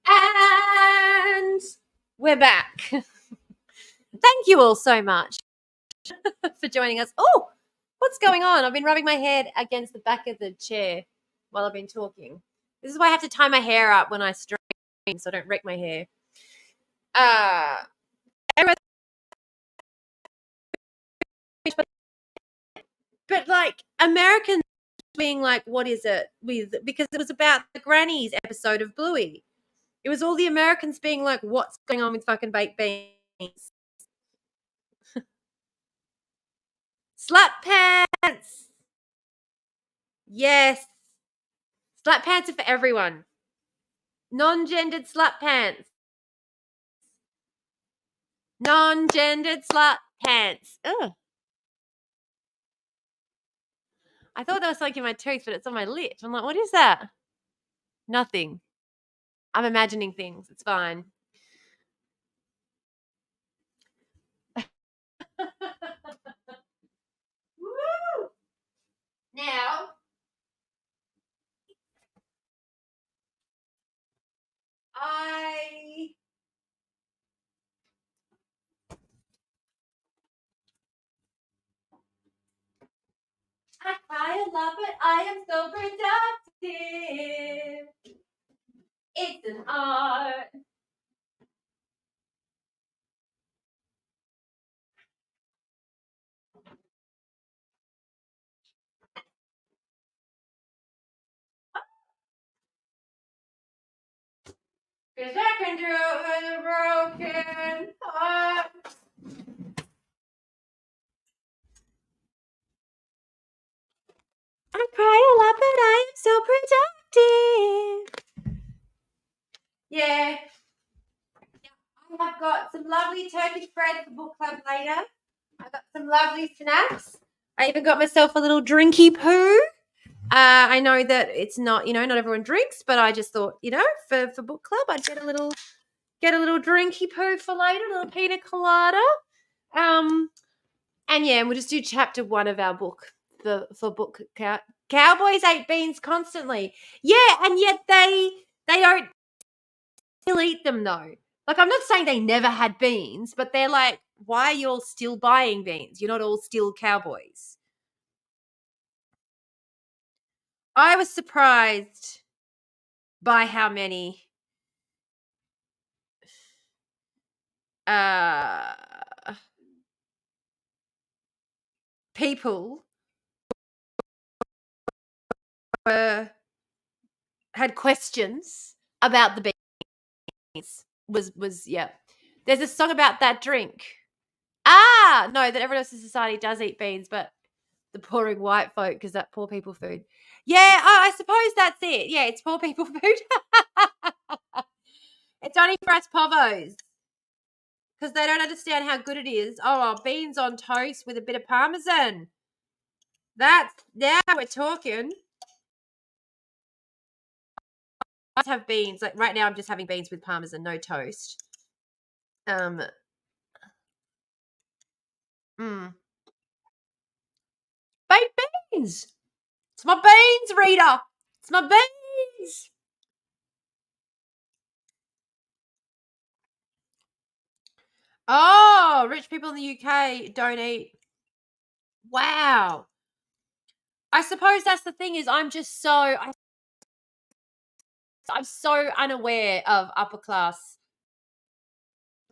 Speaker 1: And we're back. Thank you all so much for joining us. Oh, what's going on? I've been rubbing my head against the back of the chair while I've been talking. This is why I have to tie my hair up when I stream so I don't wreck my hair. But like Americans being like, what is it with, because it was about the Grannies episode of Bluey. It was all the Americans being like, what's going on with fucking baked beans? Slut pants. Yes. Slut pants are for everyone. Non-gendered slut pants. Non-gendered slut pants. Ugh. I thought that was something in my tooth, but it's on my lip. I'm like, what is that? Nothing. I'm imagining things. It's fine. Woo! Now, I cry a lot, but I am so productive. It's an art. Cause I can do it with a broken heart. I cry a lot, but I am so productive. Yeah. I have got some lovely Turkish bread for book club later. I've got some lovely snacks. I even got myself a little drinky poo. I know that it's not, not everyone drinks, but I just thought, for book club, I'd get a little drinky poo for later, a little pina colada. And we'll just do chapter 1 of our book for book. Cowboys ate beans constantly. Yeah, and yet they don't still eat them though. Like, I'm not saying they never had beans, but they're like, why are you all still buying beans? You're not all still cowboys. I was surprised by how many people had questions about the beans. Yeah. There's a song about that drink. No, that everyone else in society does eat beans, but the boring white folk, because that poor people food. Yeah, I suppose that's it. Yeah, it's poor people food. It's only for us povos, because they don't understand how good it is. Oh, beans on toast with a bit of parmesan. Now we're talking. I have beans. Like right now, I'm just having beans with parmesan, no toast. Baked beans. It's my beans, Rita. It's my beans. Oh, rich people in the UK don't eat. Wow. I suppose that's the thing is I'm so unaware of upper class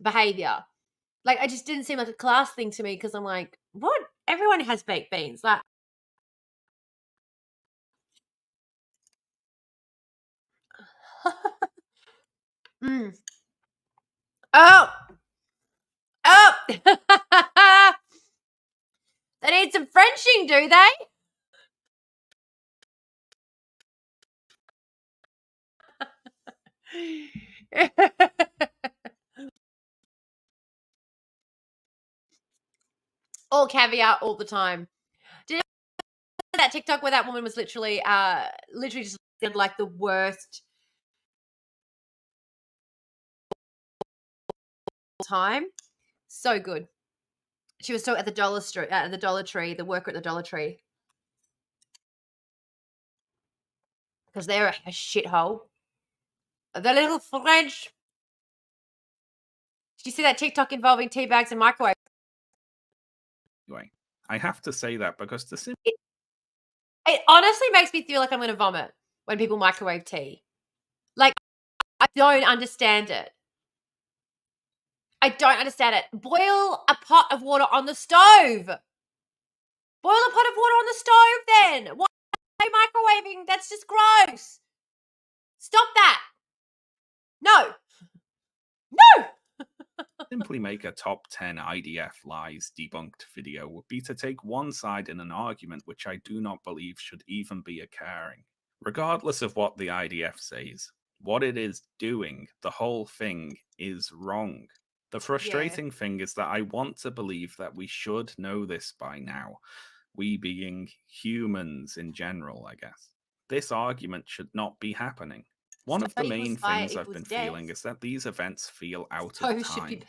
Speaker 1: behavior. Like, it just didn't seem like a class thing to me because I'm like, what? Everyone has baked beans. Like, Oh. They need some Frenching, do they? All caviar all the time. Did you know that TikTok where that woman was literally just said like the worst time? So good. She was talking at the Dollar Tree, the worker at the Dollar Tree. Because they're a shithole. The little French. Did you see that TikTok involving tea bags and microwaves?
Speaker 2: Anyway, I have to say that because
Speaker 1: It honestly makes me feel like I'm going to vomit when people microwave tea. Like, I don't understand it. I don't understand it. Boil a pot of water on the stove. Boil a pot of water on the stove then. Why are they microwaving? That's just gross. Stop that. No. No.
Speaker 2: simply make a top 10 IDF lies debunked video would be to take one side in an argument which I do not believe should even be occurring. Regardless of what the IDF says, what it is doing, the whole thing is wrong. The frustrating thing is that I want to believe that we should know this by now, we being humans in general, I guess. This argument should not be happening. One of the main things I've been feeling is that these events feel out of time.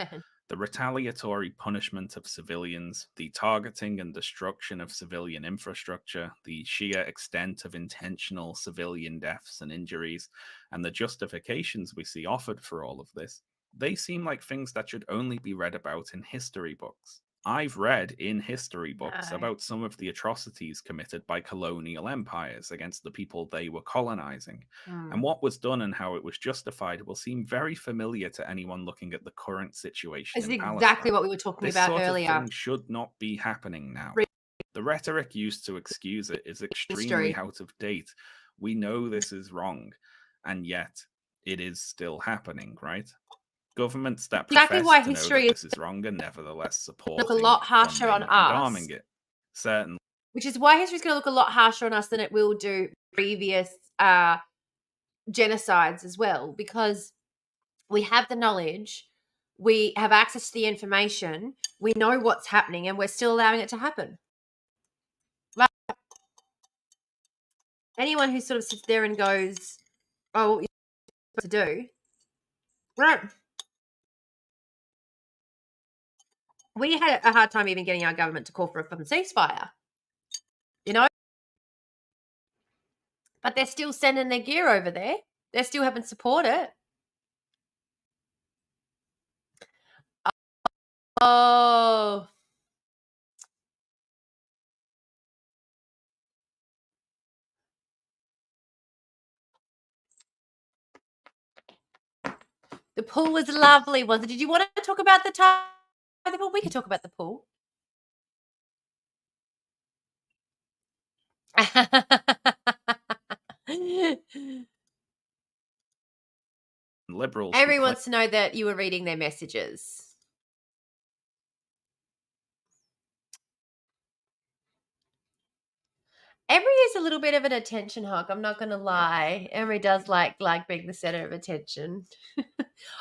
Speaker 2: The retaliatory punishment of civilians, the targeting and destruction of civilian infrastructure, the sheer extent of intentional civilian deaths and injuries, and the justifications we see offered for all of this, they seem like things that should only be read about in history books. I've read in history books about some of the atrocities committed by colonial empires against the people they were colonizing. And what was done and how it was justified will seem very familiar to anyone looking at the current situation in Palestine.
Speaker 1: Exactly what we were talking about earlier.
Speaker 2: This sort of thing should not be happening now. The rhetoric used to excuse it is extremely out of date. We know this is wrong, and yet it is still happening, right? Governments that profess to know that this is wrong and nevertheless supporting
Speaker 1: look a lot harsher on us.
Speaker 2: Arming it. Certainly.
Speaker 1: Which is why history is going to look a lot harsher on us than it will do previous genocides as well, because we have the knowledge, we have access to the information, we know what's happening, and we're still allowing it to happen. Like, anyone who sort of sits there and goes, oh, what you're supposed to do, right? We had a hard time even getting our government to call for a fucking ceasefire, you know? But they're still sending their gear over there. They're still having to support it. Oh. The pool was lovely, wasn't it? Did you want to talk about the time? Well, we could talk about the pool.
Speaker 2: Liberals.
Speaker 1: Everyone wants to know that you were reading their messages. Emery is a little bit of an attention hog, I'm not going to lie. Emery does like being the center of attention.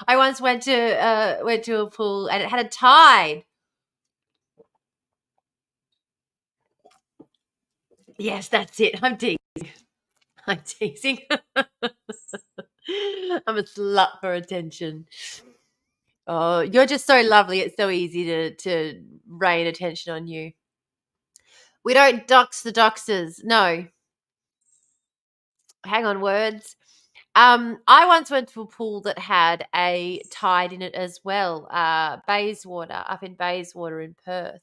Speaker 1: I once went to a pool and it had a tide. Yes, that's it. I'm teasing. I'm a slut for attention. Oh, you're just so lovely. It's so easy to rain attention on you. We don't dox the doxers. No. Hang on, words. I once went to a pool that had a tide in it as well. Bayswater, up in Bayswater in Perth.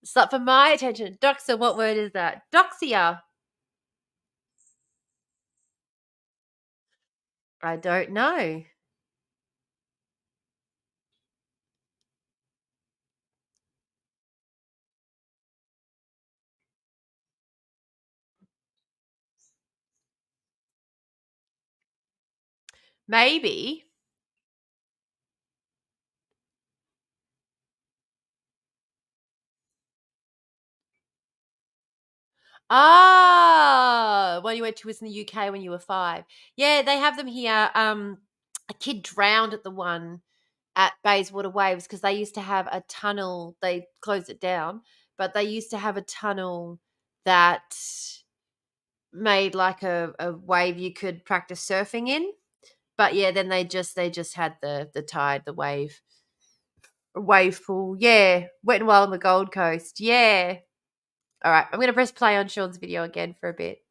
Speaker 1: Slut for my attention. Doxer, what word is that? Doxia. I don't know. Maybe. When you went to was in the UK when you were 5. Yeah, they have them here. A kid drowned at the one at Bayswater Waves because they used to have a tunnel. They closed it down, but they used to have a tunnel that made like a wave you could practice surfing in. But yeah, then they just had the tide, the wave. Wave pool. Yeah. Wet and Wild on the Gold Coast. Yeah. All right. I'm going to press play on Sean's video again for a bit.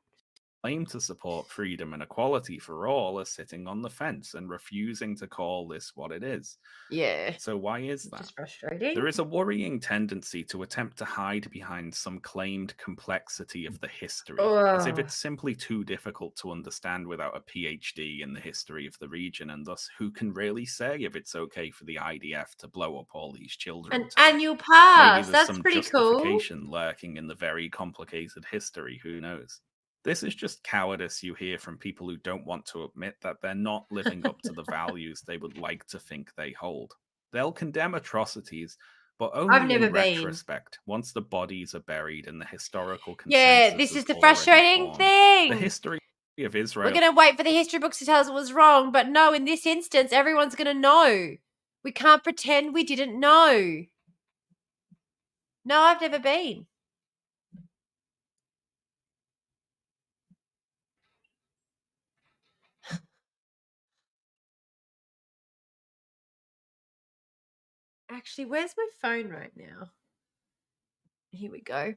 Speaker 2: Claim to support freedom and equality for all are sitting on the fence and refusing to call this what it is.
Speaker 1: Yeah.
Speaker 2: So why is
Speaker 1: Which
Speaker 2: that?
Speaker 1: is frustrating.
Speaker 2: There is a worrying tendency to attempt to hide behind some claimed complexity of the history, as if it's simply too difficult to understand without a PhD in the history of the region, and thus who can really say if it's okay for the IDF to blow up all these children?
Speaker 1: An annual pass.
Speaker 2: Maybe there's
Speaker 1: That's
Speaker 2: some
Speaker 1: pretty cool.
Speaker 2: justification lurking in the very complicated history, who knows? This is just cowardice you hear from people who don't want to admit that they're not living up to the values they would like to think they hold. They'll condemn atrocities, but only
Speaker 1: never
Speaker 2: in
Speaker 1: been.
Speaker 2: retrospect, once the bodies are buried and the historical
Speaker 1: Yeah,
Speaker 2: consensus
Speaker 1: this
Speaker 2: has
Speaker 1: is the
Speaker 2: already
Speaker 1: frustrating
Speaker 2: formed.
Speaker 1: thing.
Speaker 2: The history of Israel.
Speaker 1: We're going to wait for the history books to tell us it was wrong, but no, in this instance, everyone's going to know. We can't pretend we didn't know. No, I've never been. Actually, where's my phone right now? Here we go.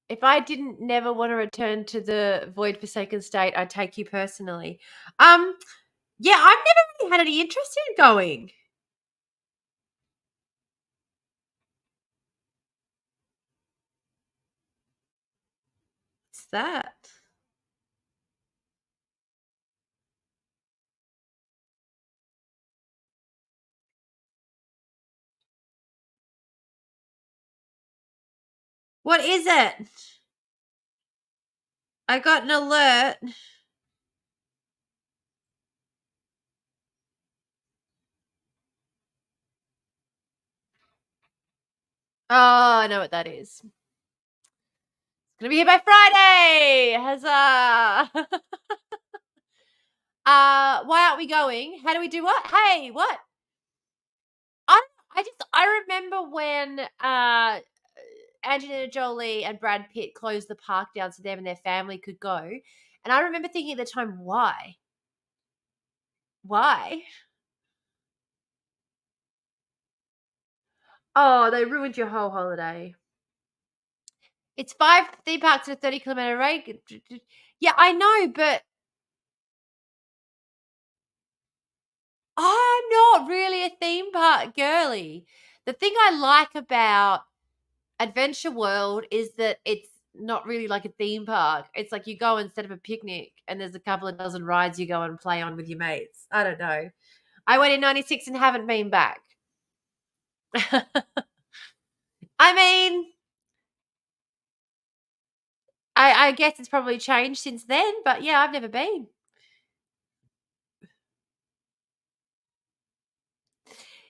Speaker 1: If I didn't never want to return to the void forsaken state, I'd take you personally. Yeah, I've never really had any interest in going. What's that? What is it? I got an alert. Oh, I know what that is. It's gonna be here by Friday. Huzzah! Why aren't we going? How do we do what? Hey, what? I remember when Angelina Jolie and Brad Pitt closed the park down so them and their family could go. And I remember thinking at the time, why? Why? Oh, they ruined your whole holiday. It's 5 theme parks in a 30-kilometer radius. Yeah, I know, but I'm not really a theme park girly. The thing I like about Adventure World is that it's not really like a theme park. It's like you go instead of a picnic and there's a couple of dozen rides you go and play on with your mates. I don't know. I went in 96 and haven't been back. I mean, I guess it's probably changed since then, but yeah, I've never been.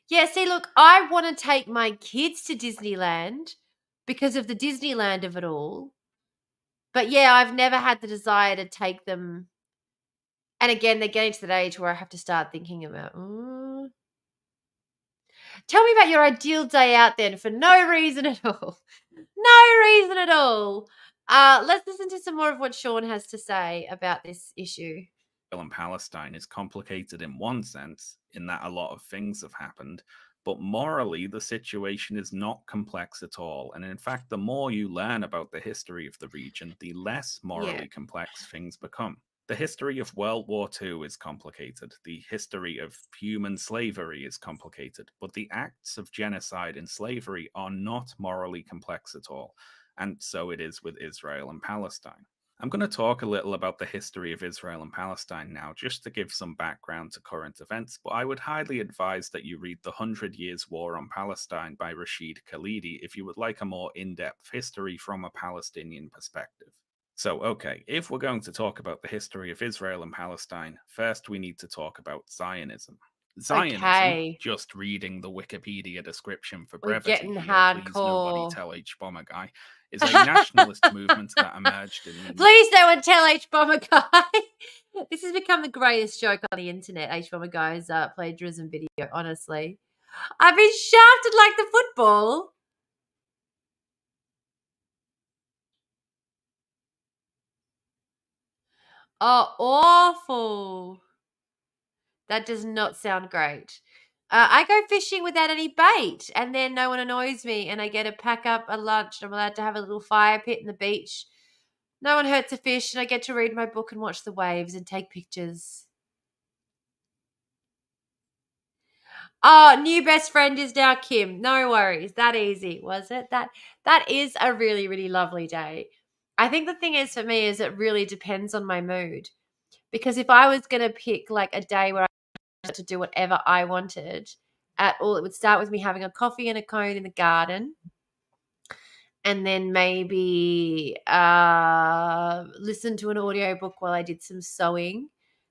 Speaker 1: Yeah, see, look, I want to take my kids to Disneyland because of the Disneyland of it all. But yeah, I've never had the desire to take them. And again, they're getting to that age where I have to start thinking about, Tell me about your ideal day out then for no reason at all. No reason at all. Let's listen to some more of what Sean has to say about this issue.
Speaker 2: And Palestine is complicated in one sense, in that a lot of things have happened, but morally the situation is not complex at all. And in fact, the more you learn about the history of the region, the less morally complex things become. The history of World War II is complicated. The history of human slavery is complicated. But the acts of genocide and slavery are not morally complex at all. And so it is with Israel and Palestine. I'm going to talk a little about the history of Israel and Palestine now, just to give some background to current events, but I would highly advise that you read The 100 Years' War on Palestine by Rashid Khalidi if you would like a more in-depth history from a Palestinian perspective. So, okay, if we're going to talk about the history of Israel and Palestine, first we need to talk about Zionism. Zionism, just reading the Wikipedia description for brevity,
Speaker 1: getting
Speaker 2: please
Speaker 1: hardcore.
Speaker 2: nobody tell H. Bomber Guy, is a nationalist movement that emerged in the...
Speaker 1: Please no one tell H. Bomber Guy. This has become the greatest joke on the internet, H. Bomber Guy's plagiarism video, honestly. I've been shafted like the football. Oh, awful. That does not sound great. I go fishing without any bait, and then no one annoys me, and I get to pack up a lunch. I'm allowed to have a little fire pit in the beach. No one hurts a fish, and I get to read my book and watch the waves and take pictures. Oh, new best friend is now Kim. No worries. That easy, was it? That is a really, really lovely day. I think the thing is for me is it really depends on my mood. Because if I was going to pick like a day where I wanted to do whatever I wanted at all, it would start with me having a coffee and a cone in the garden. And then maybe listen to an audiobook while I did some sewing.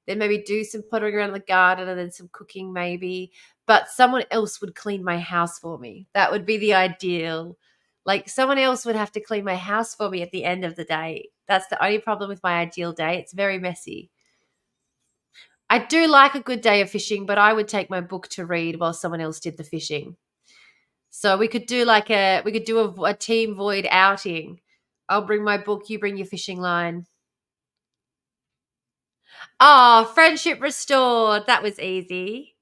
Speaker 1: Then maybe do some pottering around the garden and then some cooking maybe. But someone else would clean my house for me. That would be the ideal. Like someone else would have to clean my house for me at the end of the day. That's the only problem with my ideal day. It's very messy. I do like a good day of fishing, but I would take my book to read while someone else did the fishing. So we could do a team void outing. I'll bring my book, you bring your fishing line. Oh, friendship restored. That was easy.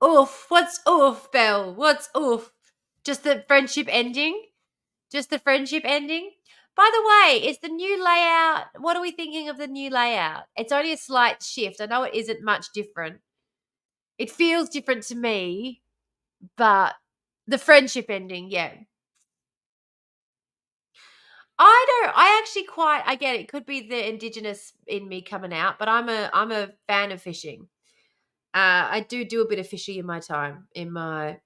Speaker 1: Oof. What's oof, Belle? What's oof? Just the friendship ending? Just the friendship ending? By the way, is the new layout, what are we thinking of the new layout? It's only a slight shift. I know it isn't much different. It feels different to me, but the friendship ending, yeah. I get it. It could be the Indigenous in me coming out, but I'm a fan of fishing. I do a bit of fishing in my time, in my,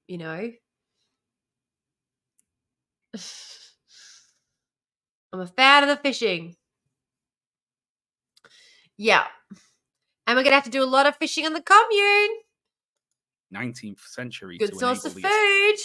Speaker 1: you know. I'm a fan of the fishing. Yeah. And we're going to have to do a lot of fishing on the commune.
Speaker 2: 19th century
Speaker 1: Good
Speaker 2: to
Speaker 1: source of
Speaker 2: enable
Speaker 1: food.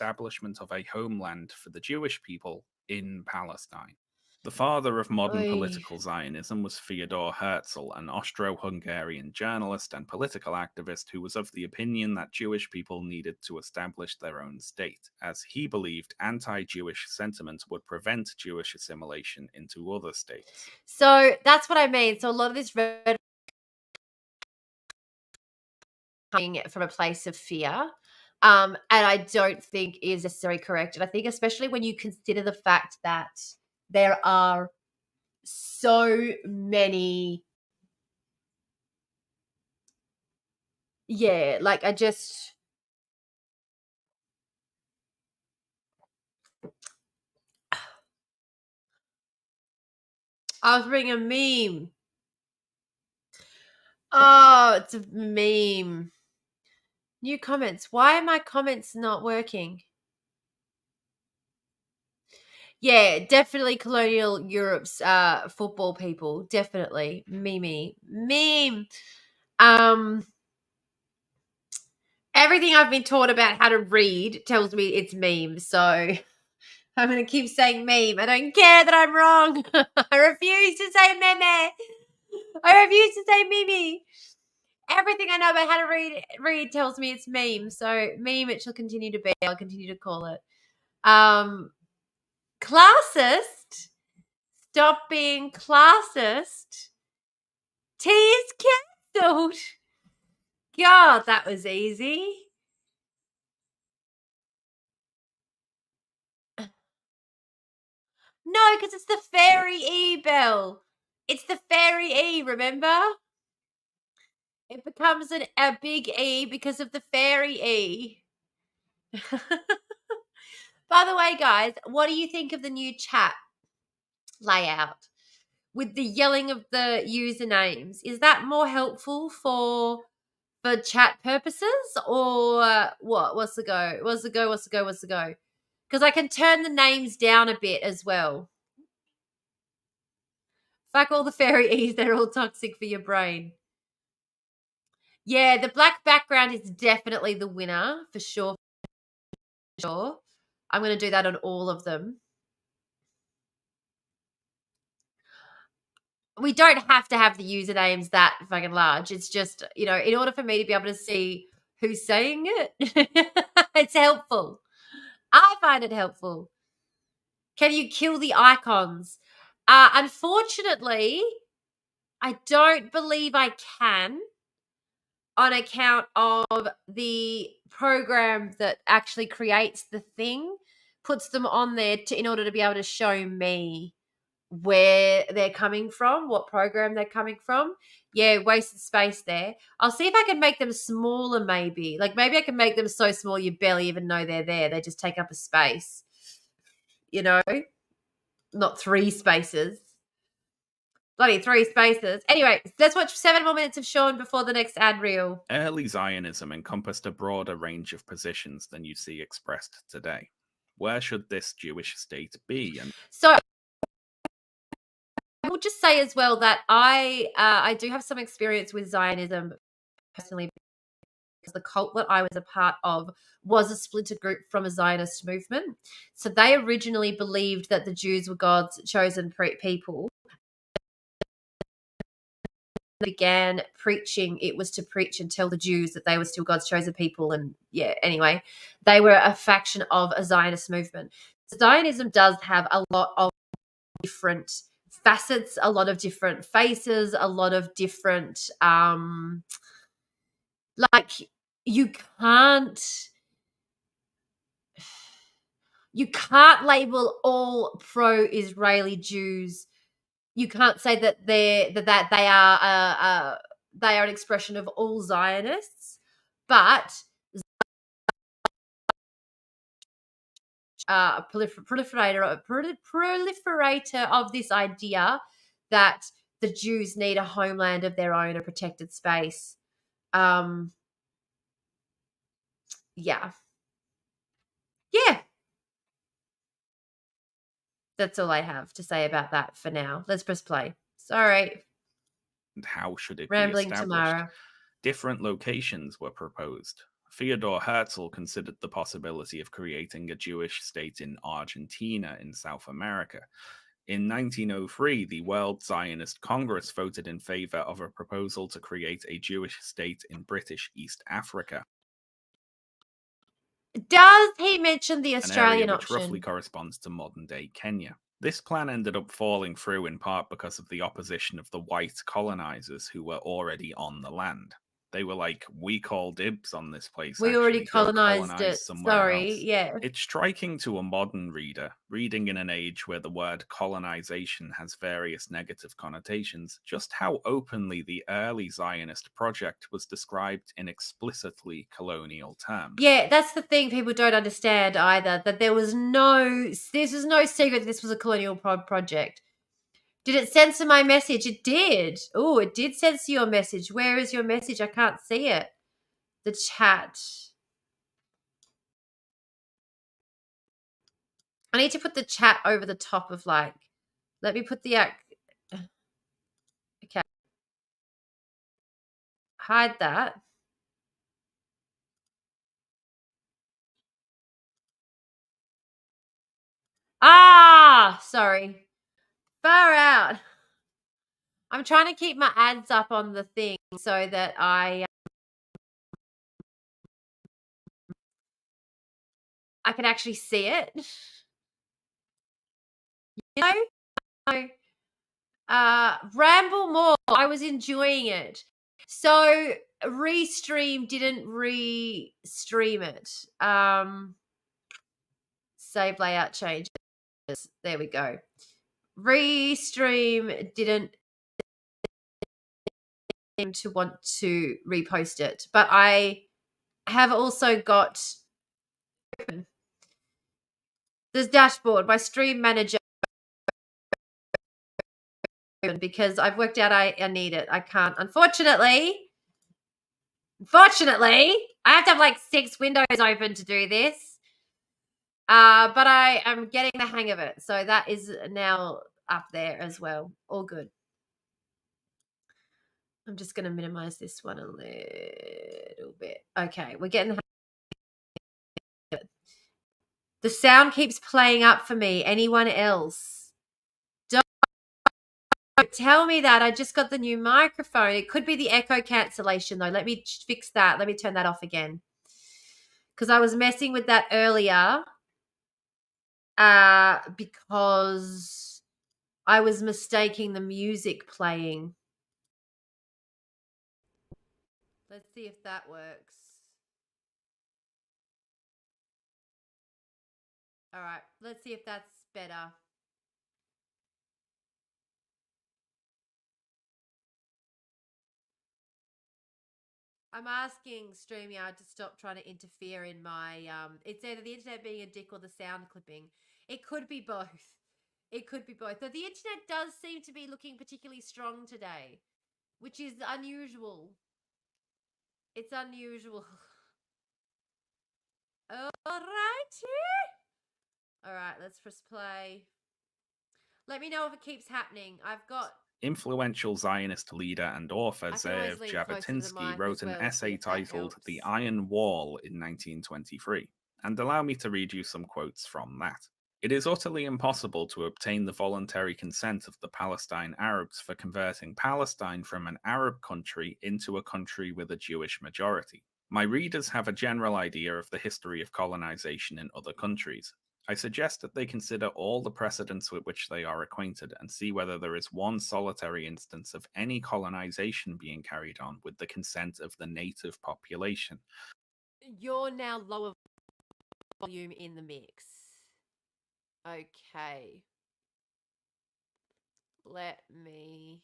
Speaker 2: the establishment of a homeland for the Jewish people in Palestine. The father of modern political Zionism was Fyodor Herzl, an Austro-Hungarian journalist and political activist who was of the opinion that Jewish people needed to establish their own state, as he believed anti-Jewish sentiment would prevent Jewish assimilation into other states.
Speaker 1: So that's what I mean. So a lot of this red coming from a place of fear. And I don't think is necessarily correct. And I think especially when you consider the fact that there are so many, like I was bringing a meme. Oh, it's a meme. New comments. Why are my comments not working? Yeah, definitely colonial Europe's football people. Definitely. Meme. Everything I've been taught about how to read tells me it's meme. So I'm going to keep saying meme. I don't care that I'm wrong. I refuse to say meme. I refuse to say mimi. Everything I know about how to read tells me it's meme. So meme it shall continue to be. I'll continue to call it. Classist. Stop being classist. T is cancelled. God, that was easy. No, because it's the fairy E, Belle. It's the fairy E, remember? It becomes a big E because of the fairy E. By the way, guys, what do you think of the new chat layout with the yelling of the usernames? Is that more helpful for chat purposes or what? What's the go? Because I can turn the names down a bit as well. Fuck all the fairy E's, they're all toxic for your brain. Yeah, the black background is definitely the winner for sure. I'm going to do that on all of them. We don't have to have the usernames that fucking large. It's just, in order for me to be able to see who's saying it, it's helpful. I find it helpful. Can you kill the icons? Unfortunately, I don't believe I can, on account of the program that actually creates the thing, puts them on there in order to be able to show me where they're coming from, what program they're coming from. Yeah, wasted space there. I'll see if I can make them smaller maybe. Like maybe I can make them so small you barely even know they're there. They just take up a space. You know? Not 3 spaces. Bloody 3 spaces. Anyway, let's watch 7 more minutes of Sean before the next ad reel.
Speaker 2: Early Zionism encompassed a broader range of positions than you see expressed today. Where should this Jewish state be? And
Speaker 1: So I will just say as well that I do have some experience with Zionism personally, because the cult that I was a part of was a splinter group from a Zionist movement. So they originally believed that the Jews were God's chosen people. Began preaching, it was to preach and tell the Jews that they were still God's chosen people. And yeah, anyway, they were a faction of a Zionist movement. Zionism does have a lot of different facets, a lot of different faces, a lot of different like you can't label all pro-Israeli Jews. You can't say that they are an expression of all Zionists, but proliferator of this idea that the Jews need a homeland of their own, a protected space. Yeah. That's all I have to say about that for now. Let's press play. Sorry.
Speaker 2: how should it
Speaker 1: Rambling
Speaker 2: be established?
Speaker 1: Tamara.
Speaker 2: Different locations were proposed. Theodor Herzl considered the possibility of creating a Jewish state in Argentina in South America. In 1903, the World Zionist Congress voted in favor of a proposal to create a Jewish state in British East Africa.
Speaker 1: Does he mention the
Speaker 2: An
Speaker 1: Australian
Speaker 2: area which
Speaker 1: option?
Speaker 2: roughly corresponds to modern-day Kenya. This plan ended up falling through in part because of the opposition of the white colonizers who were already on the land. They were like, we call dibs on this place.
Speaker 1: We already
Speaker 2: actually. Go
Speaker 1: colonized
Speaker 2: colonize
Speaker 1: it.
Speaker 2: somewhere
Speaker 1: Sorry,
Speaker 2: else."
Speaker 1: yeah.
Speaker 2: It's striking to a modern reader, reading in an age where the word colonization has various negative connotations, just how openly the early Zionist project was described in explicitly colonial terms.
Speaker 1: Yeah, that's the thing people don't understand either, that this was no secret this was a colonial project. Did it censor my message? It did. Oh, it did censor your message. Where is your message? I can't see it. The chat. I need to put the chat over the top of let me put the okay. Hide that. Sorry. Far out. I'm trying to keep my ads up on the thing so that I can actually see it. You know? Ramble more. I was enjoying it. So Restream didn't re-stream it. Save layout changes. There we go. Restream didn't seem to want to repost it, but I have also got this dashboard, my stream manager, because I've worked out I need it. I can't, unfortunately, I have to have 6 windows open to do this. But I am getting the hang of it. So that is now up there as well. All good. I'm just going to minimize this one a little bit. Okay, we're getting the hang of it. The sound keeps playing up for me. Anyone else? Don't tell me that. I just got the new microphone. It could be the echo cancellation though. Let me fix that. Let me turn that off again. Because I was messing with that earlier. Because I was mistaking the music playing. Let's see if that works. All right, let's see if that's better. I'm asking StreamYard to stop trying to interfere in my, it's either the internet being a dick or the sound clipping. It could be both. It could be both. But the internet does seem to be looking particularly strong today, which is unusual. It's unusual. Alrighty. All right, let's press play. Let me know if it keeps happening. I've got...
Speaker 2: Influential Zionist leader and author
Speaker 1: I can always
Speaker 2: Ze'ev
Speaker 1: lean closer to the
Speaker 2: Jabotinsky
Speaker 1: mic
Speaker 2: wrote
Speaker 1: as
Speaker 2: an
Speaker 1: well, see
Speaker 2: essay
Speaker 1: if that
Speaker 2: titled
Speaker 1: helps.
Speaker 2: The Iron Wall in 1923, and allow me to read you some quotes from that. It is utterly impossible to obtain the voluntary consent of the Palestine Arabs for converting Palestine from an Arab country into a country with a Jewish majority. My readers have a general idea of the history of colonization in other countries. I suggest that they consider all the precedents with which they are acquainted and see whether there is one solitary instance of any colonization being carried on with the consent of the native population.
Speaker 1: You're now lower volume in the mix. Okay. Let me...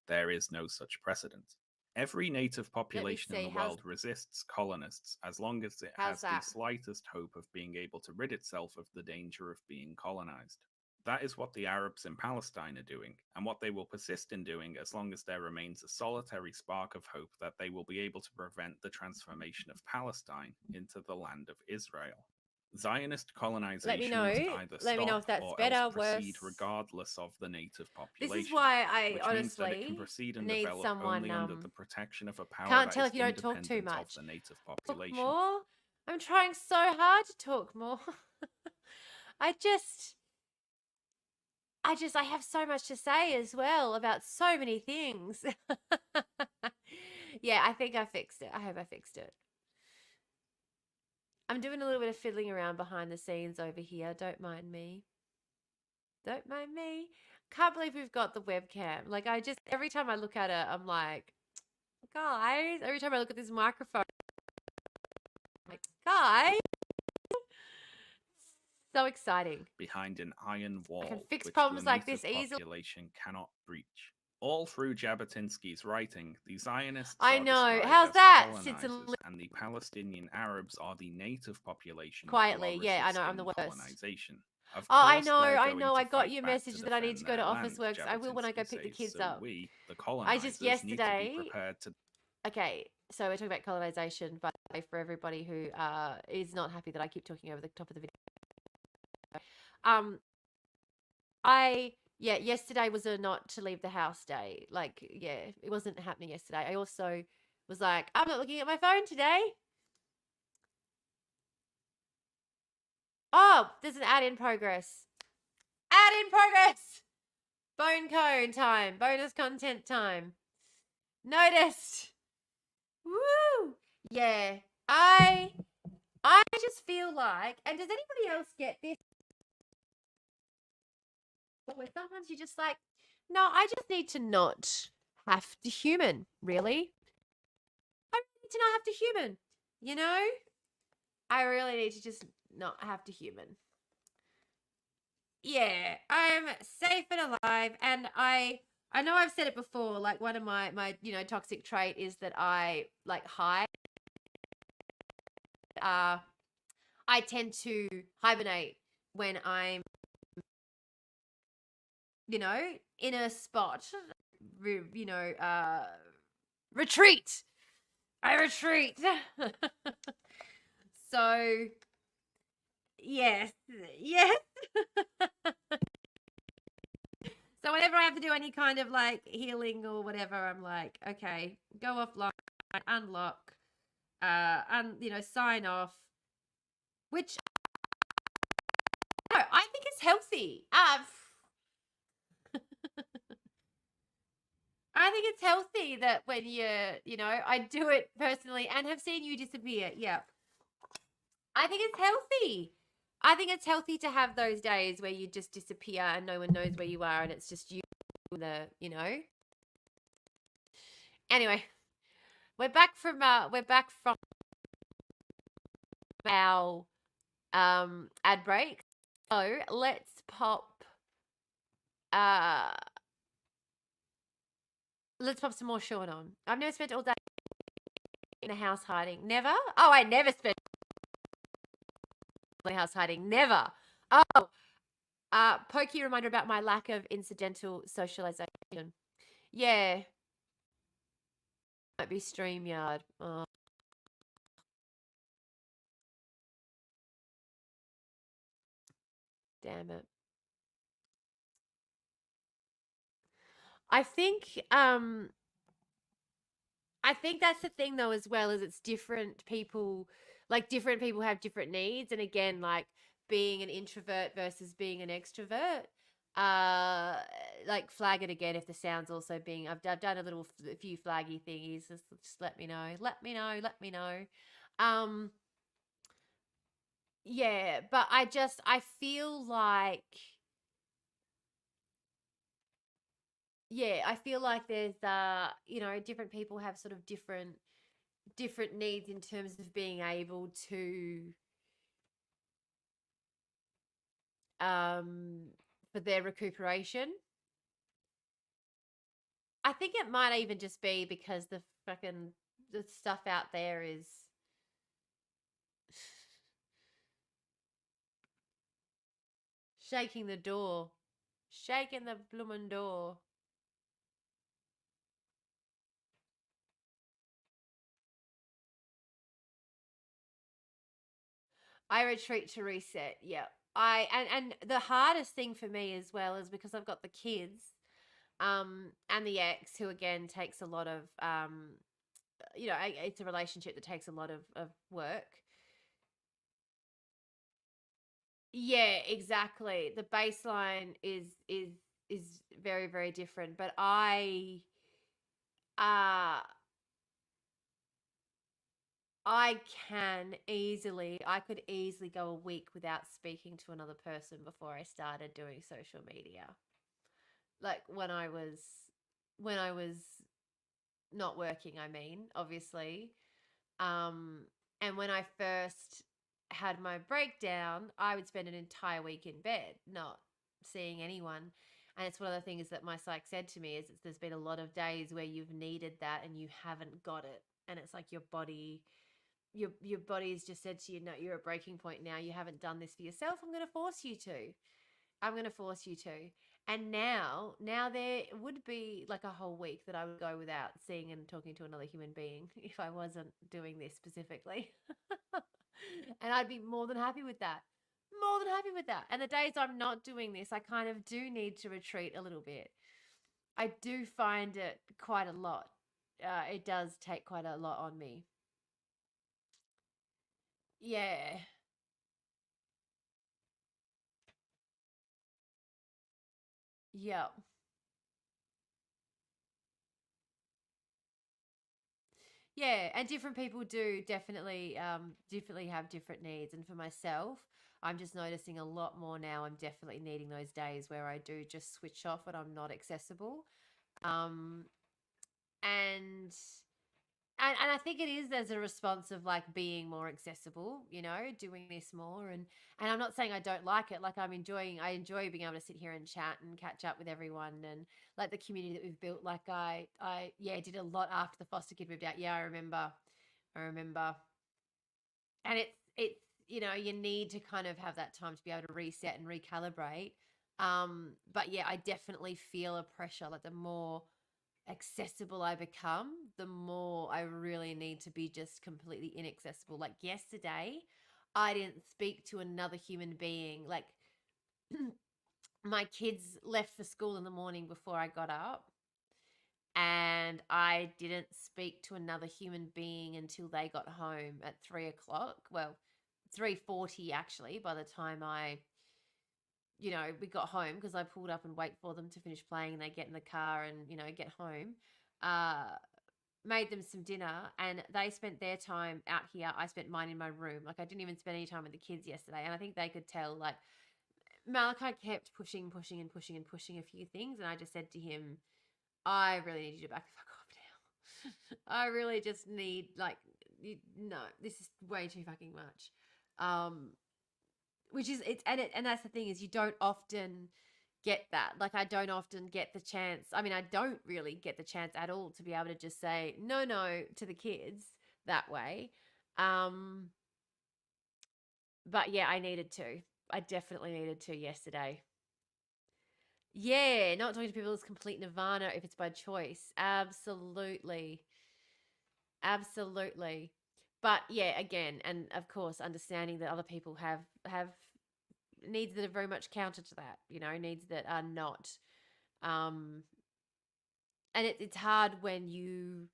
Speaker 2: There is no such precedent. Every native population in
Speaker 1: see,
Speaker 2: the world resists colonists as long as it
Speaker 1: how's
Speaker 2: has
Speaker 1: that?
Speaker 2: the slightest hope of being able to rid itself of the danger of being colonized. That is what the Arabs in Palestine are doing, and what they will persist in doing as long as there remains a solitary spark of hope that they will be able to prevent the transformation of Palestine into the land of Israel. Zionist colonization must either stop or else proceed regardless of the native population.
Speaker 1: This is why I
Speaker 2: which
Speaker 1: honestly
Speaker 2: means that it can proceed and
Speaker 1: need
Speaker 2: develop
Speaker 1: someone.
Speaker 2: only under the protection of a power
Speaker 1: Can't
Speaker 2: that
Speaker 1: tell
Speaker 2: is
Speaker 1: if you don't talk too
Speaker 2: independent
Speaker 1: much.
Speaker 2: of the native
Speaker 1: Talk
Speaker 2: population.
Speaker 1: more. I'm trying so hard to talk more. I have so much to say as well about so many things. Yeah, I think I fixed it. I hope I fixed it. I'm doing a little bit of fiddling around behind the scenes over here. Don't mind me. Don't mind me. Can't believe we've got the webcam. Like, every time I look at it, I'm like, guys, every time I look at this microphone, I'm like, guys. So exciting.
Speaker 2: Behind an iron wall,
Speaker 1: I can fix
Speaker 2: which
Speaker 1: problems
Speaker 2: the
Speaker 1: like
Speaker 2: native
Speaker 1: this easily.
Speaker 2: population cannot breach. All through Jabotinsky's writing, the Zionists
Speaker 1: I
Speaker 2: are
Speaker 1: know.
Speaker 2: described
Speaker 1: How's
Speaker 2: as
Speaker 1: that?
Speaker 2: colonizers, and the Palestinian Arabs are the native population.
Speaker 1: Quietly, yeah, I know, I'm the worst.
Speaker 2: Colonization.
Speaker 1: Oh, I know. I got your message that I need to go to Officeworks. I will when I go pick the kids up.
Speaker 2: We, the colonizers, need to be prepared to...
Speaker 1: Okay, so we're talking about colonization, but for everybody who is not happy that I keep talking over the top of the video. Yesterday was a not to leave the house day. Like, yeah, it wasn't happening yesterday. I also was like, I'm not looking at my phone today. Oh, there's an ad in progress. Ad in progress. Bone cone time. Bonus content time. Noticed. Woo. Yeah. I just feel like, and does anybody else get this? Where sometimes you're just like, no, I just need to not have to human, really. I need to not have to human, you know? I really need to just not have to human. Yeah, I'm safe and alive, and I know I've said it before, like one of my toxic trait is that I like hide. I tend to hibernate when I'm in a spot, retreat. I retreat. So, yes. So whenever I have to do any kind of like healing or whatever, I'm like, okay, go offline, unlock, sign off. Which, no, I think it's healthy. I think it's healthy that when I do it personally and have seen you disappear. Yeah. I think it's healthy. I think it's healthy to have those days where you just disappear and no one knows where you are and it's just you, Anyway, we're back from our ad break. So let's pop some more Sean on. I've never spent all day in a house hiding. Never? Oh, I never spent in a house hiding. Never. Oh, pokey reminder about my lack of incidental socialization. Yeah. Might be StreamYard. Oh. Damn it. I think that's the thing though as well, is it's different people, like different people have different needs, and again, like being an introvert versus being an extrovert. Like flag it again if the sound's also being, I've done a few flaggy thingies, just let me know. Yeah, but I feel like, yeah, I feel like there's different people have sort of different needs in terms of being able to for their recuperation. I think it might even just be because the stuff out there is shaking the bloomin' door. I retreat to reset. Yeah. And the hardest thing for me as well is because I've got the kids, and the ex, who again takes a lot of it's a relationship that takes a lot of work. Yeah, exactly. The baseline is very, very different. But uh I could easily go a week without speaking to another person before I started doing social media. Like when I was not working, I mean, obviously. And when I first had my breakdown, I would spend an entire week in bed, not seeing anyone. And it's one of the things that my psych said to me is there's been a lot of days where you've needed that and you haven't got it. And it's like your body has just said to you, no, you're at breaking point now. You haven't done this for yourself. I'm going to force you to. And now there would be like a whole week that I would go without seeing and talking to another human being if I wasn't doing this specifically. And I'd be more than happy with that. And the days I'm not doing this, I kind of do need to retreat a little bit. I do find it quite a lot. It does take quite a lot on me. Yeah. Yep. Yeah, and different people do definitely have different needs. And for myself, I'm just noticing a lot more now. I'm definitely needing those days where I do just switch off and I'm not accessible. Um, and and I think it is as a response of like being more accessible, doing this more, and I'm not saying I don't like it. Like I enjoy being able to sit here and chat and catch up with everyone, and like the community that we've built. Like I did a lot after the foster kid moved out. Yeah, I remember. And it's you need to kind of have that time to be able to reset and recalibrate. But yeah, I definitely feel a pressure. Like the more accessible I become, the more I really need to be just completely inaccessible. Like yesterday, I didn't speak to another human being. Like my kids left for school in the morning before I got up, and I didn't speak to another human being until they got home at 3:00. Well, 3:40 actually, by the time we got home, because I pulled up and wait for them to finish playing and they get in the car and, get home. Made them some dinner and they spent their time out here. I spent mine in my room. Like I didn't even spend any time with the kids yesterday. And I think they could tell, like Malachi kept pushing a few things. And I just said to him, I really need you to back the fuck off now. I really just need no, this is way too fucking much. Which is and that's the thing is you don't often get that. Like I don't often get the chance. I mean, I don't really get the chance at all to be able to just say no to the kids that way. But yeah, I needed to. I definitely needed to yesterday. Yeah, not talking to people is complete nirvana if it's by choice. Absolutely. Absolutely. But yeah, again, and of course, understanding that other people have needs that are very much counter to that, needs that are not. And it's hard when you,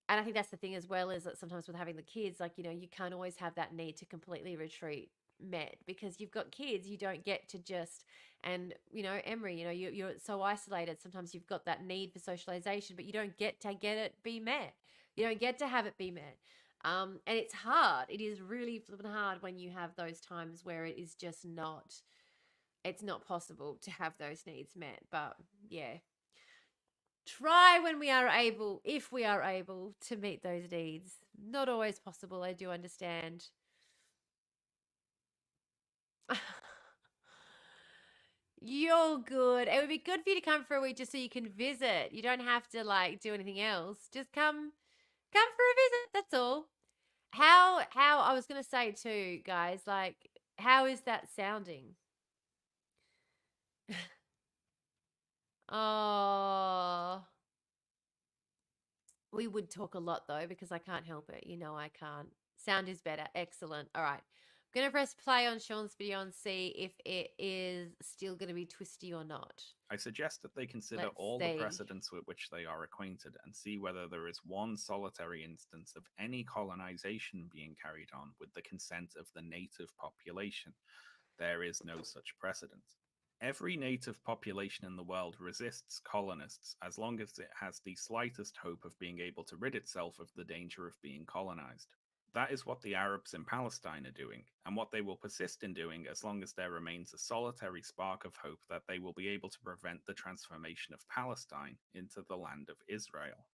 Speaker 1: and I think that's the thing as well, is that sometimes with having the kids, like, you can't always have that need to completely retreat met because you've got kids. You don't get to just, and Emery, you're so isolated. Sometimes you've got that need for socialization, but you don't get to get it be met. You don't get to have it be met. And it's hard. It is really flipping hard when you have those times where it is just not, it's not possible to have those needs met. But yeah, try when we are able, if we are able to meet those needs. Not always possible, I do understand. You're good. It would be good for you to come for a week just so you can visit. You don't have to do anything else. Just come for a visit. That's all. How I was gonna say too, guys, how is that sounding? Oh, we would talk a lot though because I can't help it. I can't. Sound is better. Excellent. All right. I'm going to press play on Sean's video and see if it is still going to be twisty or not.
Speaker 2: I suggest that they consider
Speaker 1: Let's
Speaker 2: all
Speaker 1: see.
Speaker 2: the precedents with which they are acquainted and see whether there is one solitary instance of any colonization being carried on with the consent of the native population. There is no such precedent. Every native population in the world resists colonists as long as it has the slightest hope of being able to rid itself of the danger of being colonized. That is what the Arabs in Palestine are doing, and what they will persist in doing as long as there remains a solitary spark of hope that they will be able to prevent the transformation of Palestine into the land of Israel.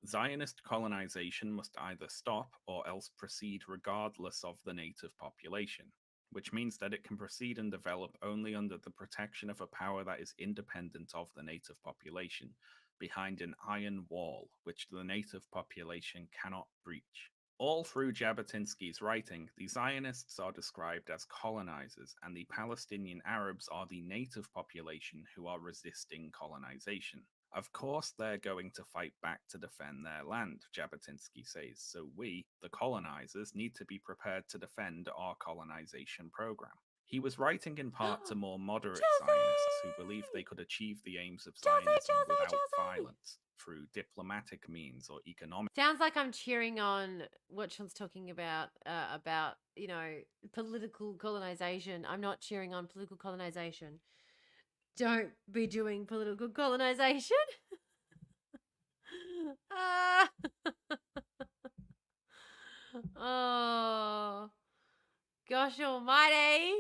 Speaker 2: Zionist colonization must either stop or else proceed regardless of the native population, which means that it can proceed and develop only under the protection of a power that is independent of the native population, behind an iron wall which the native population cannot breach. All through Jabotinsky's writing, the Zionists are described as colonizers, and the Palestinian Arabs are the native population who are resisting colonization. Of course, they're going to fight back to defend their land, Jabotinsky says, so we, the colonizers, need to be prepared to defend our colonization program. He was writing in part to more moderate Zionists who believed they could achieve the aims of Zionism without violence, through diplomatic means or economic.
Speaker 1: Sounds like I'm cheering on what Sean's talking about political colonization. I'm not cheering on political colonization. Don't be doing political colonization. Oh, gosh almighty.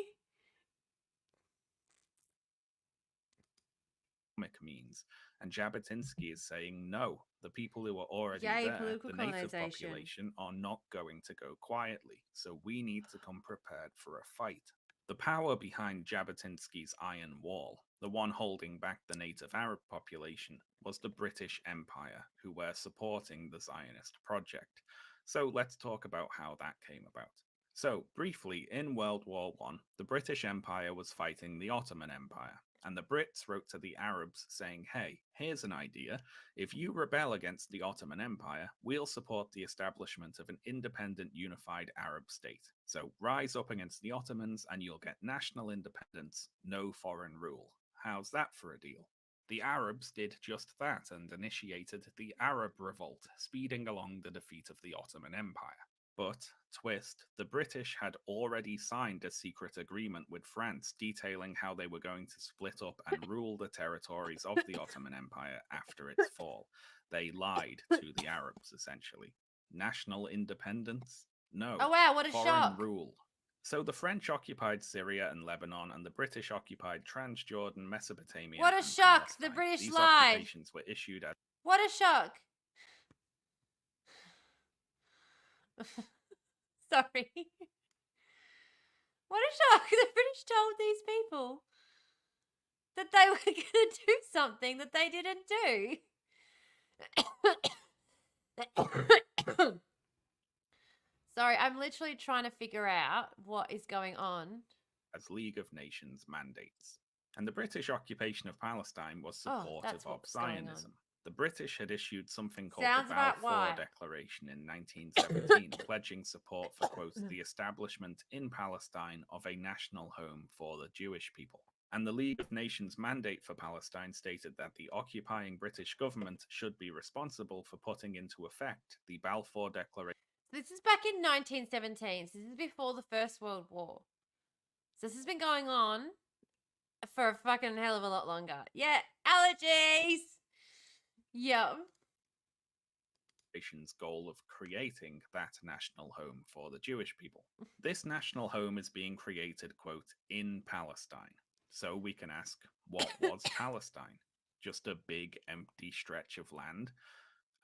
Speaker 2: Means, and Jabotinsky is saying no, the people who are already
Speaker 1: Yay,
Speaker 2: there,
Speaker 1: political
Speaker 2: the native
Speaker 1: colonization.
Speaker 2: population, are not going to go quietly, so we need to come prepared for a fight. The power behind Jabotinsky's iron wall, the one holding back the native Arab population, was the British Empire, who were supporting the Zionist project. So let's talk about how that came about. So, briefly, in World War I, the British Empire was fighting the Ottoman Empire, and the Brits wrote to the Arabs saying, hey, here's an idea. If you rebel against the Ottoman Empire, we'll support the establishment of an independent, unified Arab state. So rise up against the Ottomans and you'll get national independence, no foreign rule. How's that for a deal? The Arabs did just that and initiated the Arab Revolt, speeding along the defeat of the Ottoman Empire. But, twist, the British had already signed a secret agreement with France detailing how they were going to split up and rule the territories of the Ottoman Empire after its fall. They lied to the Arabs, essentially. National independence? No.
Speaker 1: Oh wow, what a
Speaker 2: Foreign
Speaker 1: shock.
Speaker 2: rule. So the French occupied Syria and Lebanon, and the British occupied Transjordan, Mesopotamia.
Speaker 1: What a
Speaker 2: and
Speaker 1: shock!
Speaker 2: Palestine.
Speaker 1: The British
Speaker 2: These
Speaker 1: lied.
Speaker 2: occupations were issued as.
Speaker 1: What a shock. Sorry. What a shock. The British told these people that they were going to do something that they didn't do. Sorry, I'm literally trying to figure out what is going on.
Speaker 2: As League of Nations mandates. And the British occupation of Palestine was supportive of Zionism. The British had issued something called the Balfour Declaration in 1917, pledging support for, quote, the establishment in Palestine of a national home for the Jewish people. And the League of Nations mandate for Palestine stated that the occupying British government should be responsible for putting into effect the Balfour Declaration.
Speaker 1: This is back in 1917, so this is before the First World War. So this has been going on for a fucking hell of a lot longer. Yeah, allergies! Yep.
Speaker 2: Goal of creating that national home for the Jewish people. This national home is being created, quote, in Palestine. So we can ask, what was Palestine? Just a big empty stretch of land?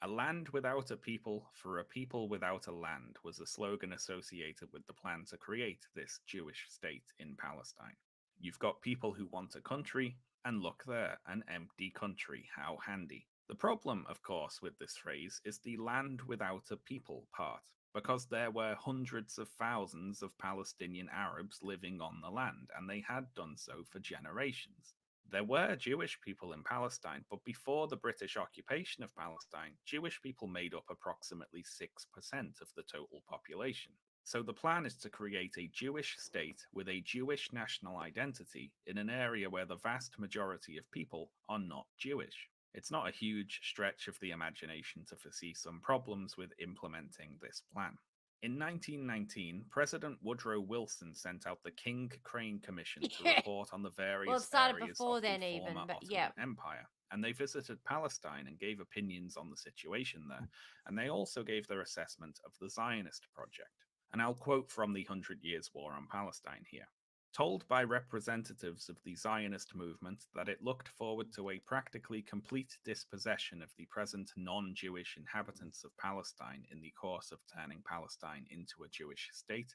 Speaker 2: A land without a people for a people without a land was a slogan associated with the plan to create this Jewish state in Palestine. You've got people who want a country, and look there, an empty country, how handy. The problem, of course, with this phrase is the land without a people part, because there were hundreds of thousands of Palestinian Arabs living on the land, and they had done so for generations. There were Jewish people in Palestine, but before the British occupation of Palestine, Jewish people made up approximately 6% of the total population. So the plan is to create a Jewish state with a Jewish national identity in an area where the vast majority of people are not Jewish. It's not a huge stretch of the imagination to foresee some problems with implementing this plan. In 1919, President Woodrow Wilson sent out the King Crane Commission to report on the various areas of the former Ottoman Empire, and they visited Palestine and gave opinions on the situation there, and they also gave their assessment of the Zionist project. And I'll quote from the 100 Years' War on Palestine here. Told by representatives of the Zionist movement that it looked forward to a practically complete dispossession of the present non-Jewish inhabitants of Palestine in the course of turning Palestine into a Jewish state.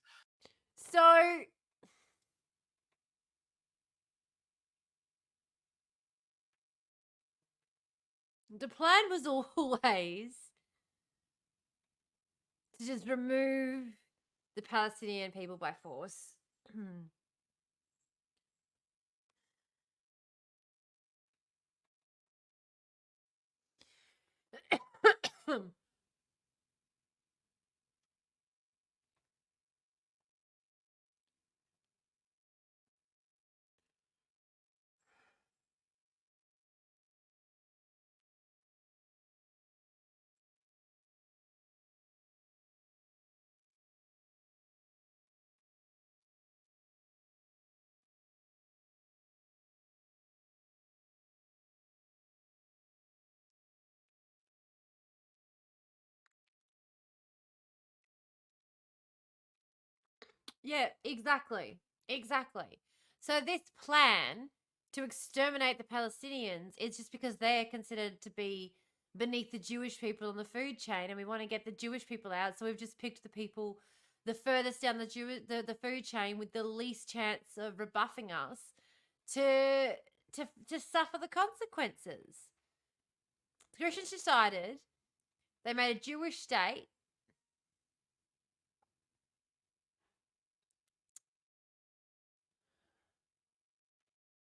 Speaker 1: So, the plan was always to just remove the Palestinian people by force. Yeah, exactly. Exactly. So this plan to exterminate the Palestinians is just because they're considered to be beneath the Jewish people on the food chain, and we want to get the Jewish people out. So we've just picked the people the furthest down the food chain with the least chance of rebuffing us to suffer the consequences. The Christians decided they made a Jewish state.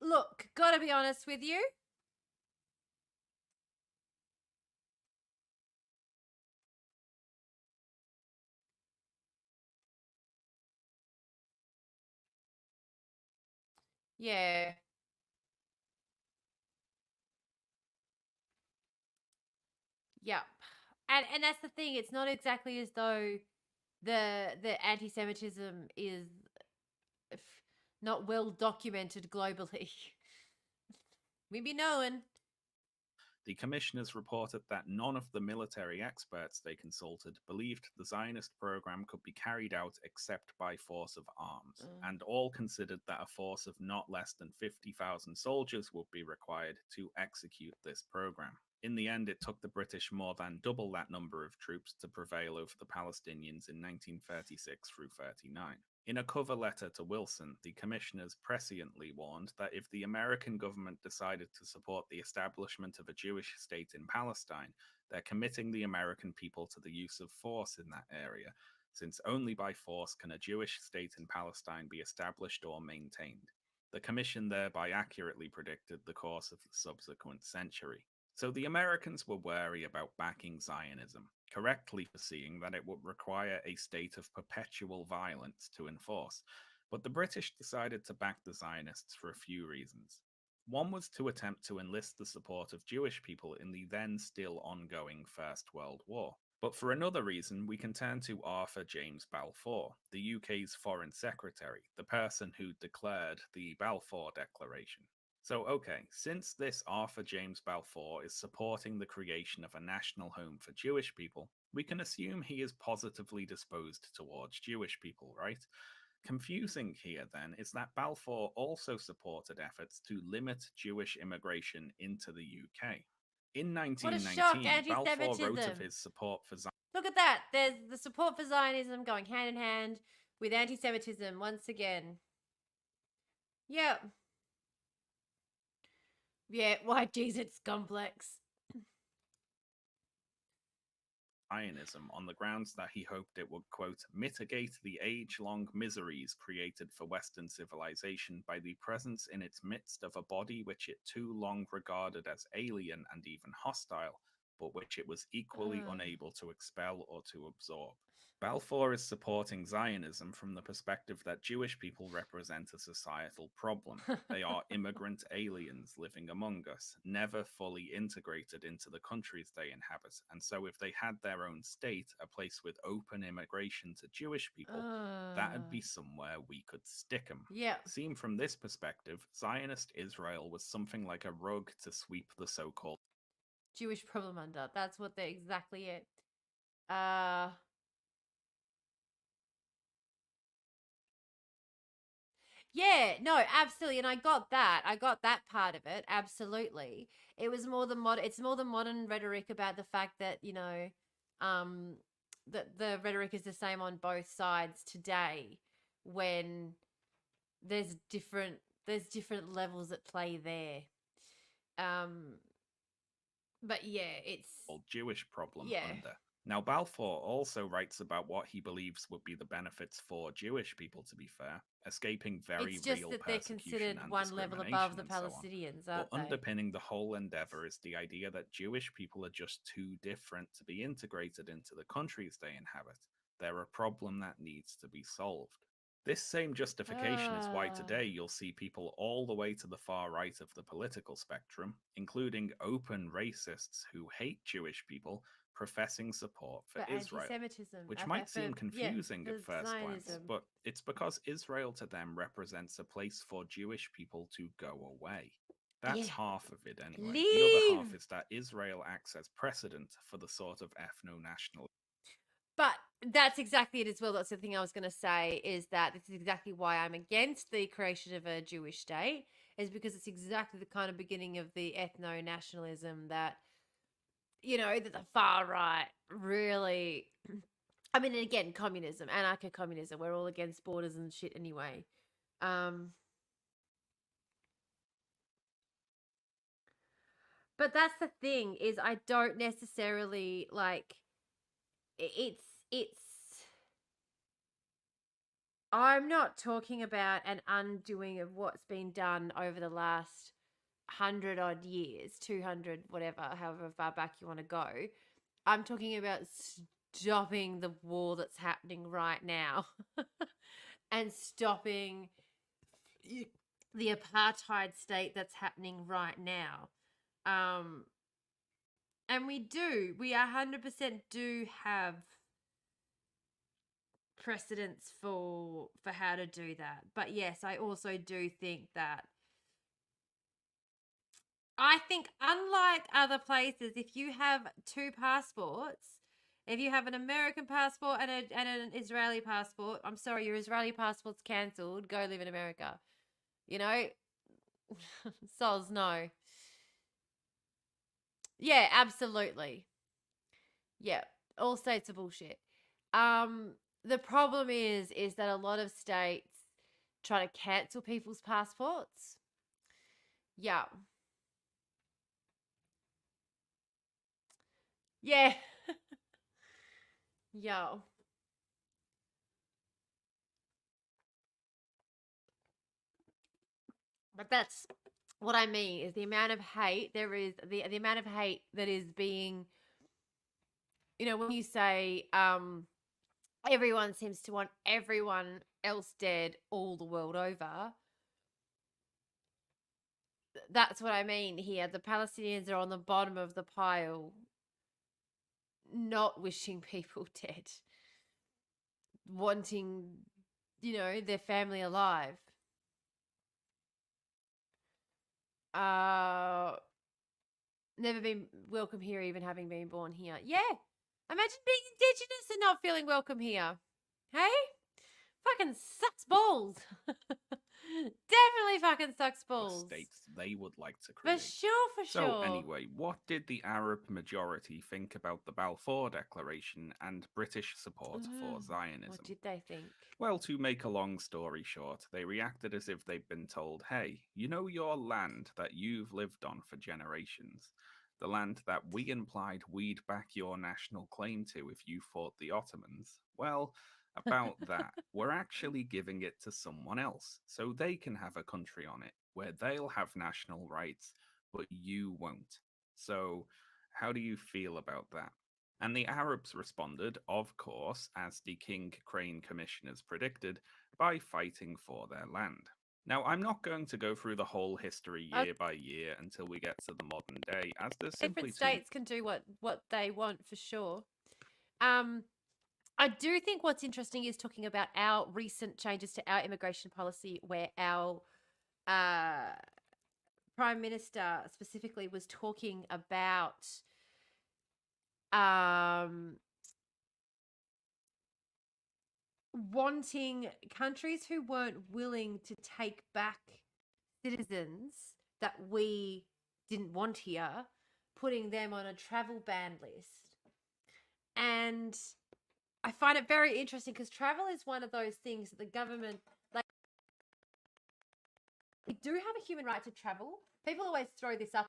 Speaker 1: Look, gotta be honest with you. Yeah. Yep. And that's the thing. It's not exactly as though the anti-Semitism is not well documented globally. We be knowing.
Speaker 2: The commissioners reported that none of the military experts they consulted believed the Zionist program could be carried out except by force of arms, and all considered that a force of not less than 50,000 soldiers would be required to execute this program. In the end, it took the British more than double that number of troops to prevail over the Palestinians in 1936 through 39. In a cover letter to Wilson, the commissioners presciently warned that if the American government decided to support the establishment of a Jewish state in Palestine, they're committing the American people to the use of force in that area, since only by force can a Jewish state in Palestine be established or maintained. The commission thereby accurately predicted the course of the subsequent century. So the Americans were wary about backing Zionism, correctly foreseeing that it would require a state of perpetual violence to enforce. But the British decided to back the Zionists for a few reasons. One was to attempt to enlist the support of Jewish people in the then still ongoing First World War. But for another reason, we can turn to Arthur James Balfour, the UK's Foreign Secretary, the person who declared the Balfour Declaration. So, okay, since this Arthur James Balfour is supporting the creation of a national home for Jewish people, we can assume he is positively disposed towards Jewish people, right? Confusing here, then, is that Balfour also supported efforts to limit Jewish immigration into the UK. In
Speaker 1: What a shock,
Speaker 2: 1919, Balfour wrote of
Speaker 1: anti-Semitism.
Speaker 2: his support for Zionism.
Speaker 1: Look at that. There's the support for Zionism going hand in hand with anti-Semitism once again. Yep. Yeah, why, geez, it's complex.
Speaker 2: On the grounds that he hoped it would, quote, mitigate the age-long miseries created for Western civilization by the presence in its midst of a body which it too long regarded as alien and even hostile, but which it was equally unable to expel or to absorb. Balfour is supporting Zionism from the perspective that Jewish people represent a societal problem. They are immigrant aliens living among us, never fully integrated into the countries they inhabit, and so if they had their own state, a place with open immigration to Jewish people, that'd be somewhere we could stick them.
Speaker 1: Yeah.
Speaker 2: Seen from this perspective, Zionist Israel was something like a rug to sweep the so-called
Speaker 1: Jewish problem under. That's what they're exactly it. Yeah, no, absolutely, and I got that. I got that part of it. Absolutely, it was more the It's more the modern rhetoric about the fact that that the rhetoric is the same on both sides today. When there's different levels at play there. But yeah, it's
Speaker 2: Jewish problem
Speaker 1: yeah.
Speaker 2: under. Now, Balfour also writes about what he believes would be the benefits for Jewish people, to be fair, escaping very
Speaker 1: It's just
Speaker 2: real
Speaker 1: that they're
Speaker 2: persecution
Speaker 1: considered
Speaker 2: and
Speaker 1: one level above the
Speaker 2: discrimination and so on.
Speaker 1: Palestinians,
Speaker 2: But
Speaker 1: aren't they?
Speaker 2: underpinning the whole endeavor is the idea that Jewish people are just too different to be integrated into the countries they inhabit. They're a problem that needs to be solved. This same justification is why today you'll see people all the way to the far right of the political spectrum, including open racists who hate Jewish people, professing support for Israel, which might seem confusing at first glance, but it's because Israel to them represents a place for Jewish people to go away. That's half of it anyway. The other half is that Israel acts as precedent for the sort of ethno-national.
Speaker 1: But that's exactly it as well. That's the thing I was going to say, is that this is exactly why I'm against the creation of a Jewish state, is because it's exactly the kind of beginning of the ethno-nationalism that, that the far right really, I mean, and again, communism, anarcho-communism, we're all against borders and shit anyway. But that's the thing, is I don't necessarily like I'm not talking about an undoing of what's been done over the last 100 odd years, 200, whatever, however far back you want to go. I'm talking about stopping the war that's happening right now and stopping the apartheid state that's happening right now. And we 100% do have precedents for how to do that. But yes, I also do think that unlike other places, if you have two passports, if you have an American passport and an Israeli passport, I'm sorry, your Israeli passport's cancelled, go live in America. Sols no. Yeah, absolutely. Yeah, all states are bullshit. The problem is that a lot of states try to cancel people's passports. Yeah. Yeah. Yeah. But that's what I mean is the amount of hate there is, the amount of hate that is being, when you say everyone seems to want everyone else dead all the world over. That's what I mean here. The Palestinians are on the bottom of the pile, not wishing people dead, wanting, their family alive. Never been welcome here, even having been born here. Yeah. Imagine being Indigenous and not feeling welcome here. Hey? Fucking sucks balls. Definitely fucking sucks balls.
Speaker 2: States they would like to
Speaker 1: For
Speaker 2: create.
Speaker 1: sure, for
Speaker 2: So
Speaker 1: sure.
Speaker 2: anyway, what did the Arab majority think about the Balfour Declaration and British support for Zionism?
Speaker 1: What did they think?
Speaker 2: Well, to make a long story short, they reacted as if they'd been told, hey, you know your land that you've lived on for generations, the land that we implied we'd back your national claim to if you fought the Ottomans? Well, about that, we're actually giving it to someone else, so they can have a country on it, where they'll have national rights, but you won't. So, how do you feel about that? And the Arabs responded, of course, as the King Crane commissioners predicted, by fighting for their land. Now, I'm not going to go through the whole history year by year until we get to the modern day, as there's simply
Speaker 1: different states can do what they want, for sure. I do think what's interesting is talking about our recent changes to our immigration policy, where our Prime Minister specifically was talking about wanting countries who weren't willing to take back citizens that we didn't want here, putting them on a travel ban list. And I find it very interesting because travel is one of those things that the government, like, we do have a human right to travel. People always throw this up.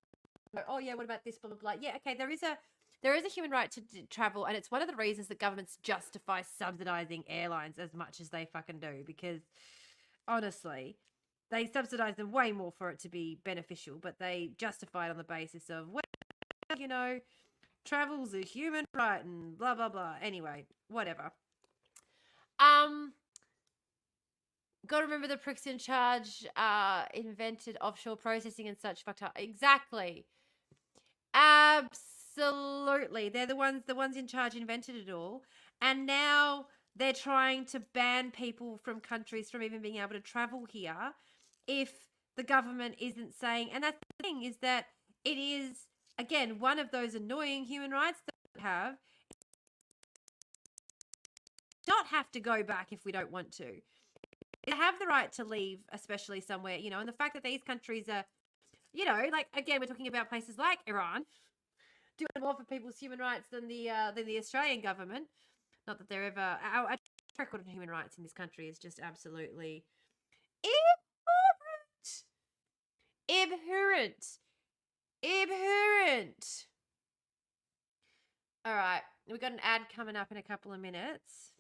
Speaker 1: Oh yeah, what about this? Blah blah blah. Yeah, okay. There is a human right to travel, and it's one of the reasons that governments justify subsidizing airlines as much as they fucking do. Because honestly, they subsidize them way more for it to be beneficial, but they justify it on the basis of, well, travel's a human right and blah blah blah. Anyway, whatever. Gotta remember the pricks in charge invented offshore processing and such. Fucked up. Exactly. Absolutely. They're the ones in charge invented it all. And now they're trying to ban people from countries from even being able to travel here if the government isn't saying. And that's the thing, is that it is, again, one of those annoying human rights that we have. Not have to go back if we don't want to. They have the right to leave, especially somewhere, and the fact that these countries are, like, again, we're talking about places like Iran doing more for people's human rights than the Australian government. Not that they're ever, our record of human rights in this country is just absolutely abhorrent. All right, we've got an ad coming up in a couple of minutes,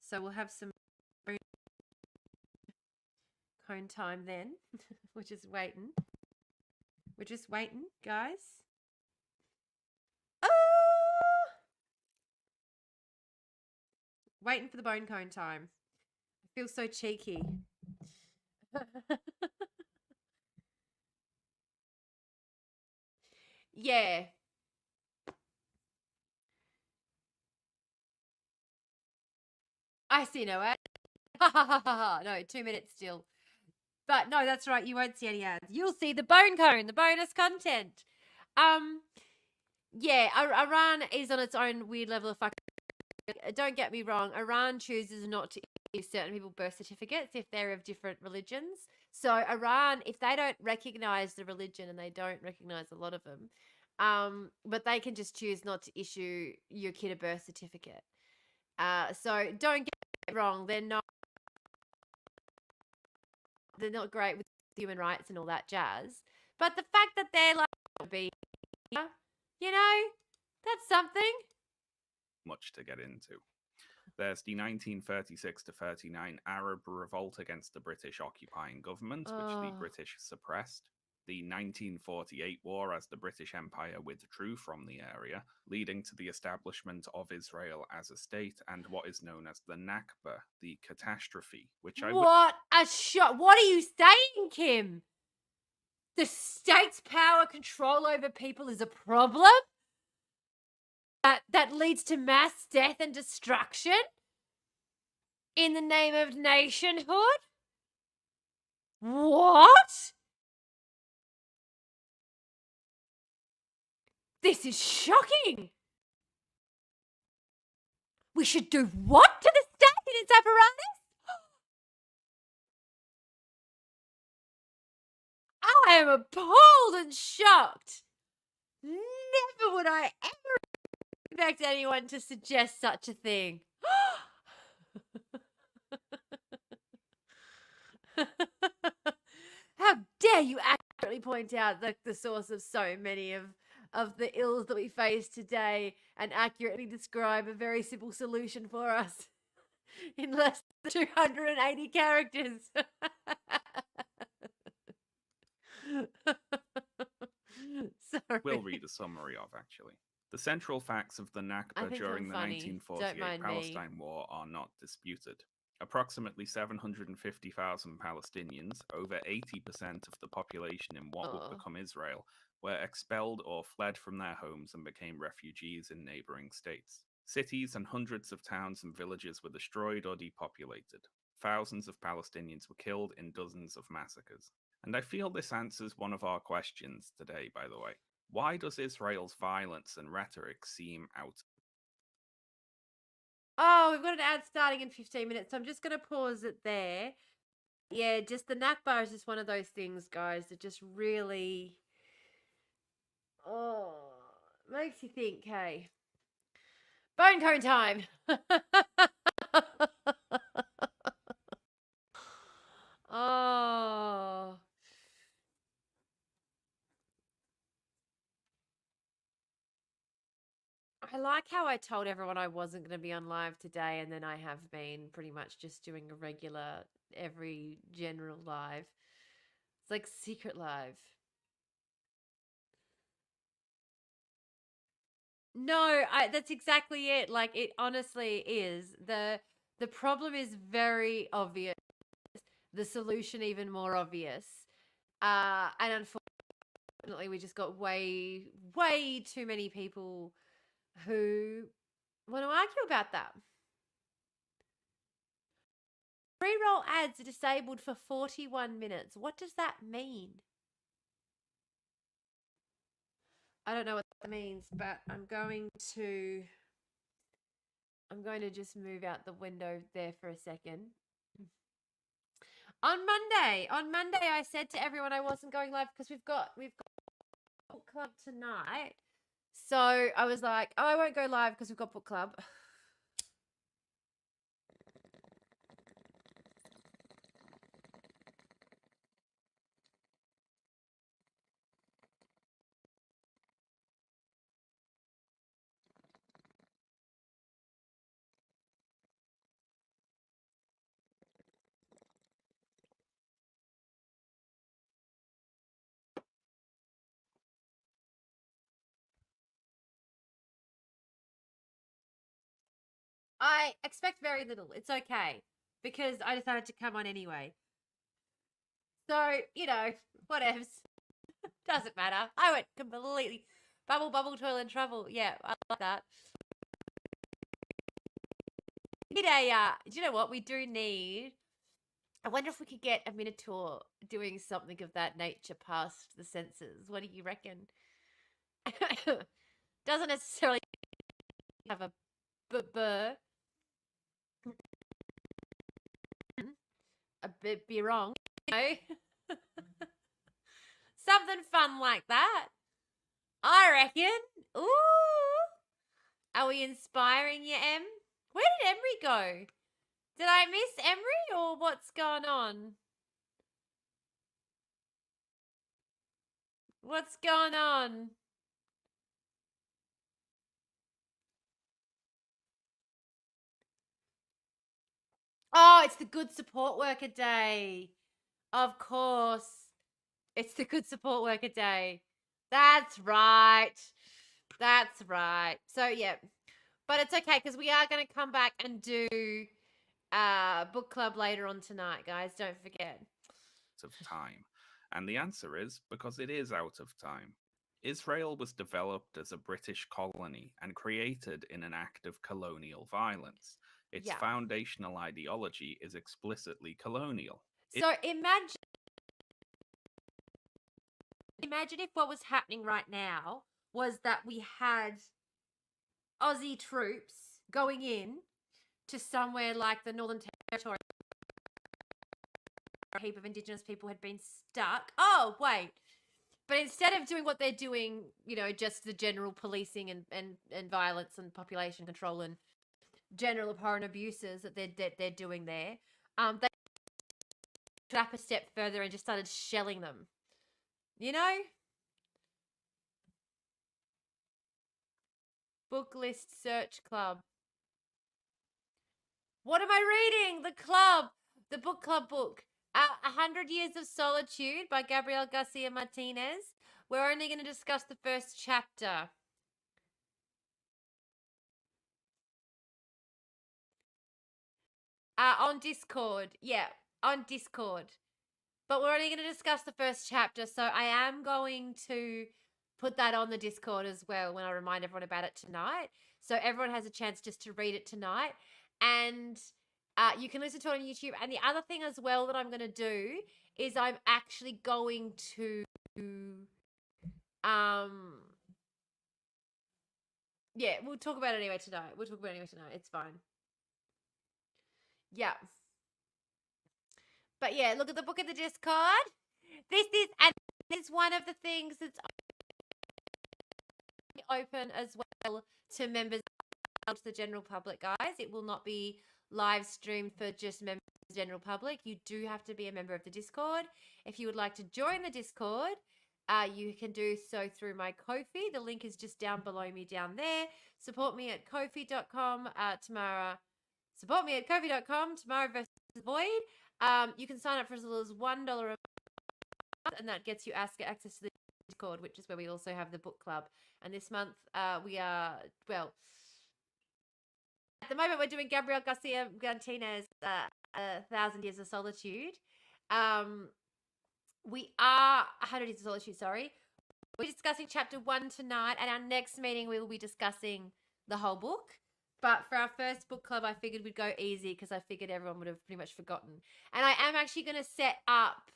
Speaker 1: so we'll have some cone time then. We're just waiting, guys. Waiting for the bone cone time. I feel so cheeky. Yeah. I see no ad. No, 2 minutes still. But no, that's right. You won't see any ads. You'll see the bone cone, the bonus content. Yeah, Iran is on its own weird level of fucking. Don't get me wrong. Iran chooses not to give certain people birth certificates if they're of different religions. So Iran, if they don't recognize the religion, and they don't recognize a lot of them, But they can just choose not to issue your kid a birth certificate. So don't get it wrong. They're not great with human rights and all that jazz. But the fact that they're like, you know, that's something.
Speaker 2: Much to get into. There's the 1936 to 39 Arab revolt against the British occupying government, which the British suppressed. The 1948 war as the British Empire withdrew from the area, leading to the establishment of Israel as a state and what is known as the Nakba, the catastrophe, which
Speaker 1: What a shot. What are you saying, Kim? The state's power control over people is a problem? That leads to mass death and destruction? In the name of nationhood? What? This is shocking. We should do what to the state and its apparatus? I am appalled and shocked. Never would I ever expect anyone to suggest such a thing. How dare you accurately point out the source of so many of the ills that we face today and accurately describe a very simple solution for us in less than 280 characters. Sorry.
Speaker 2: we'll read a summary of, actually. The central facts of the Nakba during the 1948 Palestine War are not disputed. Approximately 750,000 Palestinians, over 80% of the population in what would become Israel, were expelled or fled from their homes and became refugees in neighboring states. Cities and hundreds of towns and villages were destroyed or depopulated. Thousands of Palestinians were killed in dozens of massacres. And I feel this answers one of our questions today, by the way. Why does Israel's violence and rhetoric seem out?
Speaker 1: Oh, we've got an ad starting in 15 minutes, so I'm just going to pause it there. Yeah, just the Nakba is just one of those things, guys, that just really, makes you think, hey. Bone cone time. Oh. I like how I told everyone I wasn't going to be on live today, and then I have been pretty much just doing a regular, every general live. It's like secret live. No, that's exactly it. Like, it honestly is. The problem is very obvious. The solution even more obvious. And unfortunately, we just got way, way too many people who want to argue about that. Pre-roll ads are disabled for 41 minutes. What does that mean? I don't know what that means, but I'm going to just move out the window there for a second. On Monday, I said to everyone I wasn't going live because we've got book club tonight. So I was like, oh, I won't go live because we've got book club. I expect very little. It's okay because I decided to come on anyway. So, whatevs. Doesn't matter. I went completely bubble, toil and trouble. Yeah, I like that. Do you know what? We do need, I wonder if we could get a Minotaur doing something of that nature past the senses. What do you reckon? Doesn't necessarily have a burr. A bit be wrong, Something fun like that. I reckon. Ooh. Are we inspiring you, Em? Where did Emery go? Did I miss Emery or what's going on? What's going on? Oh, it's the Good Support Worker Day. Of course. It's the Good Support Worker Day. That's right. That's right. So, yeah. But it's okay because we are going to come back and do book club later on tonight, guys. Don't forget.
Speaker 2: Of time. And the answer is because it is out of time. Israel was developed as a British colony and created in an act of colonial violence. Its
Speaker 1: Yeah.
Speaker 2: foundational ideology is explicitly colonial.
Speaker 1: So imagine if what was happening right now was that we had Aussie troops going in to somewhere like the Northern Territory. A heap of Indigenous people had been stuck. Oh, wait. But instead of doing what they're doing, you know, just the general policing and violence and population control and general abhorrent abuses that they're doing there, they took up a step further and just started shelling them. You know? Book list search club. What am I reading? The club. The book club book. 100 Years of Solitude by Gabriel Garcia Martinez. We're only going to discuss the first chapter. On Discord. Yeah, on Discord. But we're only going to discuss the first chapter, so I am going to put that on the Discord as well when I remind everyone about it tonight. So everyone has a chance just to read it tonight. And you can listen to it on YouTube. And the other thing as well that I'm going to do is I'm actually going to yeah, we'll talk about it anyway tonight. It's fine. Yeah. But yeah, look at the book in the Discord. This is one of the things that's open as well to members of the general public, guys. It will not be live streamed for just members of the general public. You do have to be a member of the Discord. If you would like to join the Discord, you can do so through my Ko-fi. The link is just down below me down there. Support me at ko-fi.com, Tamara. Support me at ko-fi.com, Tamara versus Void. You can sign up for as little as $1 a month, and that gets you access to the Discord, which is where we also have the book club. And this month, we are, well, at the moment, we're doing Gabriel Garcia Martinez, 1,000 Years of Solitude. We are 100 Years of Solitude, sorry. We're discussing chapter 1 tonight. At our next meeting, we will be discussing the whole book. But for our first book club, I figured we'd go easy because I figured everyone would have pretty much forgotten. And I am actually going to set up,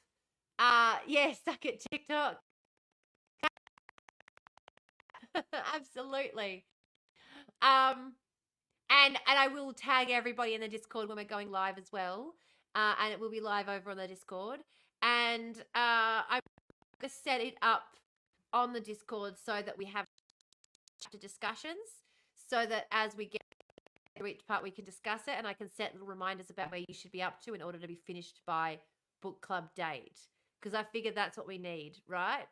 Speaker 1: stuck at TikTok. Absolutely. And I will tag everybody in the Discord when we're going live as well. And it will be live over on the Discord. And I'm going to set it up on the Discord so that we have chapter discussions, so that as we get to each part, we can discuss it, and I can set little reminders about where you should be up to in order to be finished by book club date. Because I figured that's what we need, right?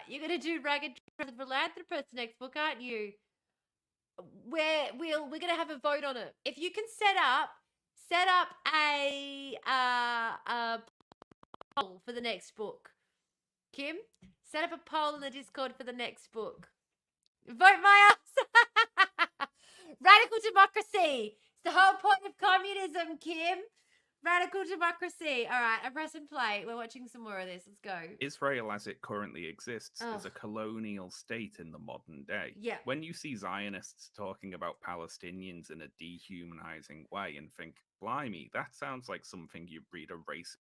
Speaker 1: You're going to do Ragged Philanthropist next book, aren't you? We're going to have a vote on it. If you can set up a poll for the next book. Kim, set up a poll in the Discord for the next book. Vote my ass. Radical democracy. It's the whole point of communism, Kim. Radical democracy. All right, I'm pressing play. We're watching some more of this. Let's go.
Speaker 2: Israel, as it currently exists, is a colonial state in the modern day.
Speaker 1: Yeah.
Speaker 2: When you see Zionists talking about Palestinians in a dehumanizing way and think, blimey, that sounds like something you'd read a race.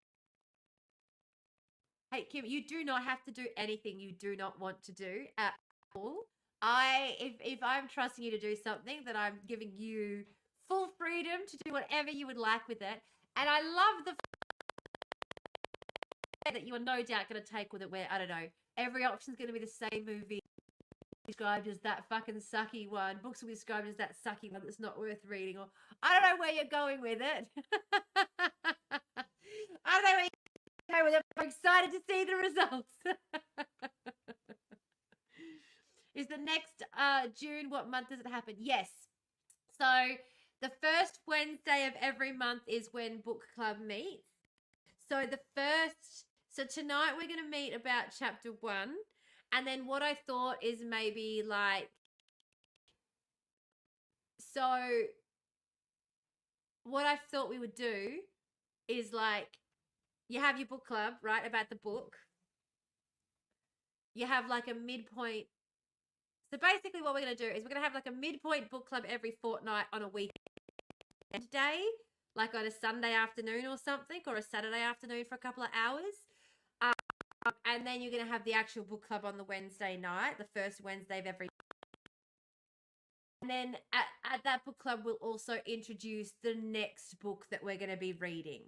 Speaker 1: Hey, Kim, you do not have to do anything you do not want to do at all. If I'm trusting you to do something, then I'm giving you full freedom to do whatever you would like with it. And I love the that you are no doubt going to take with it where, I don't know, every option is going to be the same movie described as that fucking sucky one. Books will be described as that sucky one that's not worth reading. Or I don't know where you're going with it. I don't know where you're going with it. I'm excited to see the results. Is the next June, what month does it happen? Yes. So the first Wednesday of every month is when book club meets. So tonight we're going to meet about chapter 1. And then what I thought is maybe like, so what I thought we would do is like, you have your book club, right, about the book. You have like a midpoint. So basically what we're going to do is we're going to have like a midpoint book club every fortnight on a weekend day, like on a Sunday afternoon or something, or a Saturday afternoon for a couple of hours. And then you're going to have the actual book club on the Wednesday night, the first Wednesday of every. And then at that book club, we'll also introduce the next book that we're going to be reading.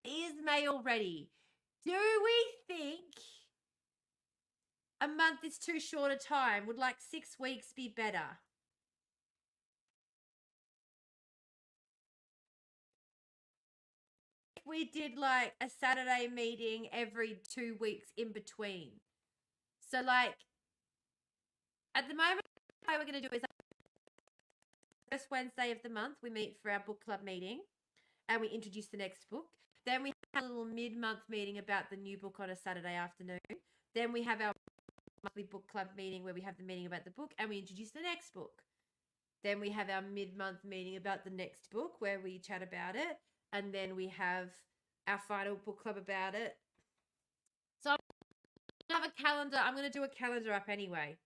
Speaker 1: Is May already? Do we think a month is too short a time? Would like 6 weeks be better? If we did like a Saturday meeting every 2 weeks in between. So like at the moment, what we're going to do is first Wednesday of the month, we meet for our book club meeting and we introduce the next book. Then we have a little mid-month meeting about the new book on a Saturday afternoon. Then we have our monthly book club meeting where we have the meeting about the book and we introduce the next book. Then we have our mid-month meeting about the next book where we chat about it. And then we have our final book club about it. So I'm going to have a calendar. I'm going to do a calendar up anyway.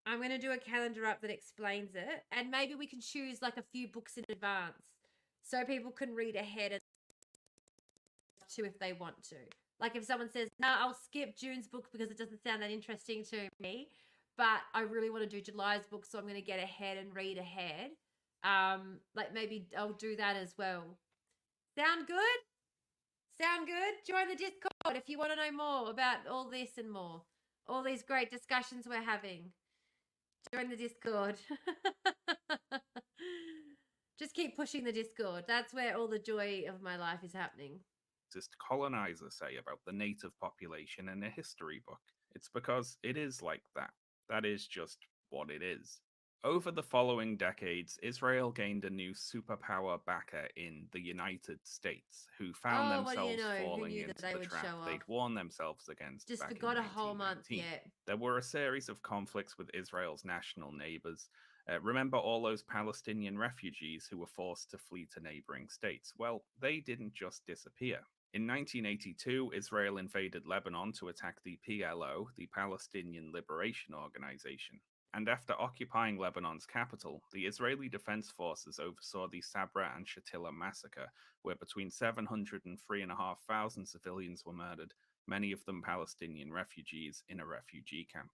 Speaker 1: I'm going to do a calendar up that explains it. And maybe we can choose like a few books in advance so people can read ahead too if they want to. Like if someone says, no, I'll skip June's book because it doesn't sound that interesting to me, but I really want to do July's book, so I'm going to get ahead and read ahead. Like maybe I'll do that as well. Sound good? Sound good? Join the Discord if you want to know more about all this and more. All these great discussions we're having. Join the Discord. Just keep pushing the Discord. That's where all the joy of my life is happening.
Speaker 2: Colonizers say about the native population in a history book. It's because it is like that. That is just what it is. Over the following decades, Israel gained a new superpower backer in the United States, who found themselves falling into the trap they'd warned themselves against.
Speaker 1: Just
Speaker 2: back
Speaker 1: forgot
Speaker 2: in
Speaker 1: a whole month yet.
Speaker 2: There were a series of conflicts with Israel's national neighbors. Remember all those Palestinian refugees who were forced to flee to neighboring states? Well, they didn't just disappear. In 1982, Israel invaded Lebanon to attack the PLO, the Palestinian Liberation Organization. And after occupying Lebanon's capital, the Israeli Defense Forces oversaw the Sabra and Shatila massacre, where between 700 and 3,500 civilians were murdered, many of them Palestinian refugees, in a refugee camp.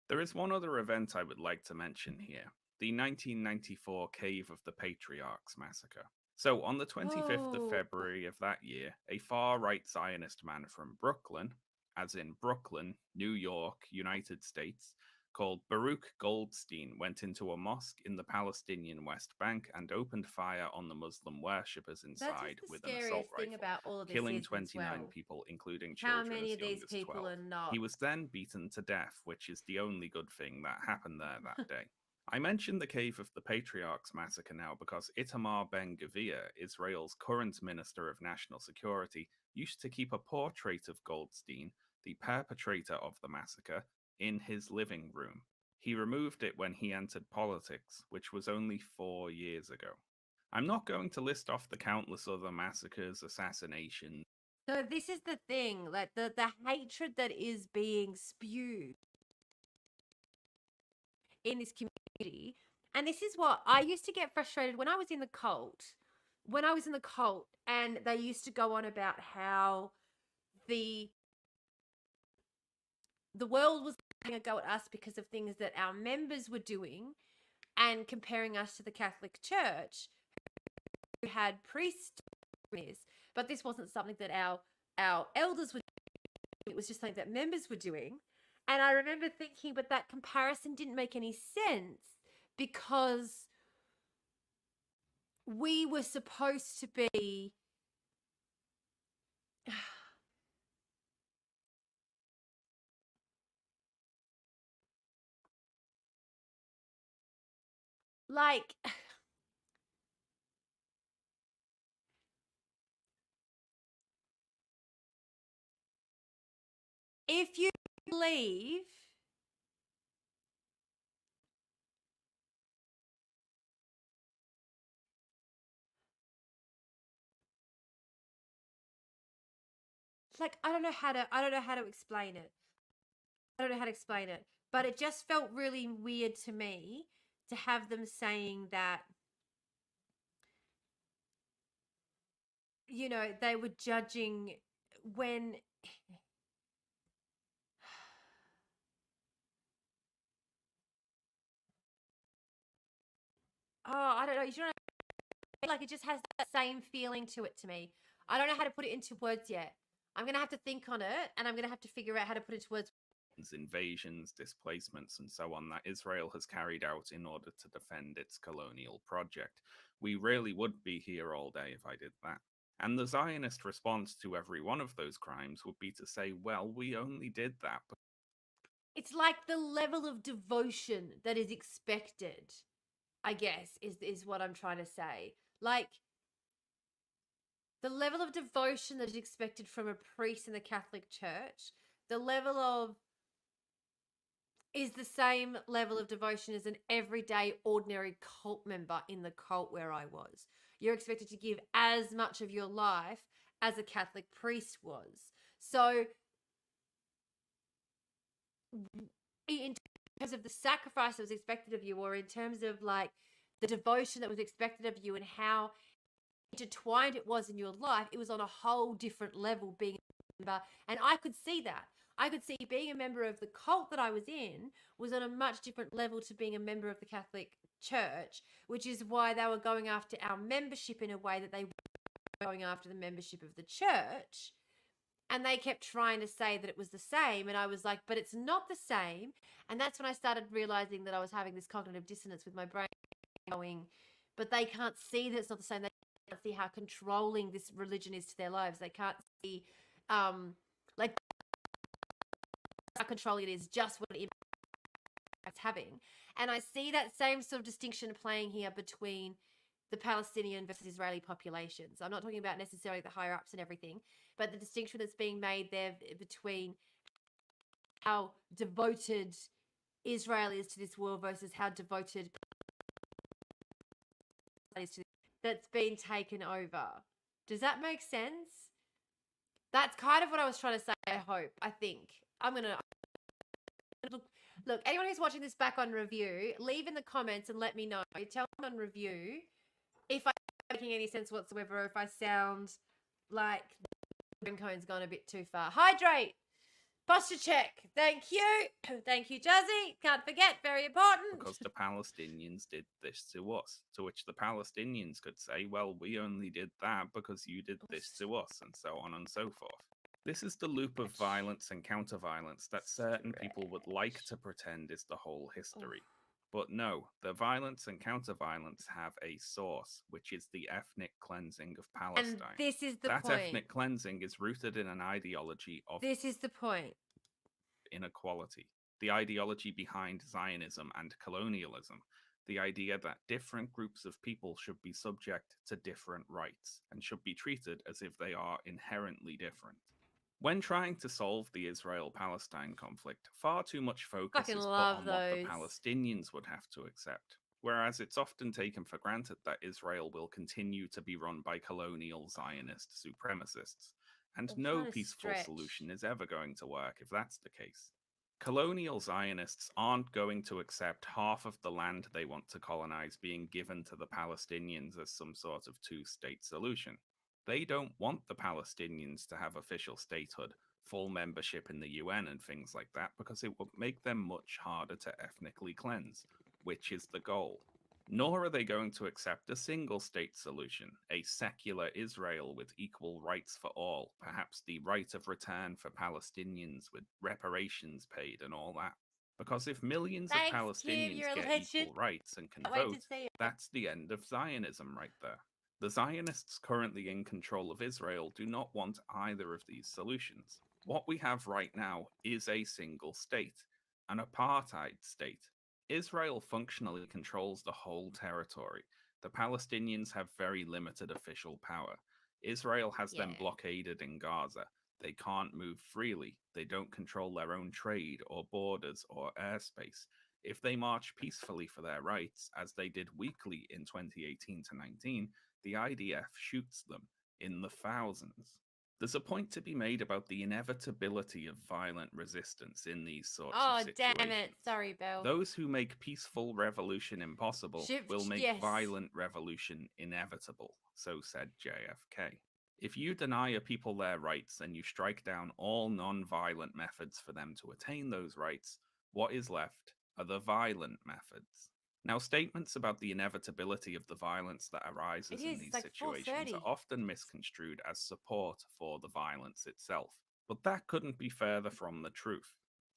Speaker 2: There is one other event I would like to mention here, the 1994 Cave of the Patriarchs massacre. So on the 25th of February of that year, a far-right Zionist man from Brooklyn, as in Brooklyn, New York, United States, called Baruch Goldstein went into a mosque in the Palestinian West Bank and opened fire on the Muslim worshippers inside with an assault rifle, killing 29 people, including children as young as 12. He was then beaten to death, which is the only good thing that happened there that day. I mentioned the Cave of the Patriarchs massacre now because Itamar Ben-Gvir, Israel's current Minister of National Security, used to keep a portrait of Goldstein, the perpetrator of the massacre, in his living room. He removed it when he entered politics, which was only 4 years ago. I'm not going to list off the countless other massacres, assassinations.
Speaker 1: So this is the thing, like the hatred that is being spewed in this community. And this is what I used to get frustrated when I was in the cult. And they used to go on about how the world was having a go at us because of things that our members were doing and comparing us to the Catholic Church who had priests doing this. But but this wasn't something that our elders were doing. It was just something that members were doing. And I remember thinking, but that comparison didn't make any sense because we were supposed to be like if you believe like I don't know how to explain it. I don't know how to explain it, but it just felt really weird to me to have them saying that, you know, they were judging when I don't know, you know what I mean? Like it just has that same feeling to it to me. I don't know how to put it into words yet. I'm going to have to think on it and I'm going to have to figure out how to put it into words.
Speaker 2: Invasions, displacements, and so on that Israel has carried out in order to defend its colonial project. We really would be here all day if I did that. And the Zionist response to every one of those crimes would be to say, well, we only did that.
Speaker 1: It's like the level of devotion that is expected, I guess, is what I'm trying to say. Like, the level of devotion that is expected from a priest in the Catholic Church, the level of is the same level of devotion as an everyday ordinary cult member in the cult where I was. You're expected to give as much of your life as a Catholic priest was. So in terms of the sacrifice that was expected of you, or in terms of like the devotion that was expected of you and how intertwined it was in your life, it was on a whole different level being a member. And I could see that. I could see being a member of the cult that I was in was on a much different level to being a member of the Catholic Church, which is why they were going after our membership in a way that they were going after the membership of the church. And they kept trying to say that it was the same. And I was like, but it's not the same. And that's when I started realizing that I was having this cognitive dissonance with my brain going, but they can't see that it's not the same. They can't see how controlling this religion is to their lives. They can't see like how controlling it is, just what it it's having. And I see that same sort of distinction playing here between the Palestinian versus Israeli populations. I'm not talking about necessarily the higher ups and everything, but the distinction that's being made there between how devoted Israel is to this war versus how devoted is to that's been taken over. Does that make sense? That's kind of what I was trying to say, I hope. I think. I'm going to look, anyone who's watching this back on review, leave in the comments and let me know. Tell me on review if I'm making any sense whatsoever, or if I sound like the cone's gone a bit too far. Hydrate! Posture check. Thank you. Thank you, Jazzy. Can't forget, very important.
Speaker 2: Because the Palestinians did this to us. To which the Palestinians could say, well, we only did that because you did this to us, and so on and so forth. This is the loop of violence and counter-violence that certain people would like to pretend is the whole history. But no, the violence and counter-violence have a source, which is the ethnic cleansing of Palestine.
Speaker 1: And this is the
Speaker 2: point.
Speaker 1: That
Speaker 2: ethnic cleansing is rooted in an ideology of
Speaker 1: This is the point.
Speaker 2: Inequality. The ideology behind Zionism and colonialism. The idea that different groups of people should be subject to different rights and should be treated as if they are inherently different. When trying to solve the Israel-Palestine conflict, far too much focus is put on what the Palestinians would have to accept, whereas it's often taken for granted that Israel will continue to be run by colonial Zionist supremacists, and no peaceful solution is ever going to work if that's the case. Colonial Zionists aren't going to accept half of the land they want to colonize being given to the Palestinians as some sort of two-state solution. They don't want the Palestinians to have official statehood, full membership in the UN and things like that, because it would make them much harder to ethnically cleanse, which is the goal. Nor are they going to accept a single-state solution, a secular Israel with equal rights for all, perhaps the right of return for Palestinians with reparations paid and all that. Because if millions
Speaker 1: Thanks,
Speaker 2: of
Speaker 1: Kim,
Speaker 2: Palestinians
Speaker 1: you're a
Speaker 2: get
Speaker 1: legend.
Speaker 2: equal rights and can
Speaker 1: Can't wait to
Speaker 2: vote,
Speaker 1: see it.
Speaker 2: that's the end of Zionism right there. The Zionists currently in control of Israel do not want either of these solutions. What we have right now is a single state, an apartheid state. Israel functionally controls the whole territory. The Palestinians have very limited official power. Israel has them blockaded in Gaza. They can't move freely. They don't control their own trade or borders or airspace. If they march peacefully for their rights, as they did weekly in 2018 to 19, the IDF shoots them in the thousands. There's a point to be made about the inevitability of violent resistance in these sorts of situations.
Speaker 1: Oh, damn it. Sorry, Bill.
Speaker 2: Those who make peaceful revolution impossible will make violent revolution inevitable, so said JFK. If you deny a people their rights and you strike down all non-violent methods for them to attain those rights, what is left are the violent methods. Now, statements about the inevitability of the violence that arises in these situations are often misconstrued as support for the violence itself, but that couldn't be further from the truth.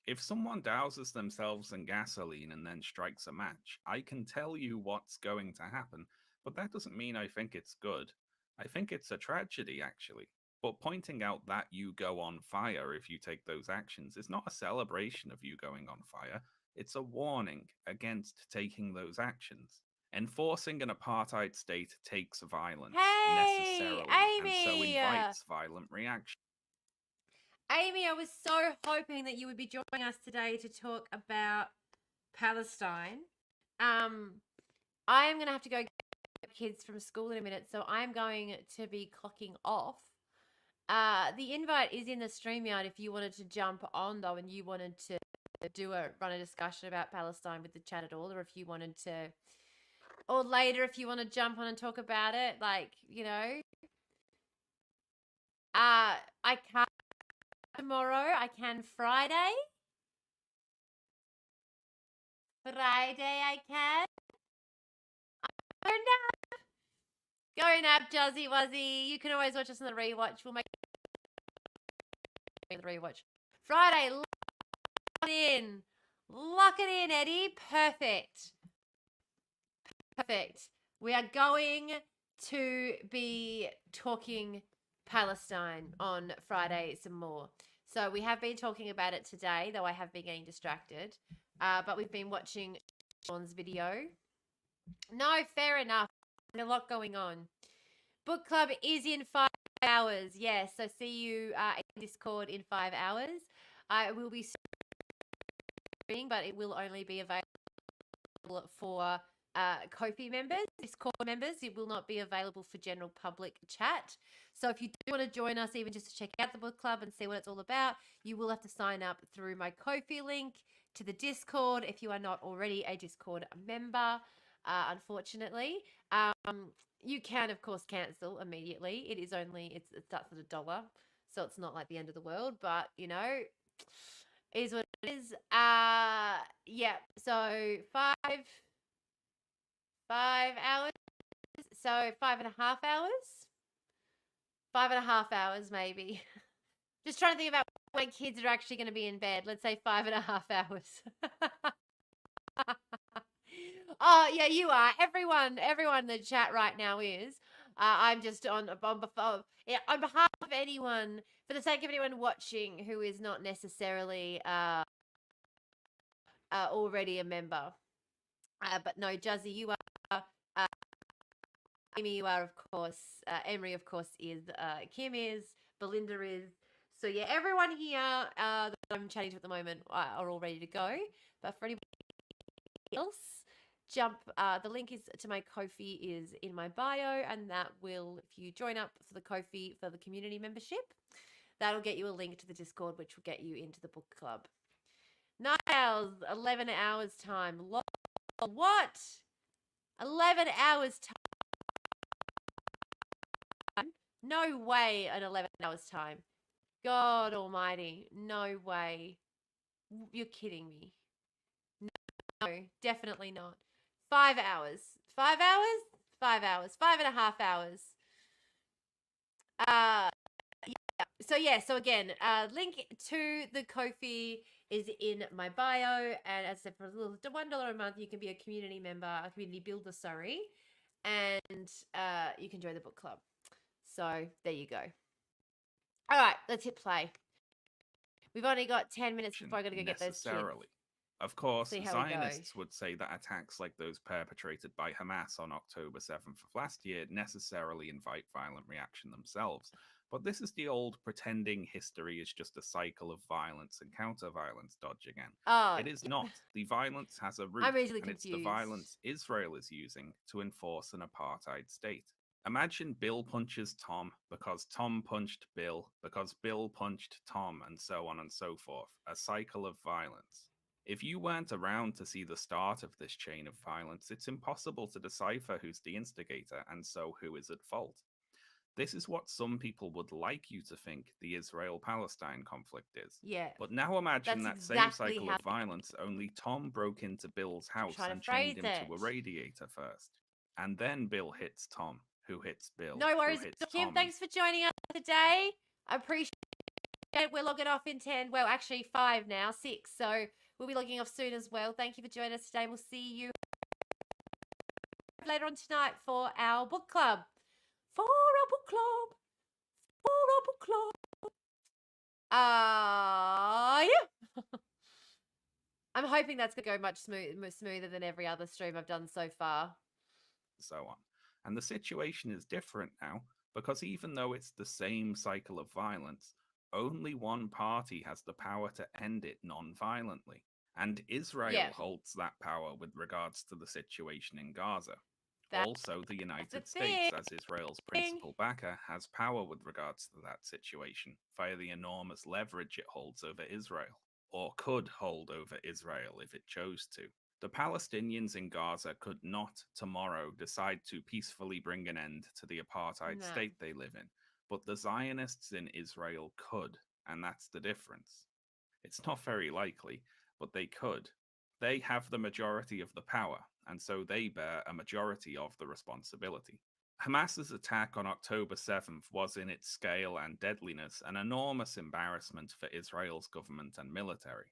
Speaker 2: If someone douses themselves in gasoline and then strikes a match, I can tell you what's going to happen, but that doesn't mean I think it's good. I think it's a tragedy, actually. But pointing out that you go on fire if you take those actions is not a celebration of you going on fire. It's a warning against taking those actions. Enforcing an apartheid state takes violence necessarily,
Speaker 1: Amy!
Speaker 2: and so invites violent reaction.
Speaker 1: Amy, I was so hoping that you would be joining us today to talk about Palestine. I am going to have to go get kids from school in a minute, so I'm going to be clocking off. The invite is in the StreamYard if you wanted to jump on, though, and you wanted to run a discussion about Palestine with the chat at all, or if you wanted to, or later if you want to jump on and talk about it, like, you know. I can't tomorrow. I can Friday. I can. Go nap, Juzzy Wuzzy. You can always watch us on the rewatch. We'll make the rewatch. Friday, lock it in. Lock it in, Eddie. Perfect. Perfect. We are going to be talking Palestine on Friday some more. So we have been talking about it today, though I have been getting distracted. But we've been watching Sean's video. No, fair enough. There's a lot going on. Book club is in 5 hours. Yes, so see you in Discord in 5 hours. I will be streaming, but it will only be available for Ko-fi members, Discord members. It will not be available for general public chat. So if you do want to join us, even just to check out the book club and see what it's all about, you will have to sign up through my Ko-fi link to the Discord if you are not already a Discord member. Unfortunately, you can of course cancel immediately. It starts at $1, so it's not like the end of the world, but you know, it is what it is. Yeah, so 5 hours, so 5.5 hours, 5.5 hours maybe. Just trying to think about when kids are actually going to be in bed. Let's say 5.5 hours. Oh, yeah, you are. Everyone in the chat right now is. I'm just on behalf of anyone, for the sake of anyone watching who is not necessarily already a member. But no, Juzzy, you are. Amy, you are, of course. Emery, of course, is. Kim is. Belinda is. So, yeah, everyone here that I'm chatting to at the moment are all ready to go. But for anybody else, jump. The link is to my Ko-fi is in my bio, and that will, if you join up for the Ko-fi for the community membership, that'll get you a link to the Discord, which will get you into the book club. 9 hours, 11 hours time. What? 11 hours time? No way an 11 hours time. God almighty. No way. You're kidding me. No, definitely not. 5 hours. 5 hours? 5 hours. 5.5 hours. Yeah. So again, link to the Ko-fi is in my bio. And as I said, for a little $1 a month, you can be a community member, a community builder, and you can join the book club. So there you go. All right, let's hit play. We've only got 10 minutes before I got to go get those kids.
Speaker 2: Necessarily. Of course,
Speaker 1: See how we go.
Speaker 2: Zionists would say that attacks like those perpetrated by Hamas on October 7th of last year necessarily invite violent reaction themselves. But this is the old pretending history is just a cycle of violence and counter-violence dodge again.
Speaker 1: Oh,
Speaker 2: It is not. The violence has a root,
Speaker 1: I'm easily
Speaker 2: and it's the
Speaker 1: confused.
Speaker 2: violence Israel is using to enforce an apartheid state. Imagine Bill punches Tom because Tom punched Bill because Bill punched Tom, and so on and so forth. A cycle of violence. If you weren't around to see the start of this chain of violence, it's impossible to decipher who's the instigator and so who is at fault. This is what some people would like you to think the Israel-Palestine conflict is.
Speaker 1: Yeah.
Speaker 2: But now imagine
Speaker 1: That's
Speaker 2: that
Speaker 1: exactly
Speaker 2: same cycle
Speaker 1: how-
Speaker 2: of violence, only Tom broke into Bill's house
Speaker 1: trying to
Speaker 2: and chained him
Speaker 1: phrase
Speaker 2: to a
Speaker 1: it.
Speaker 2: radiator first. And then Bill hits Tom, who hits Bill,
Speaker 1: No worries,
Speaker 2: who hits
Speaker 1: Kim.
Speaker 2: Tom.
Speaker 1: Thanks for joining us today. I appreciate it. We're logging off in 10. Well, actually 5 now, 6. So we'll be logging off soon as well. Thank you for joining us today. We'll see you later on tonight for our book club. Yeah. I'm hoping that's going to go much smoother than every other stream I've done so far.
Speaker 2: So on. And the situation is different now, because even though it's the same cycle of violence, only one party has the power to end it non-violently. And Israel holds that power with regards to the situation in Gaza. Also, the United States, as Israel's principal backer, has power with regards to that situation via the enormous leverage it holds over Israel, or could hold over Israel if it chose to. The Palestinians in Gaza could not tomorrow decide to peacefully bring an end to the apartheid state they live in, but the Zionists in Israel could, and that's the difference. It's not very likely, but they could. They have the majority of the power, and so they bear a majority of the responsibility. Hamas's attack on October 7th was in its scale and deadliness an enormous embarrassment for Israel's government and military.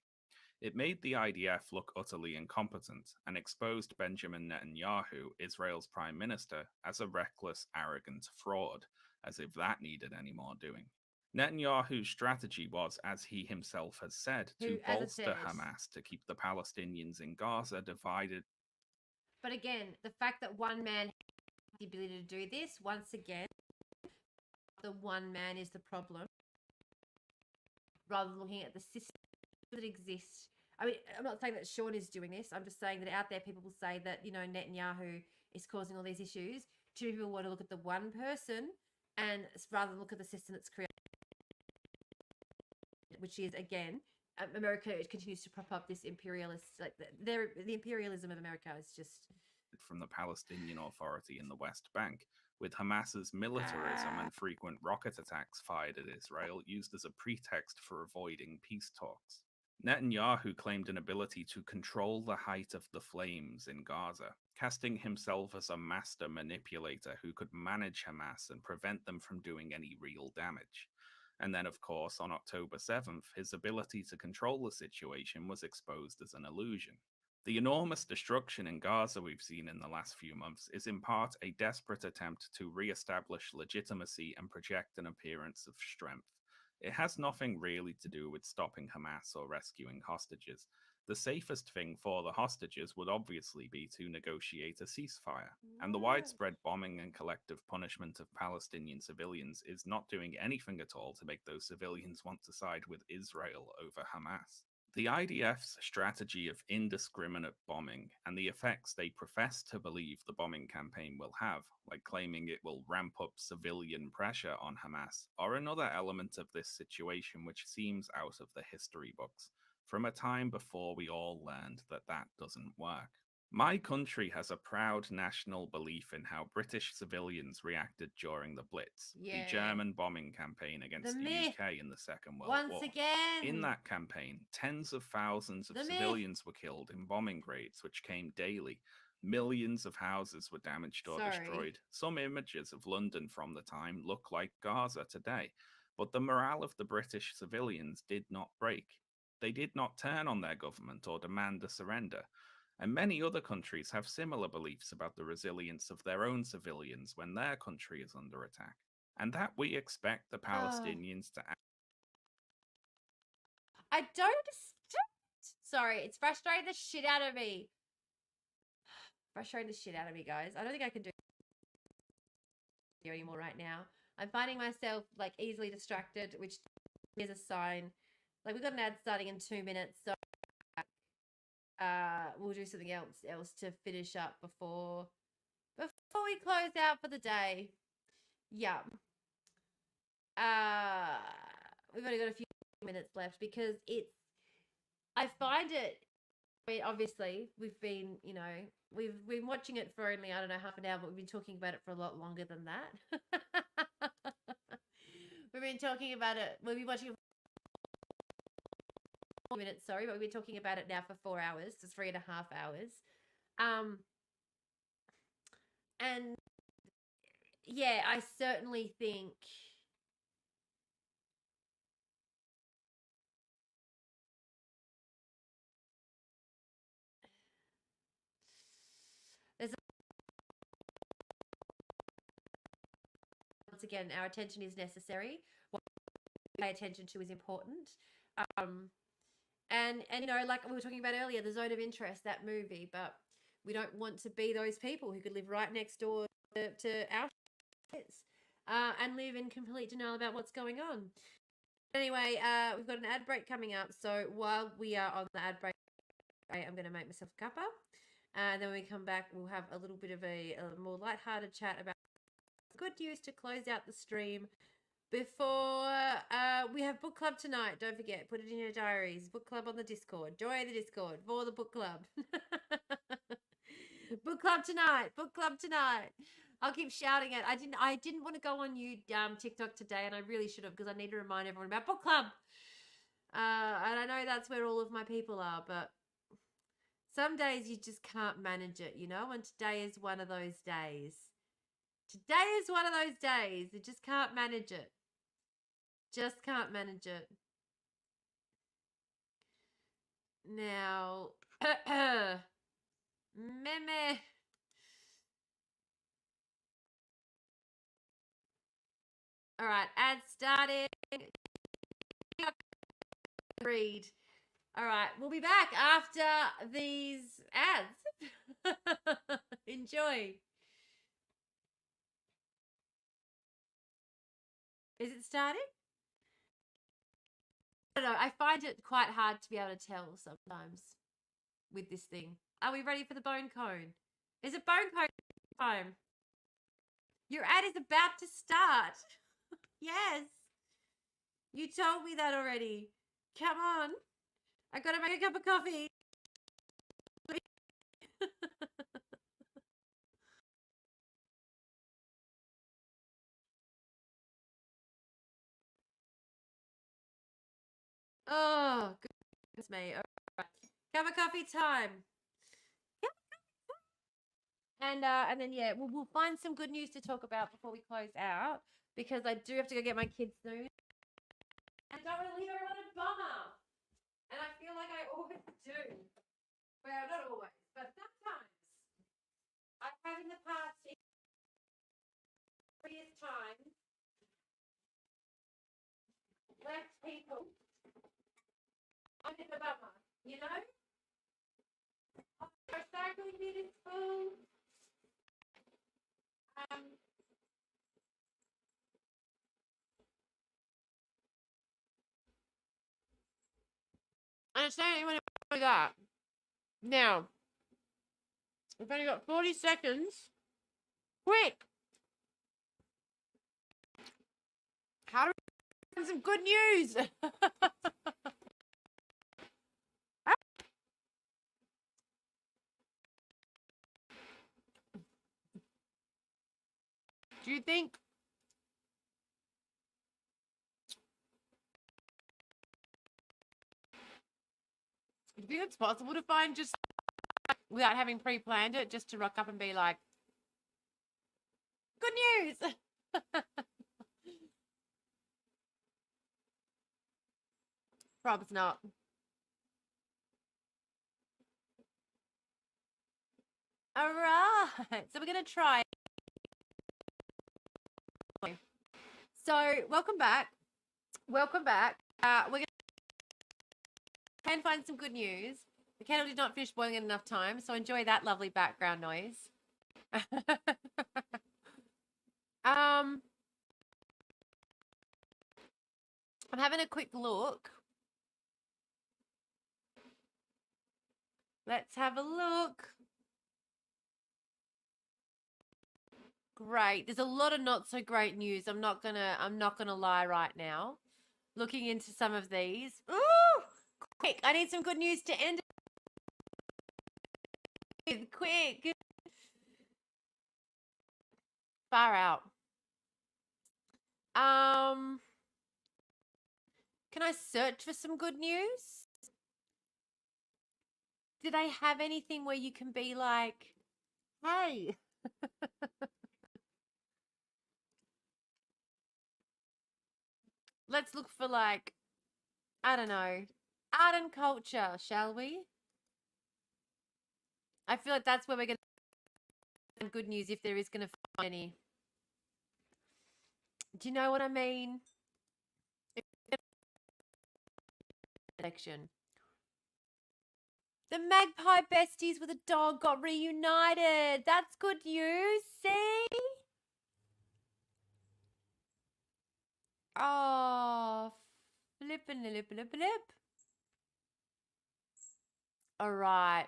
Speaker 2: It made the IDF look utterly incompetent and exposed Benjamin Netanyahu, Israel's prime minister, as a reckless, arrogant fraud, as if that needed any more doing. Netanyahu's strategy was, as he himself has said, to bolster Hamas to keep the Palestinians in Gaza divided.
Speaker 1: But again, the fact that one man has the ability to do this, once again, the one man is the problem, rather than looking at the system that exists. I mean, I'm not saying that Sean is doing this. I'm just saying that out there people will say that, Netanyahu is causing all these issues. Two people want to look at the one person and rather than look at the system that's created, which is, again, America continues to prop up this imperialist, like the imperialism of America is just...
Speaker 2: From the Palestinian Authority in the West Bank, with Hamas's militarism and frequent rocket attacks fired at Israel used as a pretext for avoiding peace talks. Netanyahu claimed an ability to control the height of the flames in Gaza, casting himself as a master manipulator who could manage Hamas and prevent them from doing any real damage. And then, of course, on October 7th, his ability to control the situation was exposed as an illusion. The enormous destruction in Gaza we've seen in the last few months is in part a desperate attempt to re-establish legitimacy and project an appearance of strength. It has nothing really to do with stopping Hamas or rescuing hostages. The safest thing for the hostages would obviously be to negotiate a ceasefire, and the widespread bombing and collective punishment of Palestinian civilians is not doing anything at all to make those civilians want to side with Israel over Hamas. The IDF's strategy of indiscriminate bombing and the effects they profess to believe the bombing campaign will have, like claiming it will ramp up civilian pressure on Hamas, are another element of this situation which seems out of the history books, from a time before we all learned that that doesn't work. My country has a proud national belief in how British civilians reacted during the Blitz, the German bombing campaign against the UK in the Second World War.
Speaker 1: Once again!
Speaker 2: In that campaign, tens of thousands of civilians were killed in bombing raids which came daily, Millions of houses were damaged or
Speaker 1: Sorry.
Speaker 2: destroyed. Some images of London from the time look like Gaza today, but the morale of the British civilians did not break. They did not turn on their government or demand a surrender. And many other countries have similar beliefs about the resilience of their own civilians when their country is under attack, and that we expect the Palestinians to act.
Speaker 1: I don't understand. Sorry, it's frustrating the shit out of me. Frustrating the shit out of me, guys. I don't think I can do it anymore right now. I'm finding myself like easily distracted, which is a sign. Like we've got an ad starting in 2 minutes, so we'll do something else to finish up before we close out for the day. Yeah. We've only got a few minutes left because I find it, I mean, obviously we've been watching it for only, I don't know, half an hour, but we've been talking about it for a lot longer than that. We've been talking about it, we'll be watching it for 4 minutes, sorry, but we've been talking about it now for 4 hours, so 3.5 hours. And yeah, I certainly think there's once again, our attention is necessary. What we pay attention to is important. And like we were talking about earlier, the Zone of Interest, that movie, but we don't want to be those people who could live right next door to our shits, and live in complete denial about what's going on. Anyway, we've got an ad break coming up, so while we are on the ad break, I'm going to make myself a cuppa, and then when we come back, we'll have a little bit of a more lighthearted chat about good news to close out the stream before we have book club tonight. Don't forget, put it in your diaries. Book club on the Discord. Join the Discord for the book club. Book club tonight. Book club tonight. I'll keep shouting it. I didn't want to go on TikTok today, and I really should have, because I need to remind everyone about book club. And I know that's where all of my people are, but some days you just can't manage it, and today is one of those days. Today is one of those days. You just can't manage it. Just can't manage it. Now, meme. All right, ads starting. Read. All right, we'll be back after these ads. Enjoy. Is it starting? I don't know. I find it quite hard to be able to tell sometimes with this thing. Are we ready for the bone cone? Is it bone cone time? Your ad is about to start. Yes. You told me that already. Come on. I gotta make a cup of coffee. Oh, goodness me. All right. Cup of coffee time. And then yeah, we'll find some good news to talk about before we close out, because I do have to go get my kids soon. And I don't want to leave everyone a bummer. And I feel like I always do. Well, not always, but sometimes. I have in the past, in previous times, left people on the bummer, Our cycling bin is full. I understand anyone who that. Now, we've only got 40 seconds. Quick! How do we find some good news? Do you think it's possible to find just without having pre-planned it, just to rock up and be like, good news. Probs not. All right. So we're going to try. So welcome back. Welcome back. We're going to try and find some good news. The kettle did not finish boiling in enough time, so enjoy that lovely background noise. I'm having a quick look. Let's have a look. Great. There's a lot of not so great news. I'm not gonna lie right now. Looking into some of these. Ooh! Quick. I need some good news to end with. Quick. Far out. Can I search for some good news? Do they have anything where you can be like, hey? Let's look for like, I don't know, art and culture, shall we? I feel like that's where we're going to find good news if there is going to find any. Do you know what I mean? Section. The magpie besties with a dog got reunited. That's good news. See? Oh, flippin' lip. All right.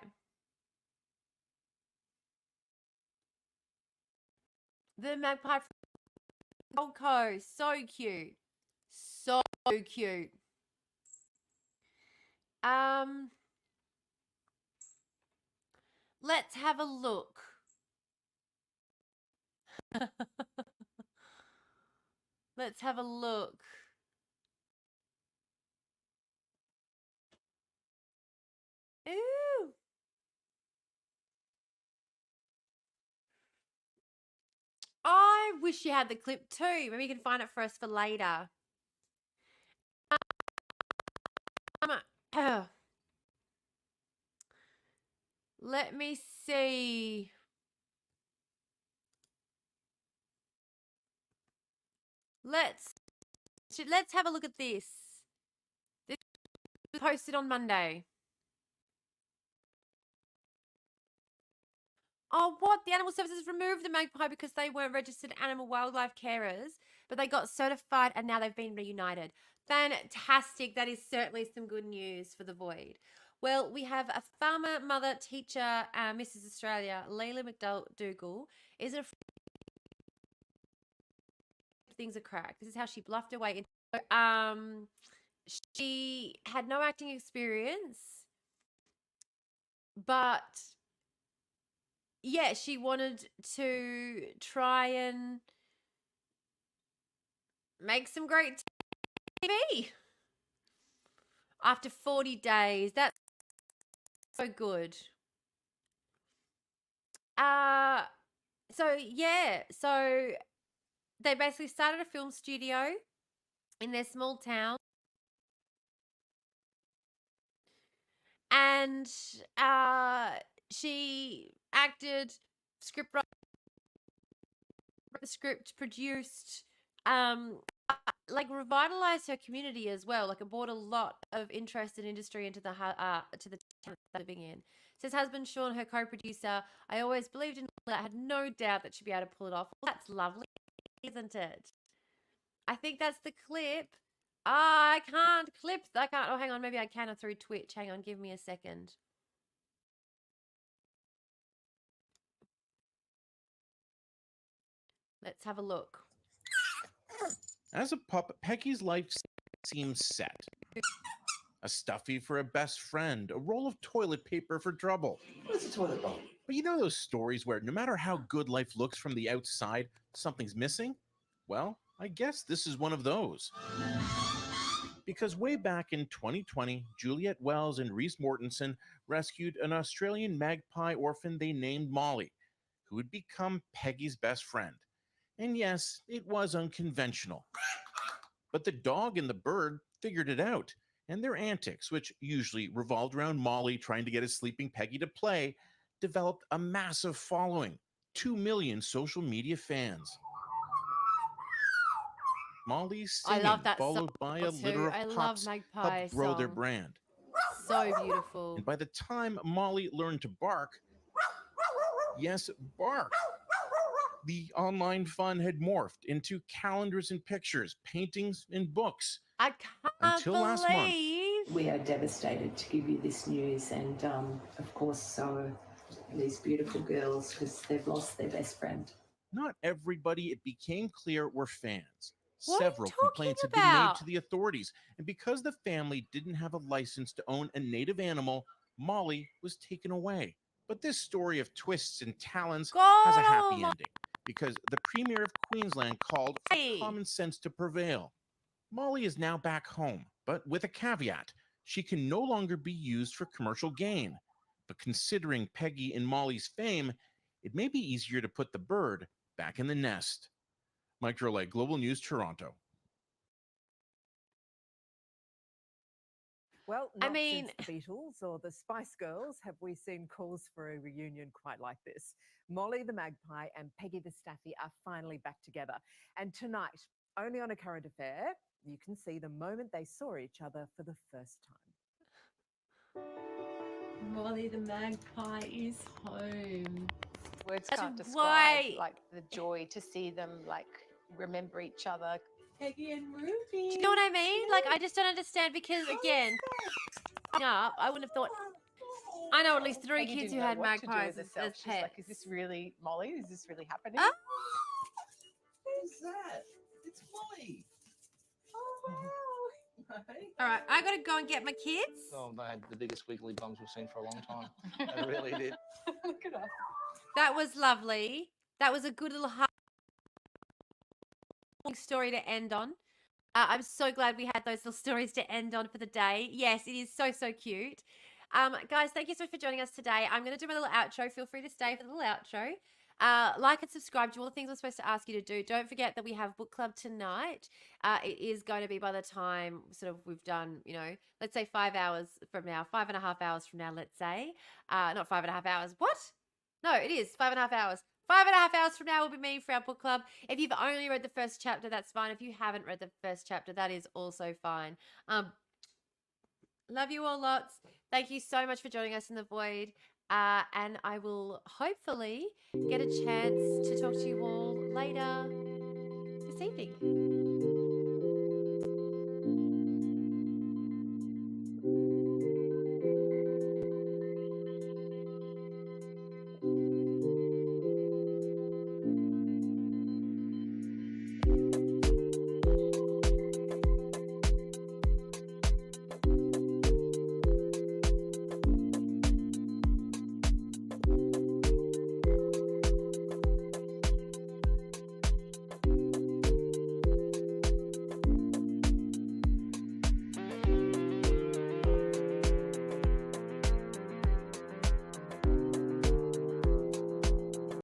Speaker 1: The magpie from Gold Coast. So cute. So cute. Let's have a look. Let's have a look. Ooh. I wish you had the clip too. Maybe you can find it for us for later. Let me see. Let's have a look at this. This was posted on Monday. Oh, what? The Animal Services removed the magpie because they weren't registered animal wildlife carers, but they got certified and now they've been reunited. Fantastic. That is certainly some good news for the void. Well, we have a farmer, mother, teacher, Mrs. Australia, Leila McDougall, is a things are cracked. This is how she bluffed her way into. She had no acting experience, but yeah, she wanted to try and make some great TV after 40 days. That's so good. So they basically started a film studio in their small town. And she acted, produced, like revitalized her community as well. Like it brought a lot of interest and industry into the town they're living in. Says husband Sean, her co-producer, I always believed in that. I had no doubt that she'd be able to pull it off. Well, that's lovely, isn't it? I think that's the clip. I can't clip. I can't. Oh, hang on. Maybe I can through Twitch. Hang on. Give me a second. Let's have a look.
Speaker 5: As a pup, Peggy's life seems set. A stuffy for a best friend, a roll of toilet paper for trouble.
Speaker 6: What's a toilet bowl?
Speaker 5: But you know those stories where no matter how good life looks from the outside, something's missing? Well, I guess this is one of those. Because way back in 2020, Juliet Wells and Rhys Mortensen rescued an Australian magpie orphan they named Molly, who would become Peggy's best friend. And yes, it was unconventional. But the dog and the bird figured it out, and their antics, which usually revolved around Molly trying to get a sleeping Peggy to play, developed a massive following, 2 million social media fans. Molly's
Speaker 1: I
Speaker 5: singing,
Speaker 1: love that
Speaker 5: followed
Speaker 1: song
Speaker 5: by a
Speaker 1: too.
Speaker 5: litter of
Speaker 1: I love
Speaker 5: pups,
Speaker 1: Magpie
Speaker 5: helped grow their
Speaker 1: song.
Speaker 5: brand.
Speaker 1: So beautiful.
Speaker 5: And by the time Molly learned to bark, yes, bark, the online fun had morphed into calendars and pictures, paintings and books.
Speaker 1: I can't
Speaker 5: Until last month.
Speaker 1: believe.
Speaker 6: We are devastated to give you this news, and of course, so are these beautiful girls, because they've lost their best friend.
Speaker 5: Not everybody, it became clear, were fans.
Speaker 1: What are you
Speaker 5: Several
Speaker 1: talking
Speaker 5: complaints had been made
Speaker 1: about?
Speaker 5: to the authorities, and because the family didn't have a license to own a native animal, Molly was taken away. But this story of twists and talons has a happy
Speaker 1: God
Speaker 5: ending, because the Premier of Queensland called for
Speaker 1: almighty.
Speaker 5: common sense to prevail. Molly is now back home, but with a caveat. She can no longer be used for commercial gain. But considering Peggy and Molly's fame, it may be easier to put the bird back in the nest. Mike Drolet, Global News, Toronto.
Speaker 7: Well,
Speaker 1: I
Speaker 7: not
Speaker 1: mean-
Speaker 7: since the Beatles or the Spice Girls have we seen calls for a reunion quite like this. Molly the Magpie and Peggy the Staffy are finally back together. And tonight, only on A Current Affair, you can see the moment they saw each other for the first time.
Speaker 1: Molly the Magpie is home.
Speaker 8: Words
Speaker 1: That's
Speaker 8: can't describe
Speaker 1: right.
Speaker 8: like the joy to see them like remember each other.
Speaker 1: Peggy and Ruby. Do you know what I mean? Like, I just don't understand because, again, up, I wouldn't have thought. I know at least 3
Speaker 8: Peggy
Speaker 1: kids
Speaker 8: didn't
Speaker 1: who
Speaker 8: know
Speaker 1: had
Speaker 8: what to do
Speaker 1: magpies
Speaker 8: with
Speaker 1: as
Speaker 8: herself.
Speaker 1: pets.
Speaker 8: She's like, is this really Molly? Is this really happening?
Speaker 1: Oh.
Speaker 9: Who's that? It's Molly. Oh, wow.
Speaker 1: All right, I gotta go and get my kids.
Speaker 10: Oh, they had the biggest wiggly bums we've seen for a long time. They really did.
Speaker 8: Look at us.
Speaker 1: That was lovely. That was a good little story to end on. I'm so glad we had those little stories to end on for the day. Yes, it is so, so cute. Guys, thank you so much for joining us today. I'm going to do my little outro. Feel free to stay for the little outro. Like and subscribe to all the things I'm supposed to ask you to do. Don't forget that we have book club tonight. It is going to be by the time sort of we've done, you know, let's say 5 hours from now, 5.5 hours from now, let's say. Not 5.5 hours. What? No, it is 5.5 hours. 5.5 hours from now will be me for our book club. If you've only read the first chapter, that's fine. If you haven't read the first chapter, that is also fine. Love you all lots. Thank you so much for joining us in the void. And I will hopefully get a chance to talk to you all later this evening.